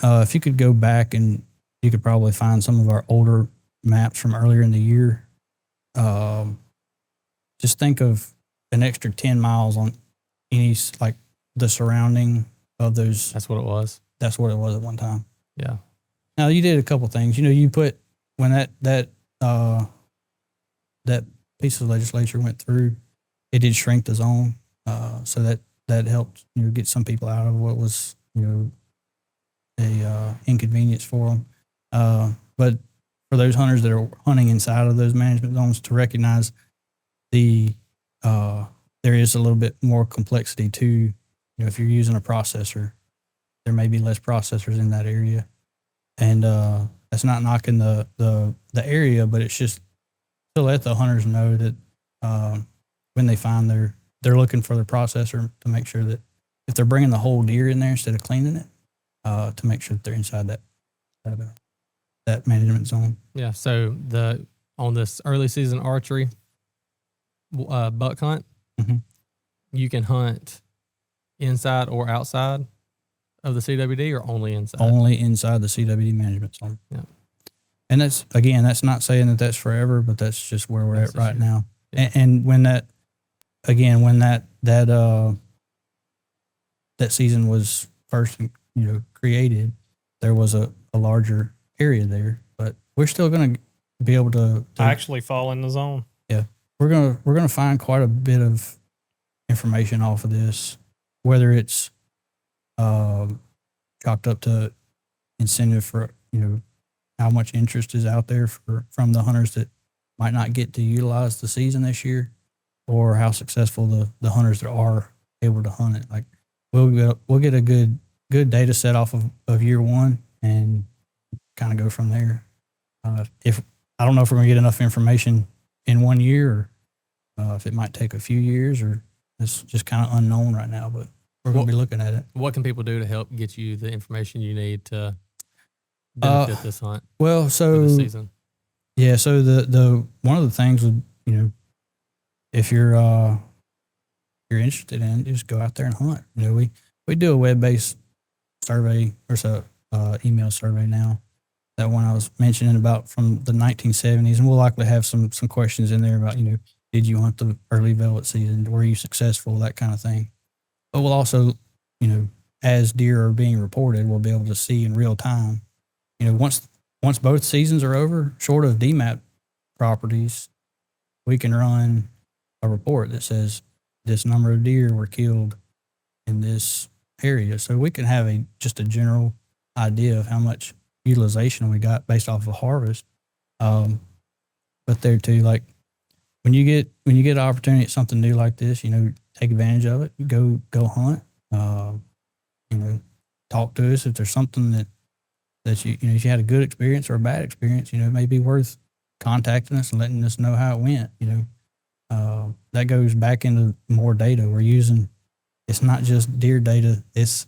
If you could go back and you could probably find some of our older maps from earlier in the year. Just think of an extra 10 miles on any, like the surrounding of those. That's what it was. That's what it was at one time. Yeah. Now you did a couple things. You put when that piece of legislature went through, it did shrink the zone. So that helped get some people out of what was a inconvenience for them. But for those hunters that are hunting inside of those management zones, to recognize there is a little bit more complexity to, if you're using a processor, there may be less processors in that area. And that's not knocking the area, but it's just to let the hunters know that when they find they're looking for their processor, to make sure that if they're bringing the whole deer in there instead of cleaning it, to make sure that they're inside that management zone. Yeah. So on this early season archery buck hunt, mm-hmm. you can hunt inside or outside of the CWD, or only inside? Only inside the CWD management zone. Yeah. And that's not saying that that's forever, but that's just where we're at right now. Yeah. And when that season was first, created, there was a larger area there, but we're still going to be able to actually fall in the zone. Yeah, we're gonna find quite a bit of information off of this, whether it's chalked up to incentive for how much interest is out there from the hunters that might not get to utilize the season this year, or how successful the hunters that are able to hunt it. Like we'll get a good data set off of year one and kind of go from there. If I don't know if we're gonna get enough information in 1 year, or if it might take a few years, or it's just kind of unknown right now. But we're gonna be looking at it. What can people do to help get you the information you need to benefit this hunt? Well, so this season. Yeah, so the one of the things would, if you're interested in it, just go out there and hunt. We do a web-based survey, or it's a email survey now. That one I was mentioning about from the 1970s, and we'll likely have some questions in there about, did you hunt the early velvet season? Were you successful? That kind of thing. But we'll also, as deer are being reported, we'll be able to see in real time. Once both seasons are over, short of DMAP properties, we can run a report that says this number of deer were killed in this area. So we can have just a general idea of how much utilization we got based off of harvest. But there too, like when you get an opportunity at something new like this, take advantage of it. Go hunt. Talk to us if there's something that if you had a good experience or a bad experience, it may be worth contacting us and letting us know how it went. That goes back into more data we're using. It's not just deer data. It's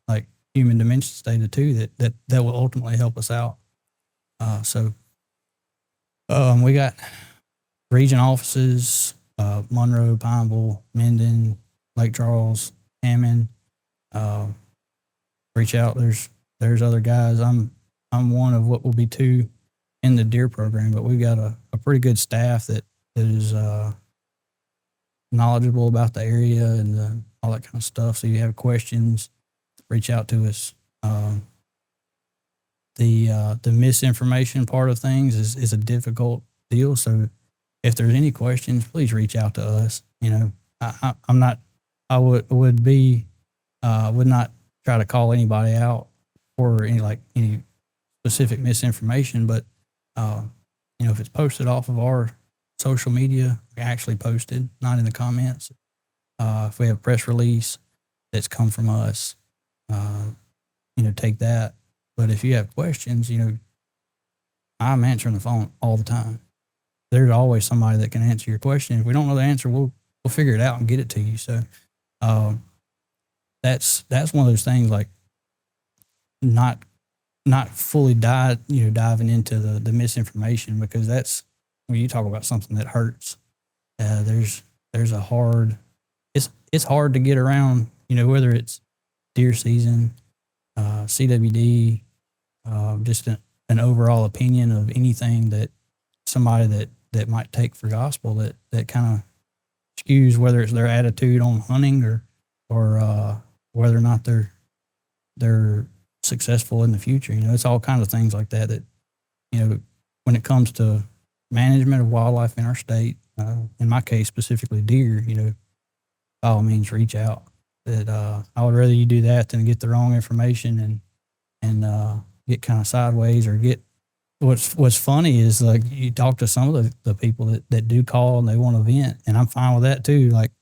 like human dimensions data too that will ultimately help us out. We got region offices, Monroe, Pineville, Minden, Lake Charles, Hammond. Reach out. There's other guys. I'm one of what will be two in the deer program, but we've got a pretty good staff that is knowledgeable about the area and all that kind of stuff. So you have questions, reach out to us. The misinformation part of things is a difficult deal. So if there's any questions, please reach out to us. I would not try to call anybody out for any specific misinformation, but if it's posted off of our social media, actually posted, not in the comments. If we have a press release that's come from us, take that. But if you have questions, I'm answering the phone all the time. There's always somebody that can answer your question. If we don't know the answer, we'll figure it out and get it to you. So that's one of those things, like not fully diving into the misinformation, because that's when you talk about something that hurts. There's a hard, it's hard to get around, whether it's deer season, CWD, just an overall opinion of anything that somebody that might take for gospel that kind of skews whether it's their attitude on hunting or whether or not they're successful in the future. It's all kinds of things like that when it comes to management of wildlife in our state, in my case specifically deer, by all means reach out. I would rather you do that than get the wrong information and get kind of sideways, or get what's funny is, like, you talk to some of the people that do call and they want to vent, and I'm fine with that too. Like,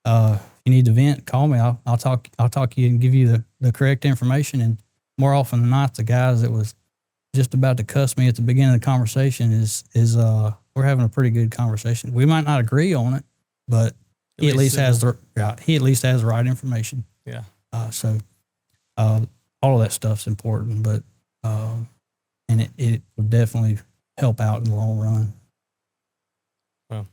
if you need to vent, call me. I'll talk to you and give you the correct information. And more often than not, the guys that was just about to cuss me at the beginning of the conversation is we're having a pretty good conversation. We might not agree on it, but he at least has the right information. Yeah. So all of that stuff's important, but and it will definitely help out in the long run. Well,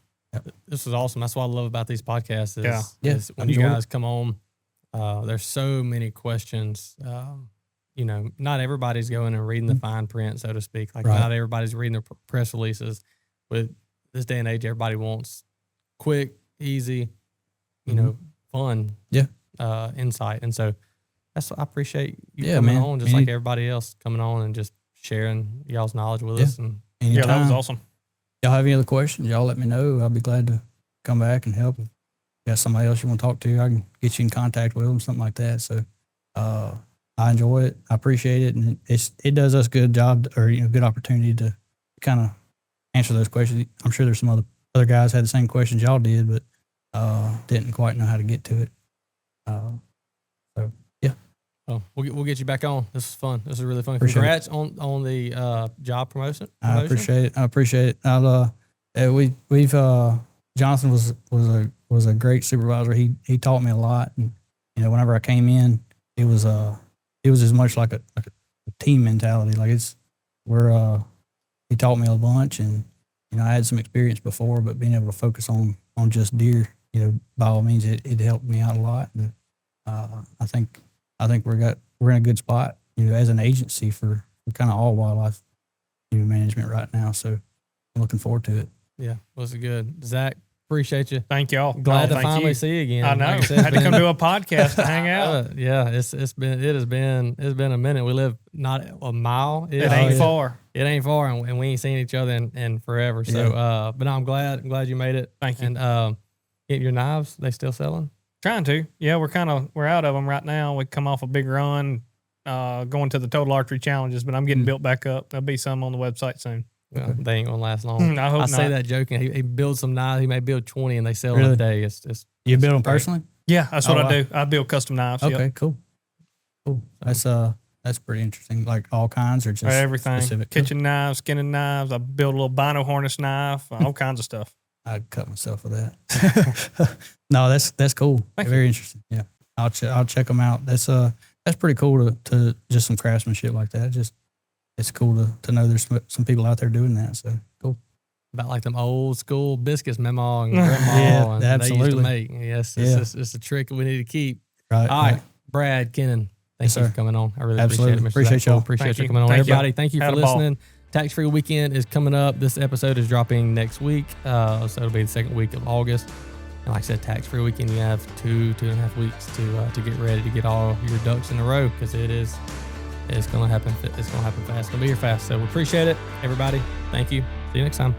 this is awesome. That's what I love about these podcasts is when you guys come on, there's so many questions. Not everybody's going and reading the fine print, so to speak. Like, not everybody's reading the press releases. With this day and age, everybody wants quick, easy, fun, insight. And so I appreciate you coming on, just like everybody else coming on and just sharing y'all's knowledge with us. And anytime. Yeah, that was awesome. Y'all have any other questions? Y'all let me know. I'll be glad to come back and help. If you got somebody else you want to talk to, I can get you in contact with them, something like that. So I enjoy it. I appreciate it, and it does us good job, or good opportunity to kind of answer those questions. I'm sure there's some other guys had the same questions y'all did, but didn't quite know how to get to it. So yeah. Oh, we'll get you back on. This is fun. This is really fun. Appreciate Congrats on the job promotion. I appreciate it. We've Jonathan was a great supervisor. He taught me a lot, and whenever I came in, it was as much like a team mentality. Like he taught me a bunch, and I had some experience before, but being able to focus on just deer, by all means, it helped me out a lot. And I think we're in a good spot, as an agency for kind of all wildlife management right now. So I'm looking forward to it. Yeah, was it good, Zach? Appreciate you. Thank y'all. Glad to finally see you again. I know. Like I said, had to come to a podcast to hang out. Yeah, it's been a minute. We live not a mile. It ain't far. It ain't far, and we ain't seen each other in forever. So, but no, I'm glad you made it. Thank you. And your knives, they still selling? Trying to. Yeah, we're out of them right now. We come off a big run, going to the Total Archery Challenges, but I'm getting built back up. There'll be some on the website soon. Well, they ain't gonna last long. I hope not. Say that joking. He builds some knives. He may build 20, and they sell in a day. It's you build them personally? Yeah, that's what I do. I build custom knives. Okay, yep. Cool. That's pretty interesting. Like all kinds, or just everything. specific? Kitchen knives, skinning knives. I build a little bino harness knife. All kinds of stuff. I'd cut myself with that. No, that's cool. Very interesting. Yeah, I'll check them out. That's pretty cool to just some craftsmanship like that. It's cool to know there's some people out there doing that. So cool. About like them old school biscuits, Mama and Grandma. Yeah, and absolutely. They used to make. Yes, it's a trick we need to keep. Right. All right, Brad, Kennon, thank you for coming on. I really appreciate it, Mr. Appreciate Zach Poole. y'all. Appreciate you coming on. Everybody, thank you for listening. Tax Free Weekend is coming up. This episode is dropping next week, so it'll be the second week of August. And like I said, Tax Free Weekend, you have 2.5 weeks to get ready to get all your ducks in a row, because it's going to happen. It's going to happen fast. It's going to be here fast. So we appreciate it, everybody. Thank you. See you next time.